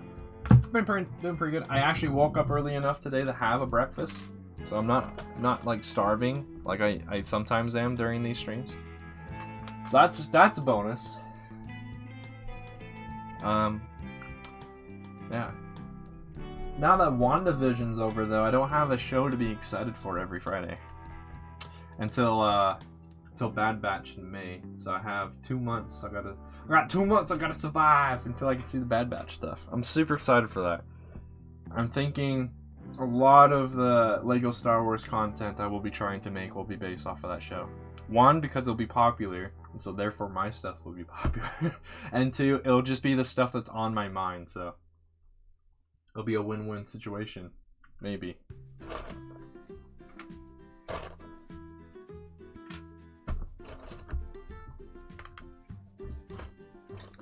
A: it's been doing pretty good. I actually woke up early enough today to have a breakfast, so I'm not like starving like I sometimes am during these streams. So that's a bonus. Yeah. Now that WandaVision's over, though, I don't have a show to be excited for every Friday until Bad Batch in May. So I have 2 months. I got 2 months. I gotta survive until I can see the Bad Batch stuff. I'm super excited for that. I'm thinking a lot of the Lego Star Wars content I will be trying to make will be based off of that show. One, because it'll be popular, and so therefore my stuff will be popular. And two, it'll just be the stuff that's on my mind, so it'll be a win-win situation. Maybe.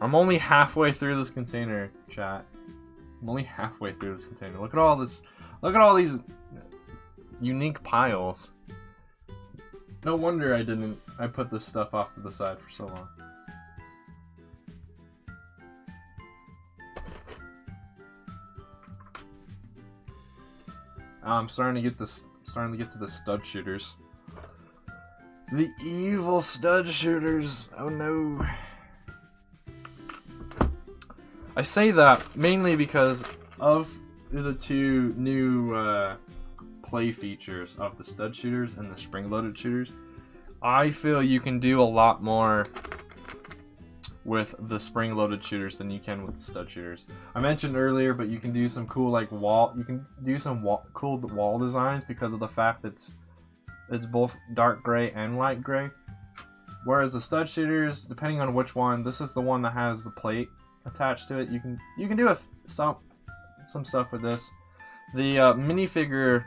A: I'm only halfway through this container, chat. I'm only halfway through this container. Look at all this. Look at all these unique piles. No wonder I put this stuff off to the side for so long. I'm starting to get to the stud shooters. The evil stud shooters. Oh no. I say that mainly because of the two new play features of the stud shooters and the spring-loaded shooters. I feel you can do a lot more with the spring-loaded shooters than you can with the stud shooters. I mentioned earlier, but you can do some cool cool wall designs because of the fact that it's both dark gray and light gray. Whereas the stud shooters, depending on which one, this is the one that has the plate attached to it. You can do some stuff with this. The minifigure,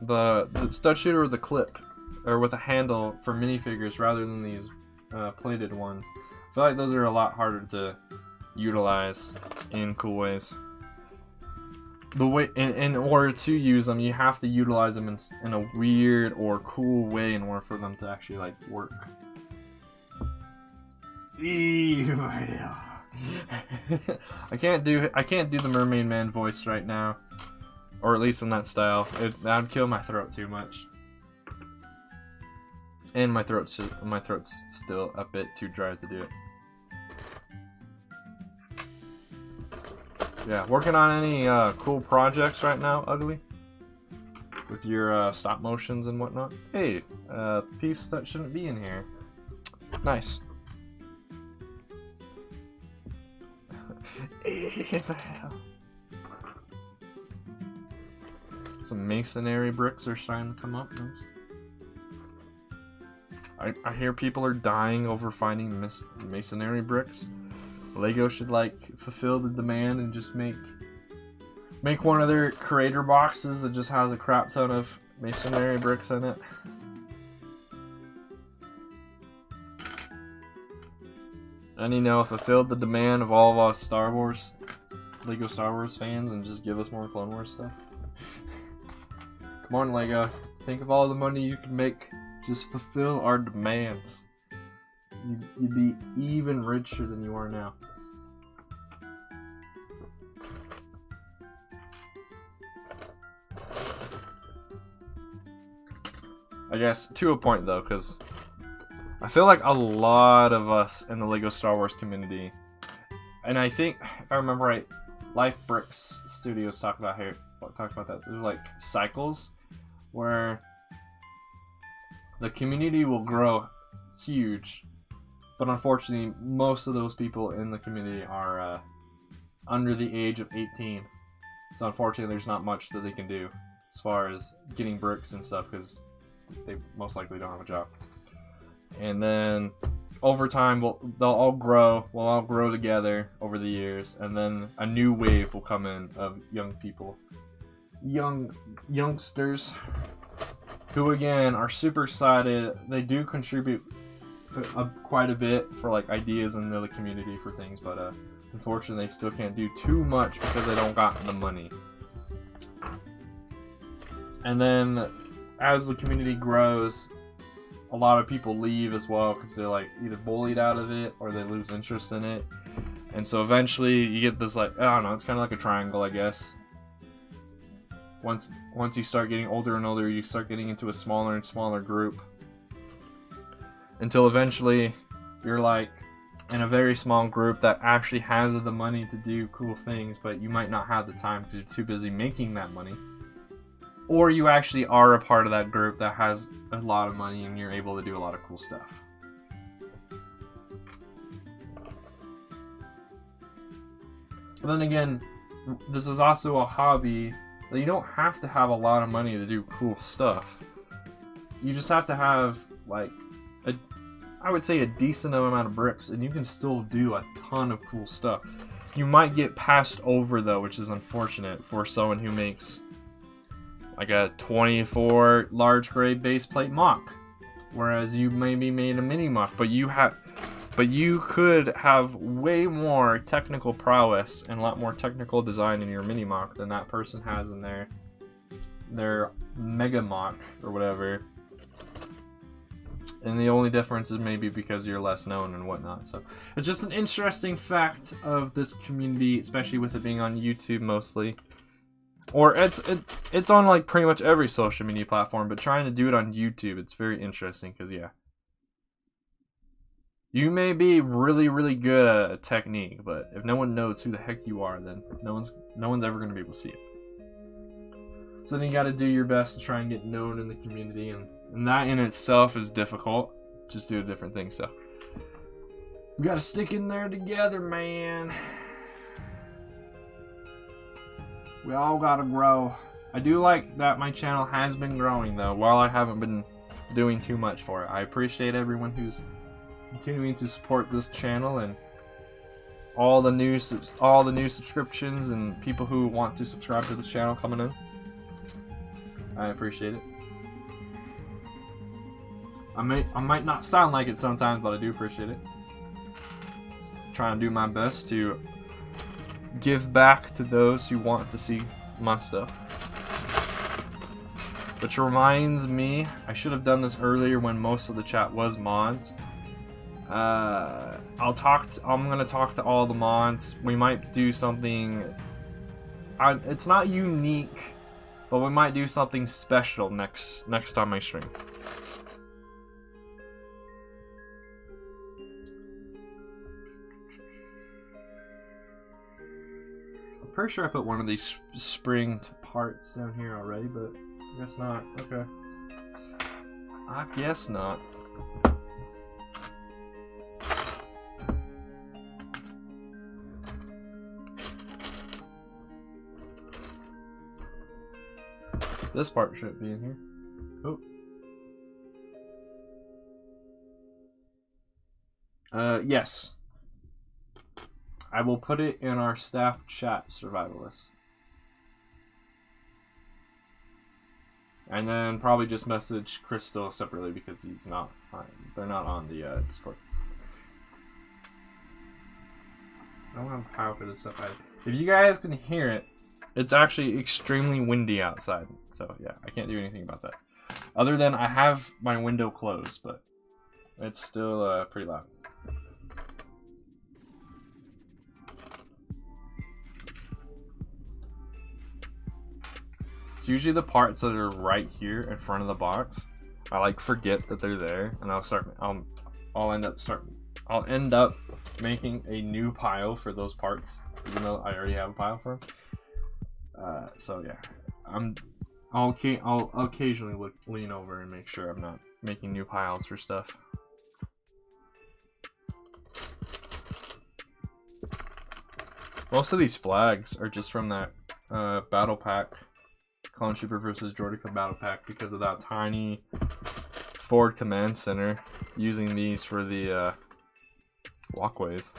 A: the stud shooter with the clip or with a handle for minifigures rather than these plated ones. I feel like those are a lot harder to utilize in cool ways. In order to use them, you have to utilize them in a weird or cool way in order for them to actually like work. I can't do the Mermaid Man voice right now, or at least in that style. That'd kill my throat too much, and my throat's still a bit too dry to do it. Yeah, working on any cool projects right now, Ugly? With your stop motions and whatnot? Hey, piece that shouldn't be in here. Nice. Some masonry bricks are starting to come up. Nice. I hear people are dying over finding masonry bricks. Lego should like fulfill the demand and just make one of their creator boxes that just has a crap ton of masonry bricks in it. And fulfilled the demand of all of us Lego Star Wars fans, and just give us more Clone Wars stuff. Come on, Lego. Think of all the money you can make. Just fulfill our demands. You'd be even richer than you are now. I guess to a point though, because I feel like a lot of us in the Lego Star Wars community, and I think if I remember right, Life Bricks Studios talked about that. There's like cycles where the community will grow huge, but unfortunately most of those people in the community are under the age of 18. So unfortunately there's not much that they can do as far as getting bricks and stuff, because they most likely don't have a job. And then over time they'll all grow. We'll all grow together over the years, and then a new wave will come in of young people, youngsters, who again are super excited. They do contribute quite a bit for like ideas in the community for things, but unfortunately they still can't do too much because they don't got the money. And then as the community grows, a lot of people leave as well because they're like either bullied out of it or they lose interest in it. And so eventually you get this, like, I don't know, it's kind of like a triangle, I guess. Once you start getting older and older, you start getting into a smaller and smaller group. Until eventually you're like in a very small group that actually has the money to do cool things, but you might not have the time because you're too busy making that money. Or you actually are a part of that group that has a lot of money and you're able to do a lot of cool stuff. But then again, this is also a hobby that you don't have to have a lot of money to do cool stuff. You just have to have, like, I would say a decent amount of bricks, and you can still do a ton of cool stuff. You might get passed over, though, which is unfortunate for someone who makes like a 24 large grade base plate mock, whereas you maybe made a mini mock, but you could have way more technical prowess and a lot more technical design in your mini mock than that person has in their mega mock or whatever. And the only difference is maybe because you're less known and whatnot. So it's just an interesting fact of this community, especially with it being on YouTube mostly. Or it's on like pretty much every social media platform, but trying to do it on YouTube, it's very interesting because, yeah. You may be really, really good at a technique, but if no one knows who the heck you are, then no one's ever going to be able to see it. So then you got to do your best to try and get known in the community, and that in itself is difficult. Just do a different thing, so we got to stick in there together, man. We all got to grow. I do like that my channel has been growing, though, while I haven't been doing too much for it. I appreciate everyone who's continuing to support this channel and all the new subscriptions and people who want to subscribe to the channel coming in. I appreciate it. I might not sound like it sometimes, but I do appreciate it. Just trying to do my best to give back to those who want to see my stuff. Which reminds me, I should have done this earlier when most of the chat was mods. I'm gonna talk to all the mods. We might do something. It's not unique, but we might do something special next time I stream. I'm pretty sure I put one of these springed parts down here already, but I guess not. Okay. I guess not. This part should be in here. Oh. Yes. I will put it in our staff chat survivalist. And then probably just message Crystal separately because he's not on, they're not on the Discord. I don't have power for this stuff. If you guys can hear it, it's actually extremely windy outside. So yeah, I can't do anything about that. Other than I have my window closed, but it's still pretty loud. It's usually the parts that are right here in front of the box. I like forget that they're there, and I'll end up making a new pile for those parts, even though I already have a pile for them. So yeah, I'll occasionally lean over and make sure I'm not making new piles for stuff. Most of these flags are just from that battle pack, Clone Trooper versus Droideka battle pack, because of that tiny forward command center, using these for the walkways.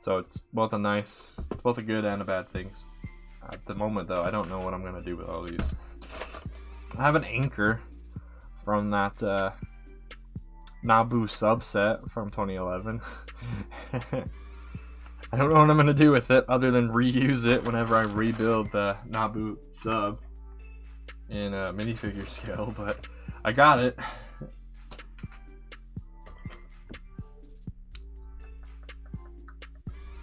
A: So it's both a good and a bad thing. At the moment, though, I don't know what I'm gonna do with all these. I have an anchor from that Naboo subset from 2011. I don't know what I'm gonna do with it other than reuse it whenever I rebuild the Naboo sub in minifigure scale, but I got it.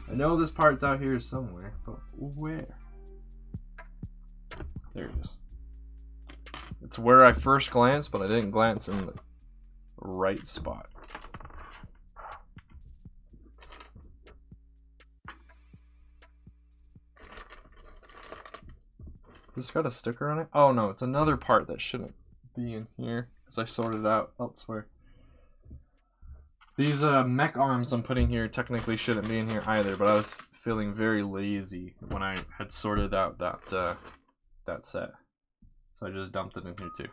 A: I know this part's out here somewhere, but where? There it is. It's where I first glanced, but I didn't glance in the right spot. This got a sticker on it? Oh no, it's another part that shouldn't be in here because I sorted it out elsewhere. These mech arms I'm putting here technically shouldn't be in here either, but I was feeling very lazy when I had sorted out that set. So I just dumped it in here too.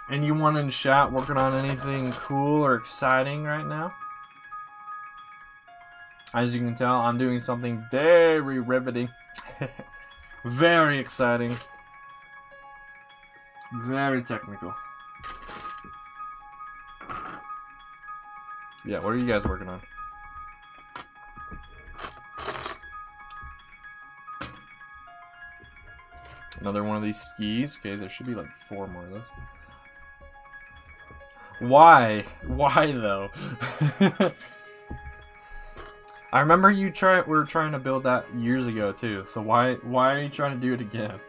A: Anyone in chat working on anything cool or exciting right now? As you can tell, I'm doing something very riveting. Very exciting. Very technical. Yeah, what are you guys working on? Another one of these skis. Okay, there should be like 4 more of those. Why? Why though? I remember we were trying to build that years ago too. So why are you trying to do it again?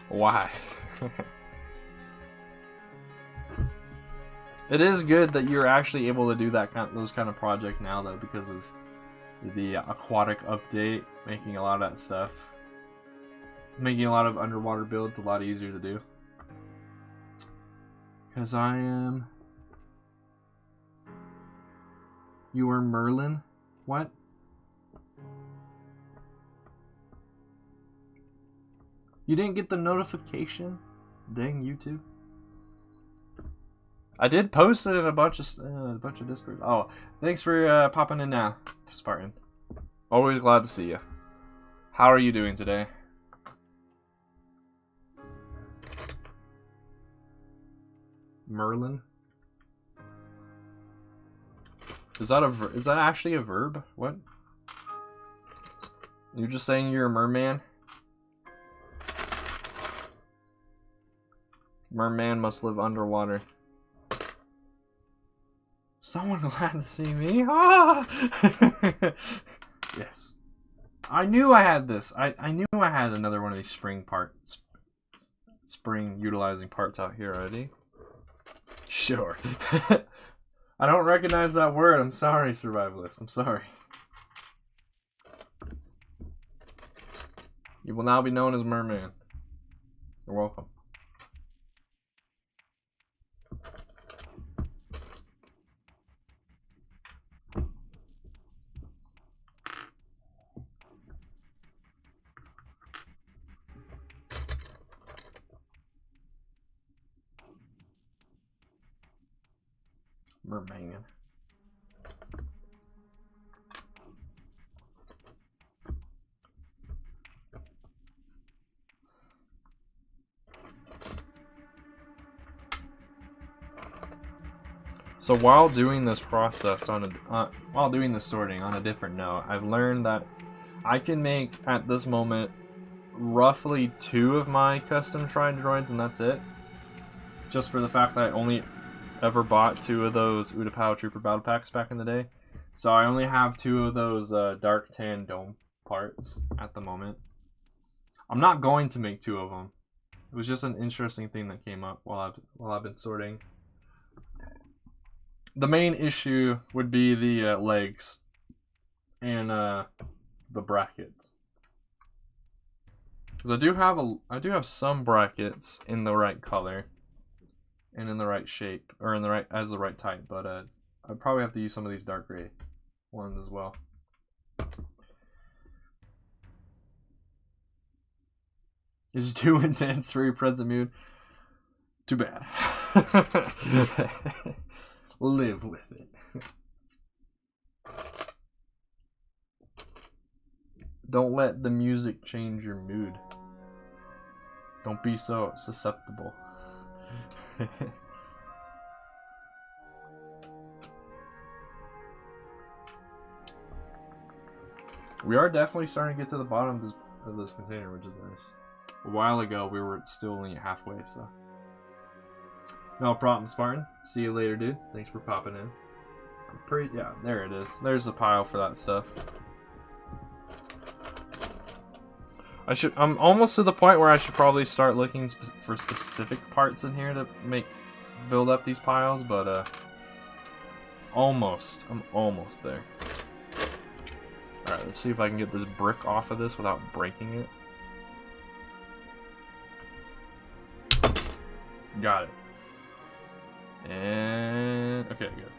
A: Why? It is good that you're actually able to do those kind of projects now though, because of the aquatic update, making a lot of that stuff, making a lot of underwater builds a lot easier to do. Because I am... You are Merlin? What? You didn't get the notification? Dang, YouTube. I did post it in a bunch of Discord. Oh, thanks for popping in now, Spartan. Always glad to see you. How are you doing today? Merlin? Is that actually a verb? What? You're just saying you're a merman? Merman must live underwater. Someone glad to see me? Ah! Yes. I knew I had this. I knew I had another one of these spring utilizing parts out here already. Sure. I don't recognize that word. I'm sorry, survivalist. I'm sorry. You will now be known as Merman. You're welcome. Merman. So while doing this process while doing the sorting on a different note, I've learned that I can make at this moment roughly 2 of my custom shrine droids, and that's it. Just for the fact that I only ever bought 2 of those Utapau Trooper battle packs back in the day. So I only have 2 of those dark tan dome parts at the moment. I'm not going to make 2 of them. It was just an interesting thing that came up while I've been sorting. The main issue would be the legs and the brackets. Because I do have some brackets in the right color and in the right shape, or in the right type, but I'd probably have to use some of these dark gray ones as well. It's too intense for your present mood. Too bad. Live with it. Don't let the music change your mood. Don't be so susceptible. We are definitely starting to get to the bottom of this container, which is nice. A while ago, we were still only halfway, so. No problem, Spartan. See you later, dude. Thanks for popping in. Yeah, there it is. There's a pile for that stuff. I'm almost to the point where I should probably start looking for specific parts in here to build up these piles, but almost. I'm almost there. Alright, let's see if I can get this brick off of this without breaking it. Got it. And okay, good.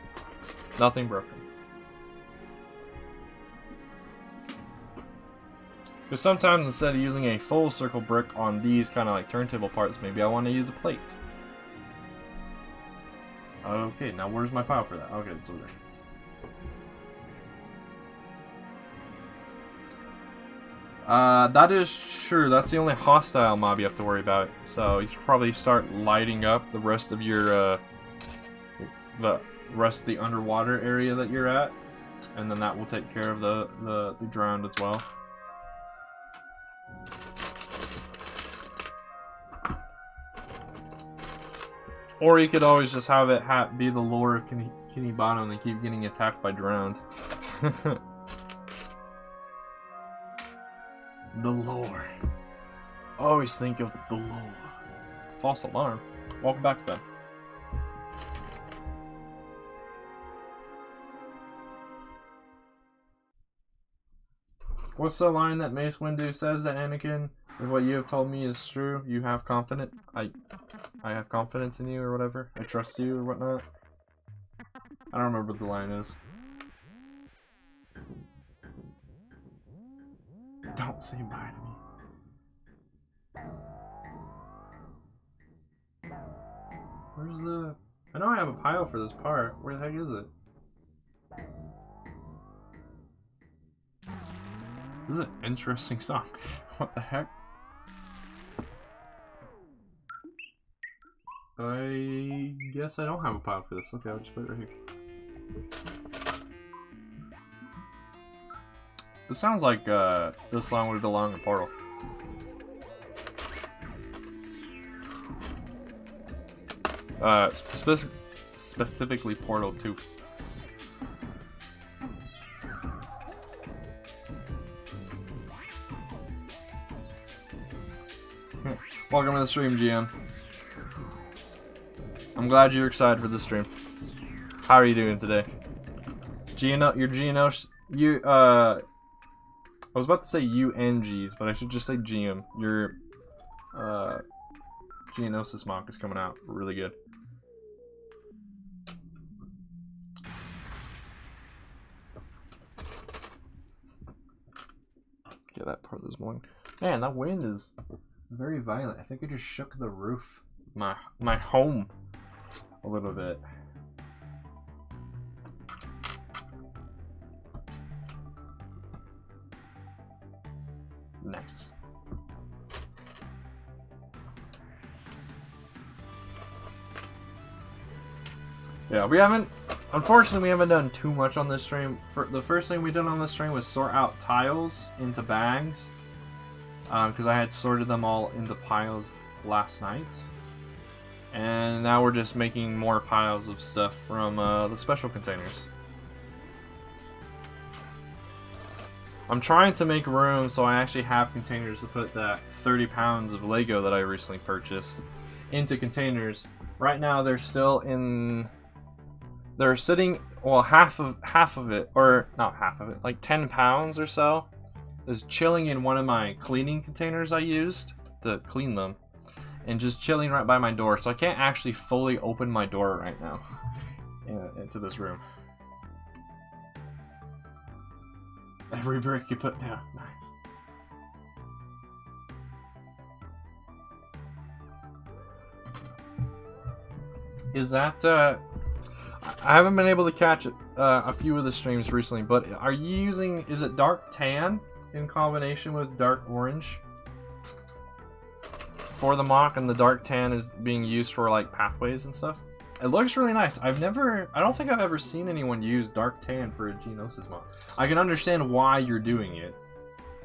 A: Nothing broken. Because sometimes instead of using a full circle brick on these kind of like turntable parts, maybe I want to use a plate. Okay, now where's my pile for that? Okay, it's over there. That is true. That's the only hostile mob you have to worry about. So you should probably start lighting up the rest of your, the rest of the underwater area that you're at. And then that will take care of the drowned as well. Or you could always just have it be the lore of Kenny Bottom and keep getting attacked by drowned. The lore. Always think of the lore. False alarm. Welcome back then. What's the line that Mace Windu says that Anakin, if what you have told me is true, you have confidence? I have confidence in you or whatever. I trust you or whatnot. I don't remember what the line is. Don't say bye to me. Where's the... I know I have a pile for this part. Where the heck is it? This is an interesting song. What the heck? I guess I don't have a pile for this. Okay, I'll just put it right here. This sounds like this song would belong in Portal. Specifically Portal 2. Welcome to the stream, GM. I'm glad you're excited for the stream. How are you doing today? Gino, your Geonos, I was about to say UNGs, but I should just say GM. Your Geonosis mock is coming out really good. Get that part this morning. Man, that wind is very violent. I think it just shook the roof, my home, a little bit. Nice. Yeah, unfortunately we haven't done too much on this stream. The first thing we did on this stream was sort out tiles into bags. Because I had sorted them all into piles last night. And now we're just making more piles of stuff from the special containers. I'm trying to make room so I actually have containers to put that 30 pounds of Lego that I recently purchased into containers. Right now they're still in... They're sitting... Well, half of it, or not half of it, like 10 pounds or so, is chilling in one of my cleaning containers I used to clean them. And just chilling right by my door, so I can't actually fully open my door right now into this room. Every brick you put down. Nice. Is that, I haven't been able to catch a few of the streams recently, but are you using, is it dark tan in combination with dark orange for the mock, and the dark tan is being used for like pathways and stuff? It looks really nice. I don't think I've ever seen anyone use dark tan for a Geonosis mock. I can understand why you're doing it,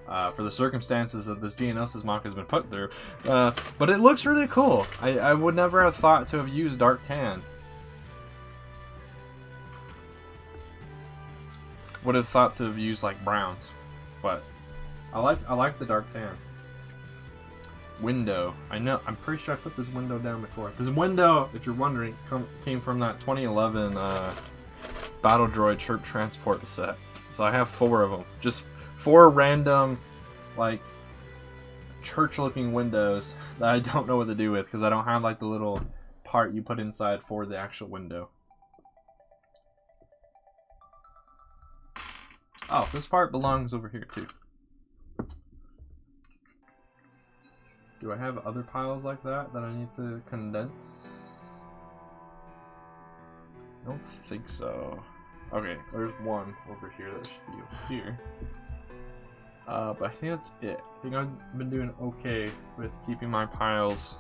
A: for the circumstances that this Geonosis mock has been put through. But it looks really cool. I would never have thought to have used dark tan. Would have thought to have used like browns, but I like the dark tan. Window. I'm pretty sure I put this window down before. This window, if you're wondering, came from that 2011 Battle Droid Chirp Transport set. So I have 4 of them. Just 4 random, like, church-looking windows that I don't know what to do with because I don't have like the little part you put inside for the actual window. Oh, this part belongs over here too. Do I have other piles like that I need to condense? I don't think so. Okay, there's one over here that should be over here. But I think that's it. I think I've been doing okay with keeping my piles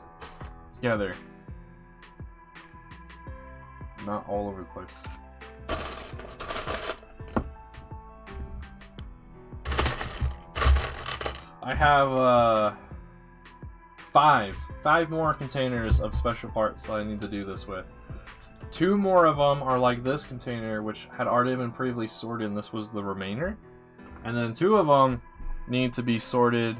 A: together. Not all over the place. I have 5 more containers of special parts that I need to do this with. 2 more of them are like this container, which had already been previously sorted, and this was the remainder. And then 2 of them need to be sorted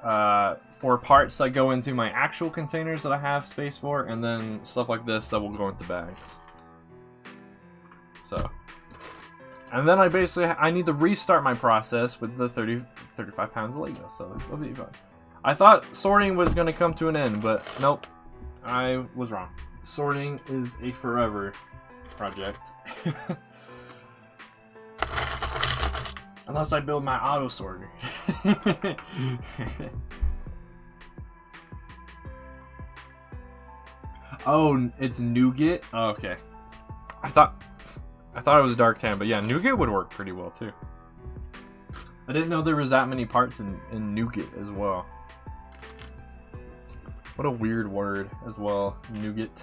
A: for parts that go into my actual containers that I have space for, and then stuff like this that will go into bags. So, and then I need to restart my process with the 35 pounds of Lego, so it'll be fun. I thought sorting was going to come to an end, but nope, I was wrong. Sorting is a forever project. Unless I build my auto sorter. Oh, it's nougat? Oh, okay. I thought it was dark tan, but yeah, nougat would work pretty well too. I didn't know there was that many parts in nougat as well. What a weird word as well, nougat.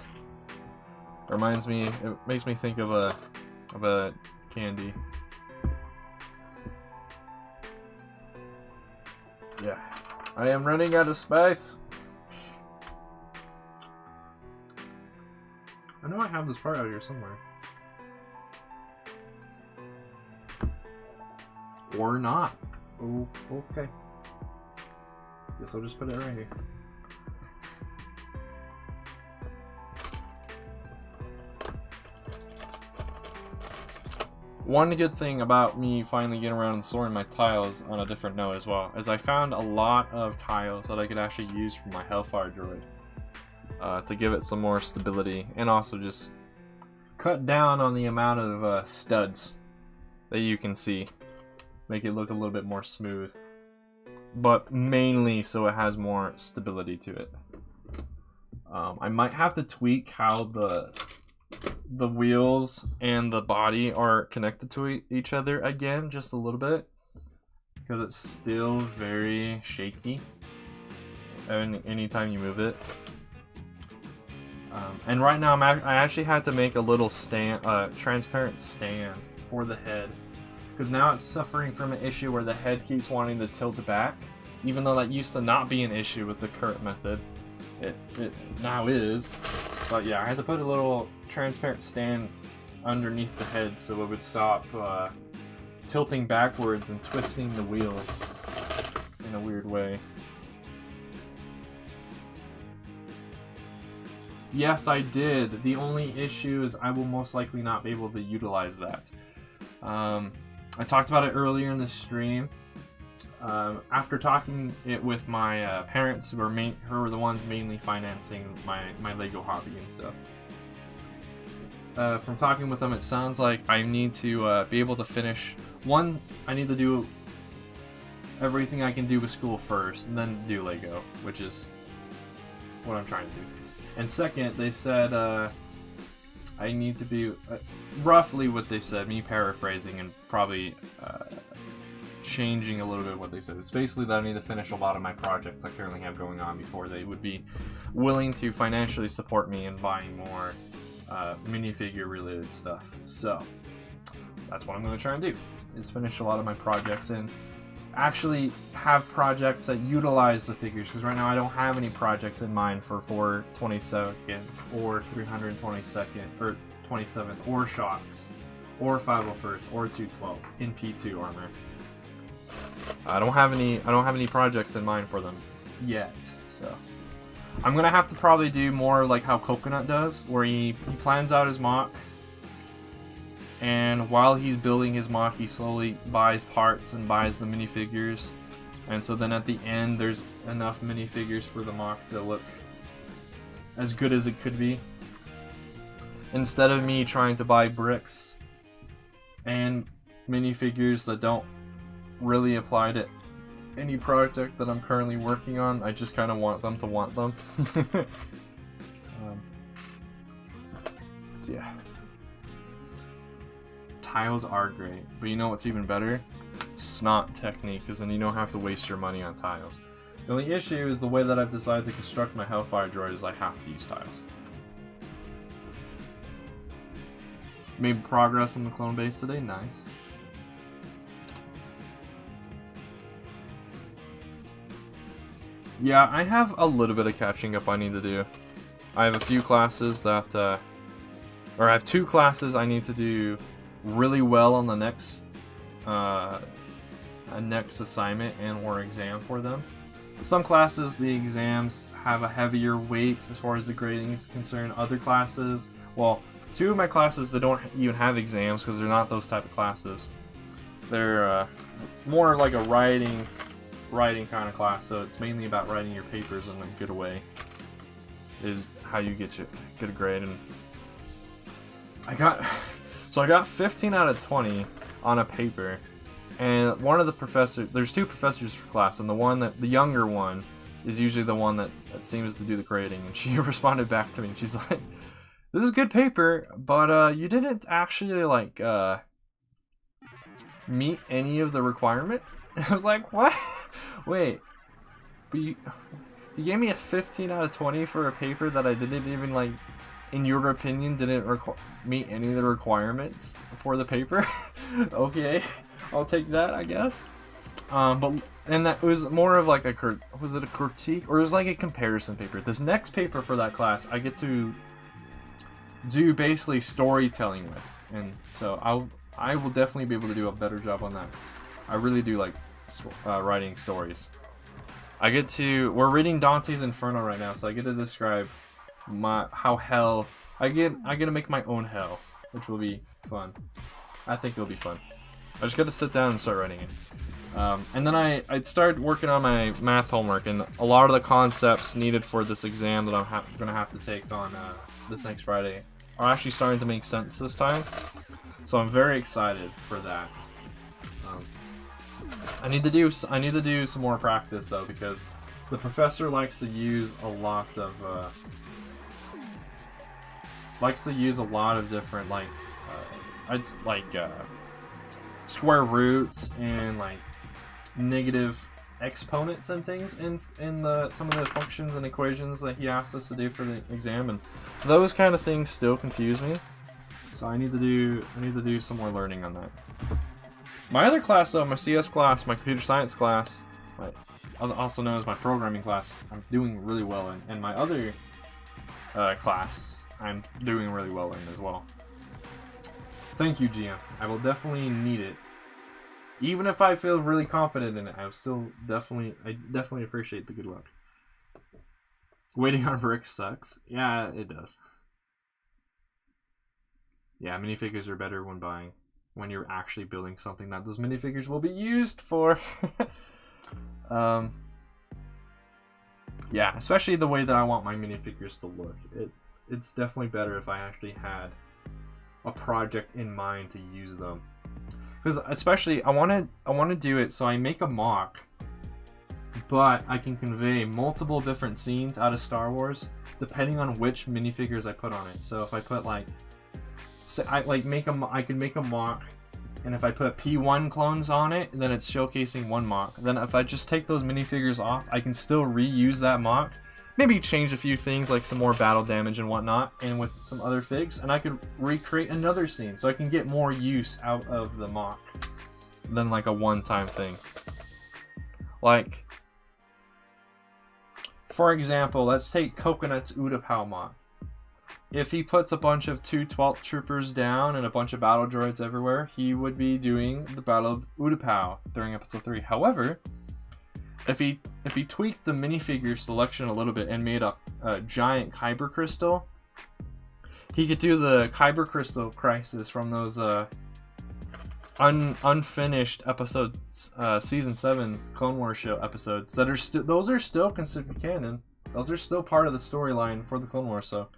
A: Reminds me, it makes me think of a candy. Yeah, I am running out of space. I know I have this part out here somewhere. Or not. Oh, okay. Guess I'll just put it right here. One good thing about me finally getting around and sorting my tiles on a different note as well is I found a lot of tiles that I could actually use for my Hellfire droid to give it some more stability, and also just cut down on the amount of studs that you can see. Make it look a little bit more smooth, but mainly so it has more stability to it. I might have to tweak how the wheels and the body are connected to each other again just a little bit, because it's still very shaky anytime you move it. And right now I actually had to make a little stand, transparent stand for the head, because now it's suffering from an issue where the head keeps wanting to tilt back, even though that used to not be an issue with the current method. It now is. But yeah, I had to put a little transparent stand underneath the head so it would stop tilting backwards and twisting the wheels in a weird way. Yes, I did. The only issue is I will most likely not be able to utilize that. I talked about it earlier in the stream. After talking it with my parents, who were the ones mainly financing my Lego hobby and stuff. From talking with them, it sounds like I need to be able to finish. One, I need to do everything I can do with school first, and then do Lego, which is what I'm trying to do. And second, they said I need to be roughly what they said, me paraphrasing and probably changing a little bit what they said. It's basically that I need to finish a lot of my projects I currently have going on before they would be willing to financially support me in buying more minifigure related stuff. So that's what I'm going to try and do, is finish a lot of my projects. And actually have projects that utilize the figures, because right now I don't have any projects in mind for 4/22 or 322nd or 27th or shocks or 501st or 212 in P2 armor. I don't have any projects in mind for them yet, so I'm gonna have to probably do more like how Coconut does, where he plans out his mock, and while he's building his mock, he slowly buys parts and buys the minifigures, and so then at the end there's enough minifigures for the mock to look as good as it could be. Instead of me trying to buy bricks and minifigures that don't really apply to any project that I'm currently working on, I just kind of want them to want them. So yeah. Tiles are great, but you know what's even better? Snot technique, because then you don't have to waste your money on tiles. The only issue is the way that I've decided to construct my Hellfire droid is I have to use tiles. Made progress on the clone base today, nice. Yeah, I have a little bit of catching up I need to do. I have a few classes that, or I have 2 classes I need to do really well on the next assignment and or exam for them. Some classes, the exams have a heavier weight as far as the grading is concerned. Other classes, well, 2 of my classes, they don't even have exams because they're not those type of classes. They're more like a writing kind of class, so it's mainly about writing your papers in a good way is how you get a grade. And I got 15 out of 20 on a paper, and one of the professors, there's 2 professors for class, and the younger one is usually the one that seems to do the grading, and she responded back to me and she's like, this is a good paper, but you didn't actually like meet any of the requirements. And I was like, what? Wait, but you gave me a 15 out of 20 for a paper that I didn't even, like, in your opinion, didn't meet any of the requirements for the paper? Okay, I'll take that, I guess. And that was more of like was it a critique, or it was like a comparison paper? This next paper for that class, I get to do basically storytelling with, and so I will definitely be able to do a better job on that. I really do like writing stories. We're reading Dante's Inferno right now, so I get to describe how hell I get to make my own hell, which will be fun. I think it'll be fun. I just got to sit down and start writing it. And then I started working on my math homework, and a lot of the concepts needed for this exam that I'm gonna have to take on this next Friday are actually starting to make sense this time. So I'm very excited for that. I need to do some more practice though, because the professor likes to use a lot of different square roots and like negative exponents and things in some of the functions and equations that he asked us to do for the exam, and those kind of things still confuse me. So I need to do some more learning on that. My other class though, my CS class, my computer science class, also known as my programming class, I'm doing really well in, and my other class I'm doing really well in as well. Thank you, GM. I will definitely need it. Even if I feel really confident in it, I definitely appreciate the good work. Waiting on bricks sucks. Yeah, it does. Yeah, minifigures are better when you're actually building something that those minifigures will be used for. Yeah, especially the way that I want my minifigures to look. It's definitely better if I actually had a project in mind to use them. Because especially I want to do it so I make a mock, but I can convey multiple different scenes out of Star Wars depending on which minifigures I put on it. So if I put I can make a mock, and if I put P1 clones on it, then it's showcasing one mock. Then if I just take those minifigures off, I can still reuse that mock. Maybe change a few things like some more battle damage and whatnot, and with some other figs, and I could recreate another scene, so I can get more use out of the mock than like a one-time thing. Like, for example, let's take Coconut's Utapau mod. If he puts a bunch of 2/12th troopers down and a bunch of battle droids everywhere, he would be doing the Battle of Utapau during episode 3. However, if he tweaked the minifigure selection a little bit and made a giant Kyber crystal, he could do the Kyber crystal crisis from those unfinished episodes, season 7 Clone Wars show episodes that are those are still considered canon. Those are still part of the storyline for the Clone Wars. So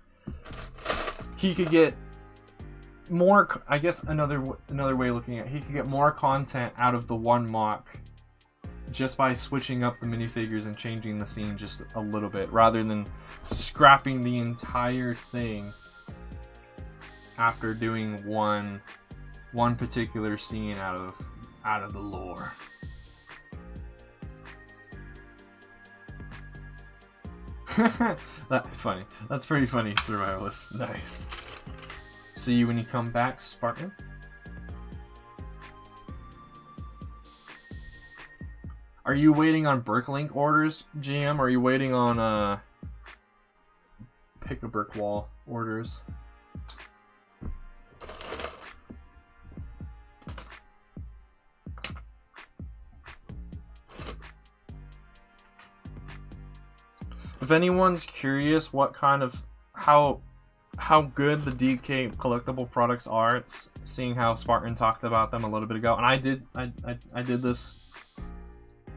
A: he could get more. I guess another way of looking at it, he could get more content out of the one mock just by switching up the minifigures and changing the scene just a little bit, rather than scrapping the entire thing after doing one particular scene out of the lore. That's funny. That's pretty funny, Survivalist. Nice. See you when you come back, Spartan. Are you waiting on Bricklink orders, GM? Or are you waiting on Pick a Brick Wall orders? If anyone's curious what kind of how good the DK collectible products are, it's seeing how Spartan talked about them a little bit ago, and I did this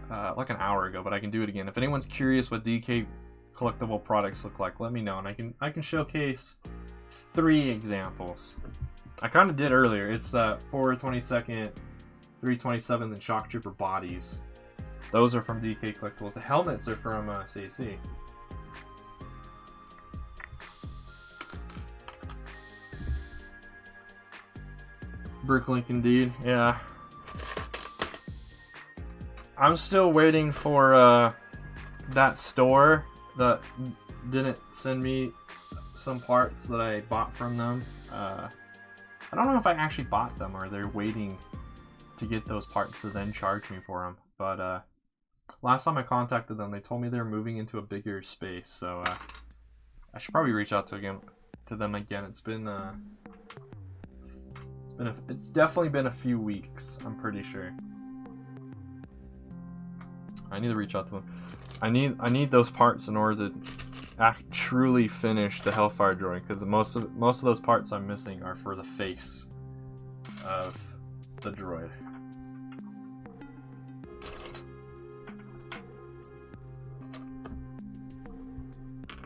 A: like an hour ago, but I can do it again. If anyone's curious what DK collectible products look like, let me know, and I can showcase 3 examples. I kind of did earlier. It's 422nd, 327th, and Shock Trooper bodies. Those are from DK Collectibles. The helmets are from CAC. Bricklink indeed, yeah. I'm still waiting for that store that didn't send me some parts that I bought from them. I don't know if I actually bought them or they're waiting to get those parts to then charge me for them. But last time I contacted them, they told me they're moving into a bigger space, so I should probably reach out to them again. It's definitely been a few weeks, I'm pretty sure. I need to reach out to them. I need those parts in order to truly finish the Hellfire droid, because most of those parts I'm missing are for the face of the droid.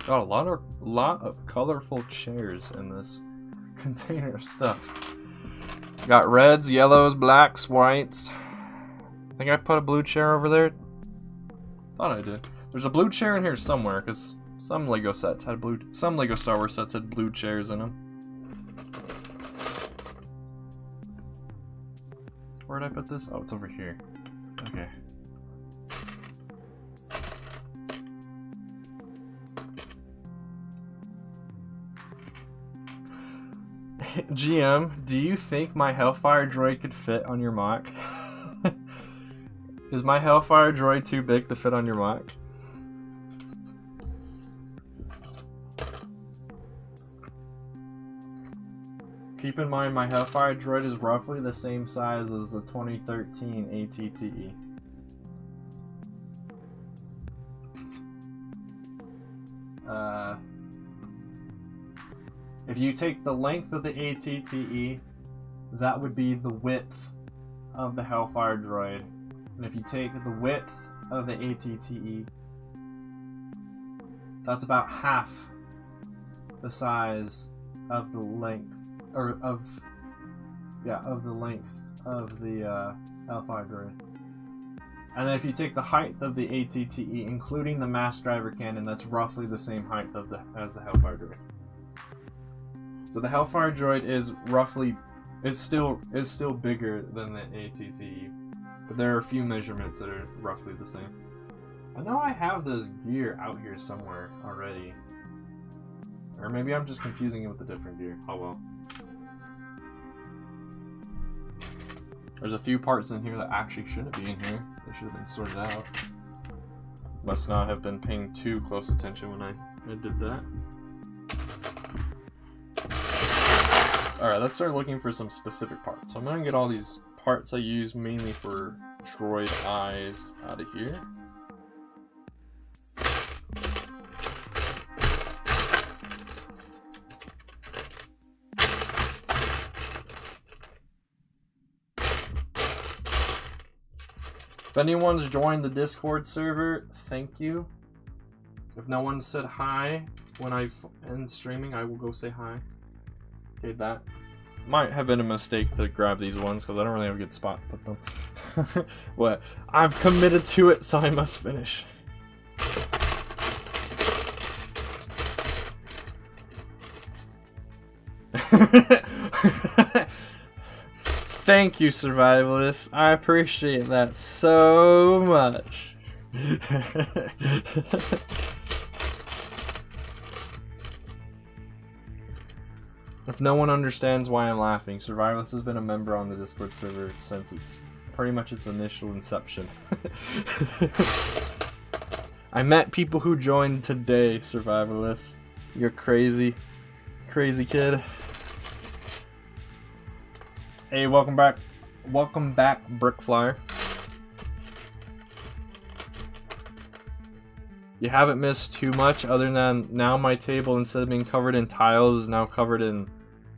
A: Got a lot of colorful chairs in this container of stuff. Got reds, yellows, blacks, whites. I think I put a blue chair over there. Thought I did. There's a blue chair in here somewhere, because some Lego sets had some Lego Star Wars sets had blue chairs in them. Where did I put this? Oh, it's over here. Okay. GM, do you think my Hellfire droid could fit on your mock? Is my Hellfire droid too big to fit on your mock? Keep in mind, my Hellfire droid is roughly the same size as the 2013 ATTE. If you take the length of the ATTE, that would be the width of the Hellfire droid. And if you take the width of the ATTE, that's about half the size of the length, of the length of the Hellfire droid. And then if you take the height of the ATTE, including the mass driver cannon, that's roughly the same height as the Hellfire droid. So the Hellfire droid is still bigger than the ATTE, but there are a few measurements that are roughly the same. I know I have this gear out here somewhere already, or maybe I'm just confusing it with a different gear. Oh well. There's a few parts in here that actually shouldn't be in here. They should have been sorted out. Must not have been paying too close attention when I did that. Alright, let's start looking for some specific parts. So I'm gonna get all these parts I use mainly for droid eyes out of here. If anyone's joined the Discord server, thank you. If no one said hi when I end streaming, I will go say hi. Okay, that might have been a mistake to grab these ones because I don't really have a good spot to put them. What? I've committed to it, so I must finish. Thank you, survivalists. I appreciate that so much. If no one understands why I'm laughing, Survivalist has been a member on the Discord server since its pretty much its initial inception. I met people who joined today, Survivalist. You're crazy. Crazy kid. Hey, welcome back. Welcome back, Brickflyer. You haven't missed too much other than now my table, instead of being covered in tiles, is now covered in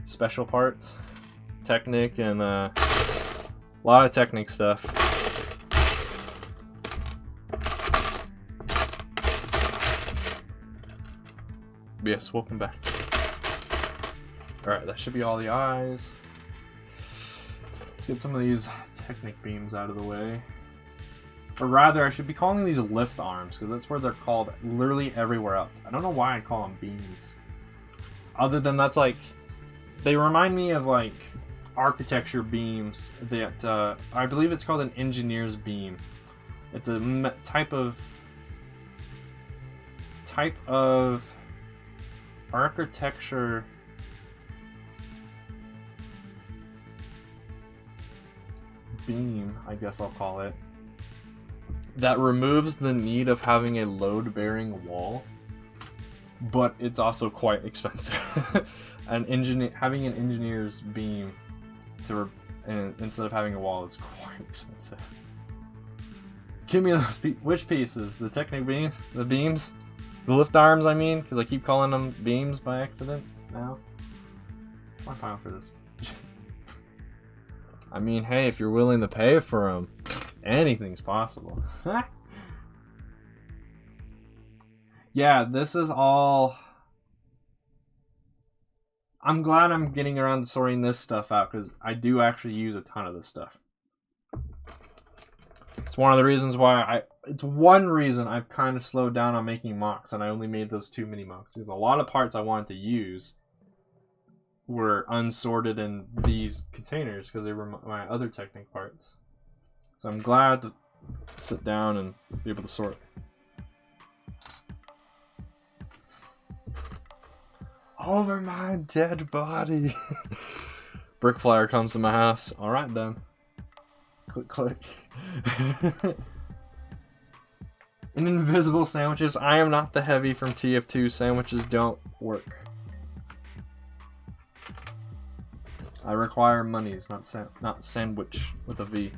A: special parts. Technic and a lot of Technic stuff. Yes, welcome back. Alright, that should be all the eyes. Let's get some of these Technic beams out of the way. Or rather, I should be calling these lift arms, because that's where they're called literally everywhere else. I don't know why I call them beams. Other than that's like, they remind me of like architecture beams that, I believe it's called an engineer's beam. It's a type of architecture beam, I guess I'll call it, that removes the need of having a load-bearing wall, but it's also quite expensive. Having an engineer's beam instead of having a wall is quite expensive. Give me those which pieces? The Technic beam? The beams? The lift arms, I mean? Because I keep calling them beams by accident now. Why pile for this? I mean, hey, if you're willing to pay for them, anything's possible. Yeah, this is all... I'm glad I'm getting around to sorting this stuff out, because I do actually use a ton of this stuff. It's one of the reasons why it's one reason I've kind of slowed down on making mocks, and I only made those 2 mini mocks. Because a lot of parts I wanted to use were unsorted in these containers, because they were my other Technic parts. So I'm glad to sit down and be able to sort. Over my dead body. Brickflyer comes to my house. Alright then. Click, click. And invisible sandwiches. I am not the heavy from TF2. Sandwiches don't work. I require monies, not sandwich with a V.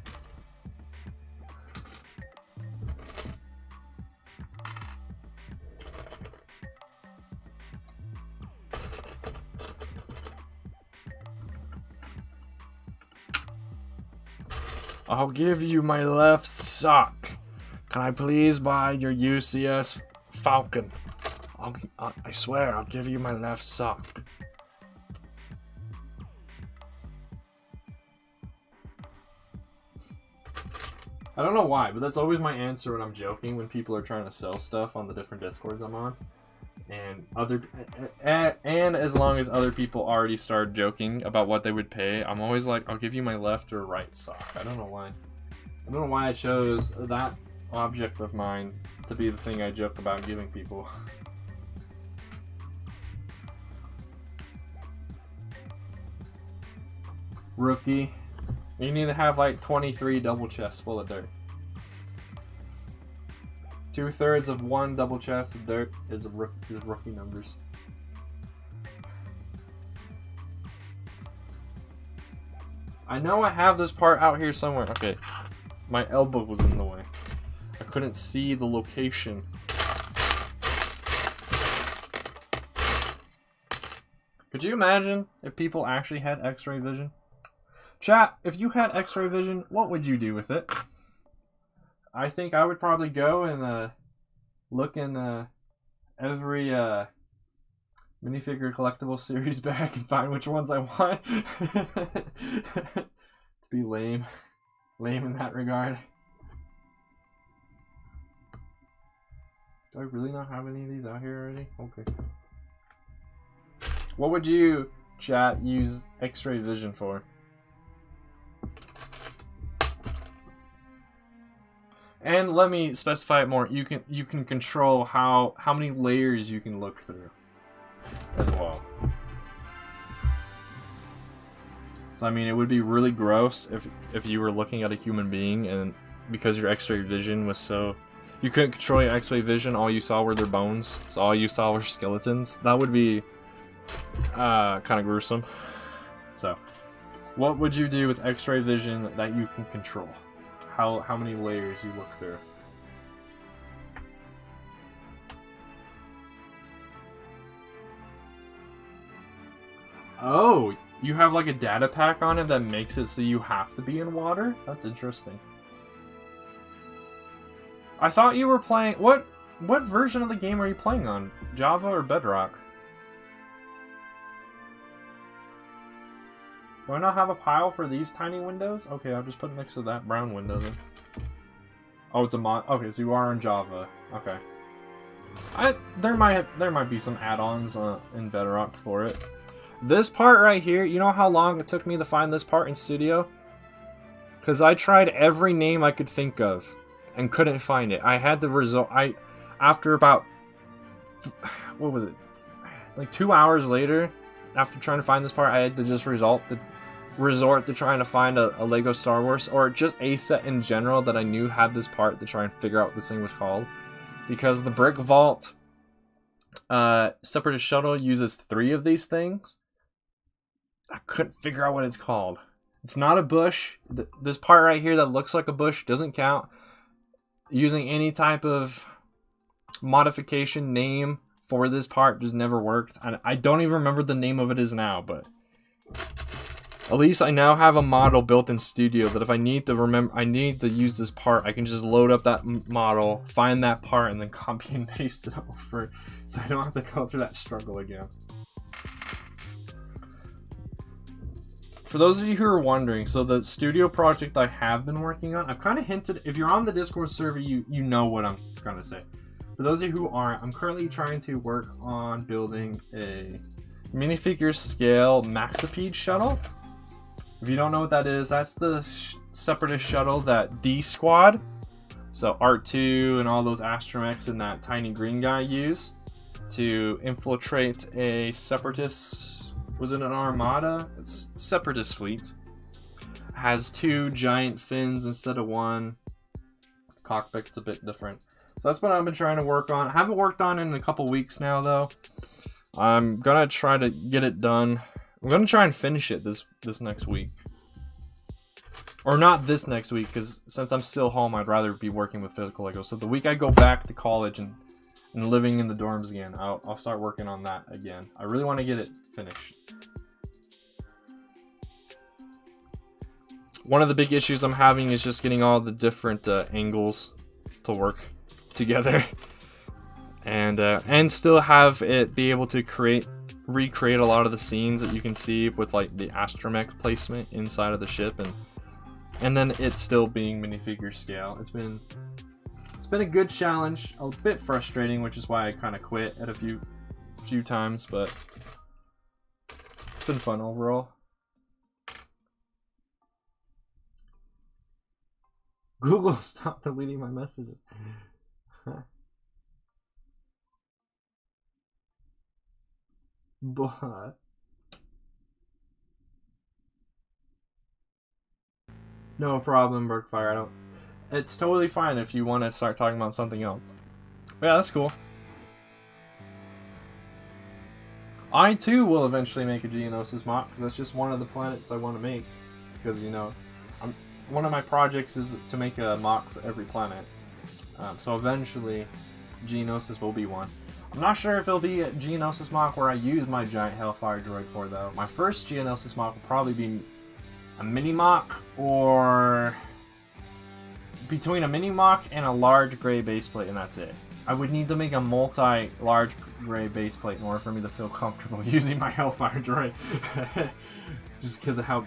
A: I'll give you my left sock. Can I please buy your UCS Falcon? I swear, I'll give you my left sock. I don't know why, but that's always my answer when I'm joking, when people are trying to sell stuff on the different Discords I'm on. And as long as other people already start joking about what they would pay, I'm always like, I'll give you my left or right sock. I don't know why. I don't know why I chose that object of mine to be the thing I joke about giving people. Rookie. You need to have like 23 double chests full of dirt. 2/3 of one double chest of dirt is rookie numbers. I know I have this part out here somewhere. Okay, my elbow was in the way. I couldn't see the location. Could you imagine if people actually had X-ray vision? Chat, if you had X-ray vision, what would you do with it? I think I would probably go and look in every minifigure collectible series bag and find which ones I want. To be lame in that regard. Do I really not have any of these out here already? Okay. What would you, chat, use X-ray vision for? And let me specify it more. You can control how many layers you can look through as well. So I mean, it would be really gross if you were looking at a human being and because your X-ray vision was so, you couldn't control your X-ray vision, all you saw were their bones, so all you saw were skeletons. That would be kind of gruesome. So what would you do with X-ray vision that you can control? How many layers you look through? Oh, you have like a data pack on it that makes it so you have to be in water? That's interesting. I thought you were playing... What version of the game are you playing on? Java or Bedrock? Do I not have a pile for these tiny windows? Okay, I'll just put it next to that brown window then. Oh, it's a mod. Okay, so you are on Java. Okay. There might be some add-ons in Bedrock for it. This part right here, you know how long it took me to find this part in Studio? Because I tried every name I could think of and couldn't find it. I had the result. After about, what was it? Like 2 hours later, after trying to find this part, I had to just resort to trying to find a Lego Star Wars or just a set in general that I knew had this part to try and figure out what this thing was called. Because the Brick Vault Separatist Shuttle uses 3 of these things. I couldn't figure out what it's called. It's not a bush. This part right here that looks like a bush doesn't count. Using any type of modification name for this part just never worked. And I don't even remember the name of it is now, but at least I now have a model built in Studio that if I need to use this part, I can just load up that model, find that part, and then copy and paste it over, so I don't have to go through that struggle again. For those of you who are wondering, so the Studio project I have been working on, I've kind of hinted, if you're on the Discord server, you know what I'm going to say. For those of you who aren't, I'm currently trying to work on building a minifigure scale Maxipede shuttle. If you don't know what that is, that's the Separatist shuttle that D Squad, so Art2 and all those astromechs and that tiny green guy use to infiltrate a Separatist, was it an armada? It's Separatist fleet. Has 2 giant fins instead of 1. Cockpit's a bit different. So that's what I've been trying to work on. I haven't worked on it in a couple weeks now though. I'm gonna try to get it done. I'm gonna try and finish it this next week. Or not this next week, because since I'm still home, I'd rather be working with physical Lego. So the week I go back to college and living in the dorms again, I'll start working on that again. I really want to get it finished. One of the big issues I'm having is just getting all the different angles to work together, and still have it be able to recreate a lot of the scenes that you can see with like the astromech placement inside of the ship, and then it's still being minifigure scale. It's been a good challenge, a bit frustrating, which is why I kind of quit at a few times, but it's been fun overall. Google, stop deleting my messages. But no problem, Berkfire. It's totally fine if you want to start talking about something else. But yeah, that's cool. I too will eventually make a Geonosis mock, because that's just one of the planets I want to make. Because, you know, one of my projects is to make a mock for every planet. So eventually, Geonosis will be one. I'm not sure if it'll be a Geonosis mock where I use my giant Hellfire droid for, though. My first Geonosis mock will probably be a mini mock, or between a mini mock and a large gray base plate, and that's it. I would need to make a large gray base plate in order for me to feel comfortable using my Hellfire droid. Just because of how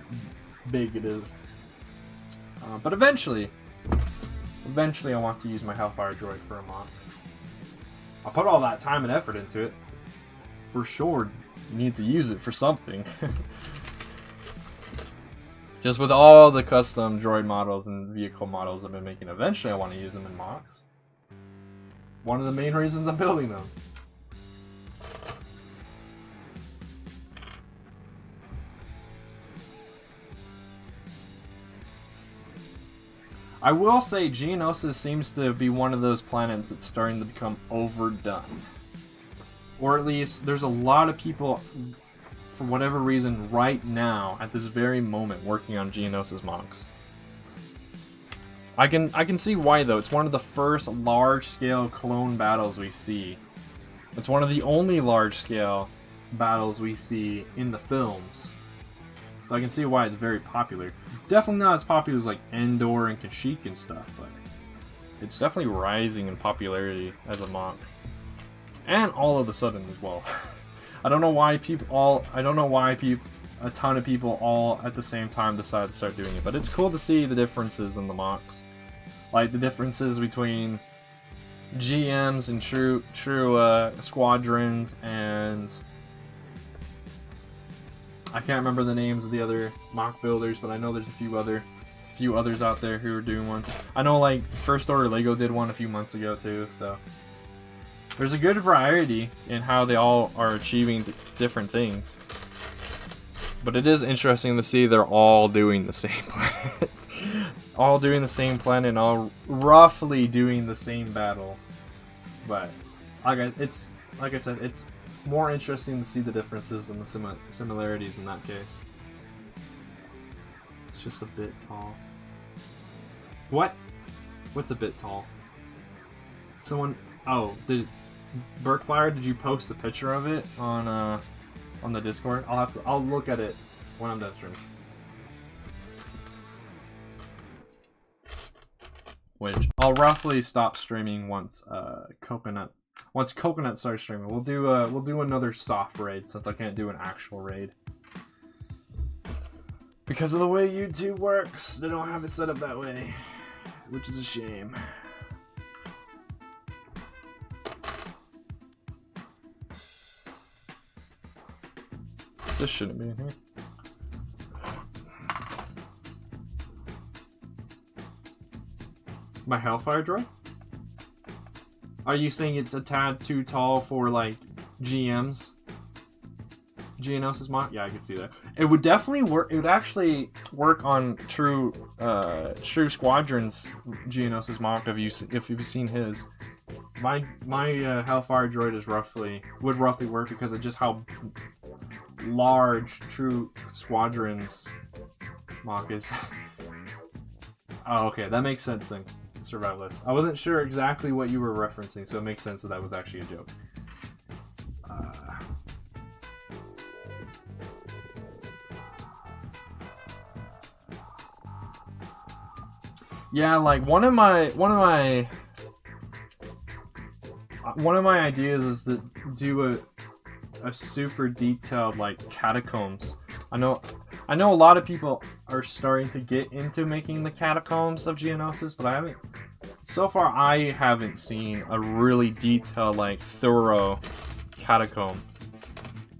A: big it is. But eventually I want to use my Hellfire droid for a mock. I'll put all that time and effort into it. For sure, you need to use it for something. Just with all the custom droid models and vehicle models I've been making, eventually I want to use them in mocks. One of the main reasons I'm building them. I will say Geonosis seems to be one of those planets that's starting to become overdone. Or at least, there's a lot of people, for whatever reason, right now, at this very moment, working on Geonosis mocks. I can see why, though. It's one of the first large-scale clone battles we see. It's one of the only large-scale battles we see in the films. So I can see why it's very popular. Definitely not as popular as like Endor and Kashyyyk and stuff, but it's definitely rising in popularity as a mock. And all of a sudden as well. I don't know why a ton of people all at the same time decide to start doing it, but it's cool to see the differences in the mocks. Like the differences between GMs and true squadrons, and I can't remember the names of the other mock builders, but I know there's a few others out there who are doing one. I know like First Order Lego did one a few months ago too, so there's a good variety in how they all are achieving different things. But it is interesting to see they're all doing the same planet. All doing the same planet and all roughly doing the same battle. But like I said, it's more interesting to see the differences and the similarities in that case. It's just a bit tall. What? What's a bit tall? Someone... Oh, Burkfire, did you post a picture of it on the Discord? I'll look at it when I'm done streaming. Which I'll roughly stop streaming once Coconut starts streaming. We'll do another soft raid since I can't do an actual raid. Because of the way YouTube works, they don't have it set up that way, which is a shame. This shouldn't be in here. My Hellfire droid? Are you saying it's a tad too tall for like GMs? Geonosis mock? Yeah, I could see that. It would definitely work. It would actually work on True Squadron's Geonosis mock if you've seen his. My Hellfire droid would roughly work because of just how large True Squadron's mock is. Oh, okay, that makes sense then. Survivalist. I wasn't sure exactly what you were referencing, so it makes sense that was actually a joke. Yeah, like one of my ideas is to do a super detailed like catacombs. I know a lot of people are starting to get into making the catacombs of Geonosis, but so far I haven't seen a really detailed, like, thorough catacomb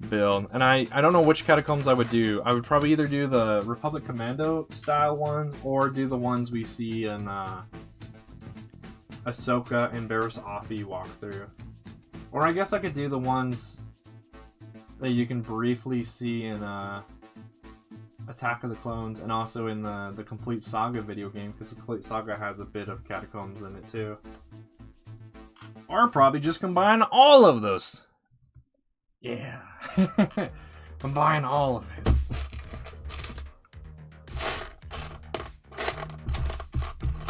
A: build. And I don't know which catacombs I would do. I would probably either do the Republic Commando style ones, or do the ones we see in Ahsoka and Barriss Offee walkthrough. Or I guess I could do the ones that you can briefly see in Attack of the Clones, and also in the Complete Saga video game, because the Complete Saga has a bit of catacombs in it too. Or probably just combine all of those. Yeah. Combine all of it.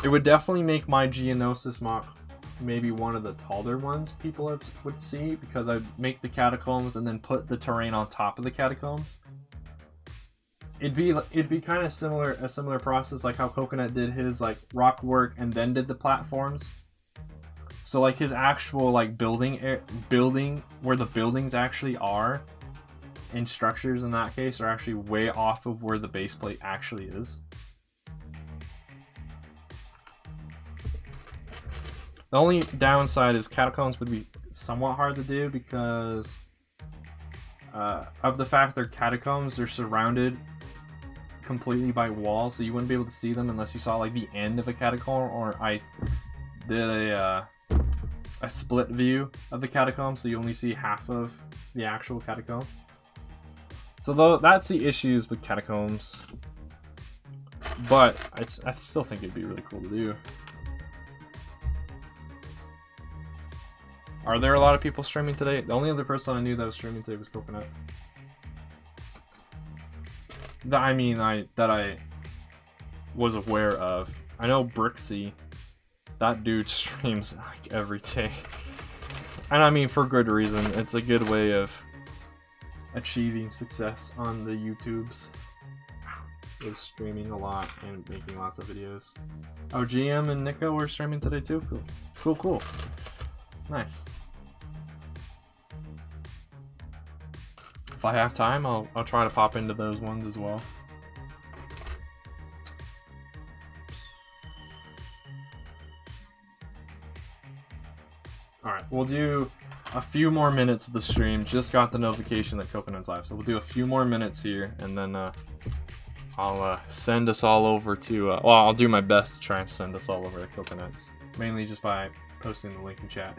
A: It would definitely make my Geonosis mock maybe one of the taller ones people would see, because I'd make the catacombs and then put the terrain on top of the catacombs. It'd be kind of a similar process like how Coconut did his like rock work and then did the platforms. So like his actual like building where the buildings actually are, and structures in that case, are actually way off of where the base plate actually is. The only downside is catacombs would be somewhat hard to do because of the fact they're catacombs. They're surrounded completely by walls, so you wouldn't be able to see them unless you saw like the end of a catacomb, or I did a split view of the catacomb, so you only see half of the actual catacomb. So though that's the issues with catacombs, but I still think it'd be really cool to do. Are there a lot of people streaming today? The only other person I knew that was streaming today was Coconut. That I was aware of. I know Brixie. That dude streams like every day. And I mean for good reason. It's a good way of achieving success on the YouTubes. Is streaming a lot and making lots of videos. Oh, GM and Nico were streaming today too? Cool. Nice. If I have time, I'll try to pop into those ones as well. Alright, we'll do a few more minutes of the stream. Just got the notification that Coconut's live, so we'll do a few more minutes here, and then I'll send us all over to... well, I'll do my best to try and send us all over to Coconuts. Mainly just by posting the link in chat.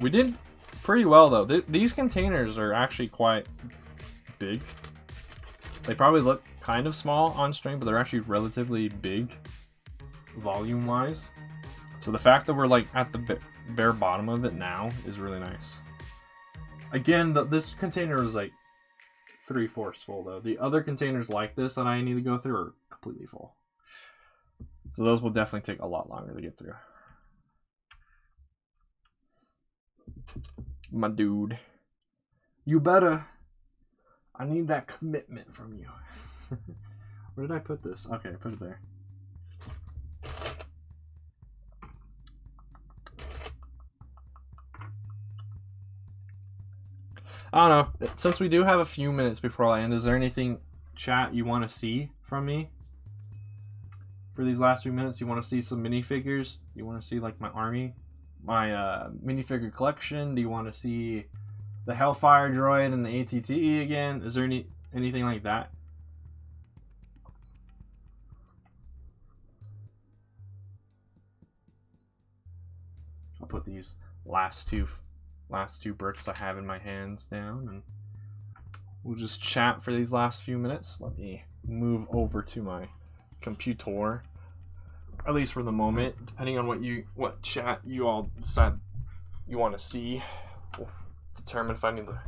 A: We did pretty well though. These containers are actually quite big. They probably look kind of small on stream, but they're actually relatively big volume wise. So the fact that we're like at the bare bottom of it now is really nice. Again, this container is like 3/4 full though. The other containers like this that I need to go through are completely full. So those will definitely take a lot longer to get through. My dude. You better. I need that commitment from you. Where did I put this? Okay, I put it there. I don't know. Since we do have a few minutes before I end, is there anything, chat, you want to see from me? For these last few minutes, you want to see some minifigures? You want to see like my army? My minifigure collection? Do you want to see the Hellfire droid and the ATTE again? Is there anything like that? I'll put these last two bricks I have in my hands down, and we'll just chat for these last few minutes. Let me move over to my computer, at least for the moment, depending on what chat you all decide you want to see. We'll determine if I need to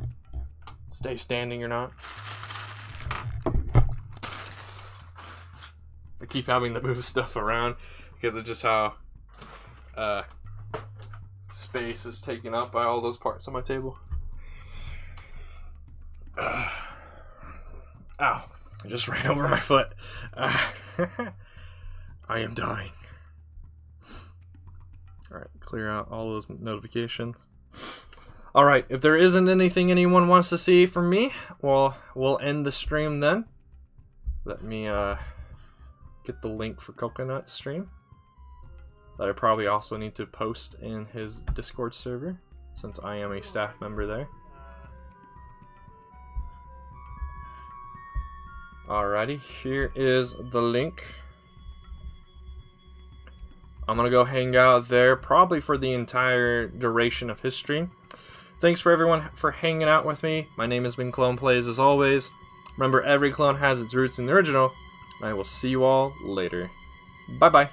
A: stay standing or not. I keep having to move stuff around because of just how space is taken up by all those parts on my table. Ow, I just ran over my foot. I am dying. Alright, clear out all those notifications. Alright, if there isn't anything anyone wants to see from me, well, we'll end the stream then. Let me get the link for Coconut's stream that I probably also need to post in his Discord server, since I am a staff member there. Alrighty, here is the link. I'm gonna go hang out there probably for the entire duration of his stream. Thanks for everyone for hanging out with me. My name has been ClonePlays as always. Remember, every clone has its roots in the original, and I will see you all later. Bye bye.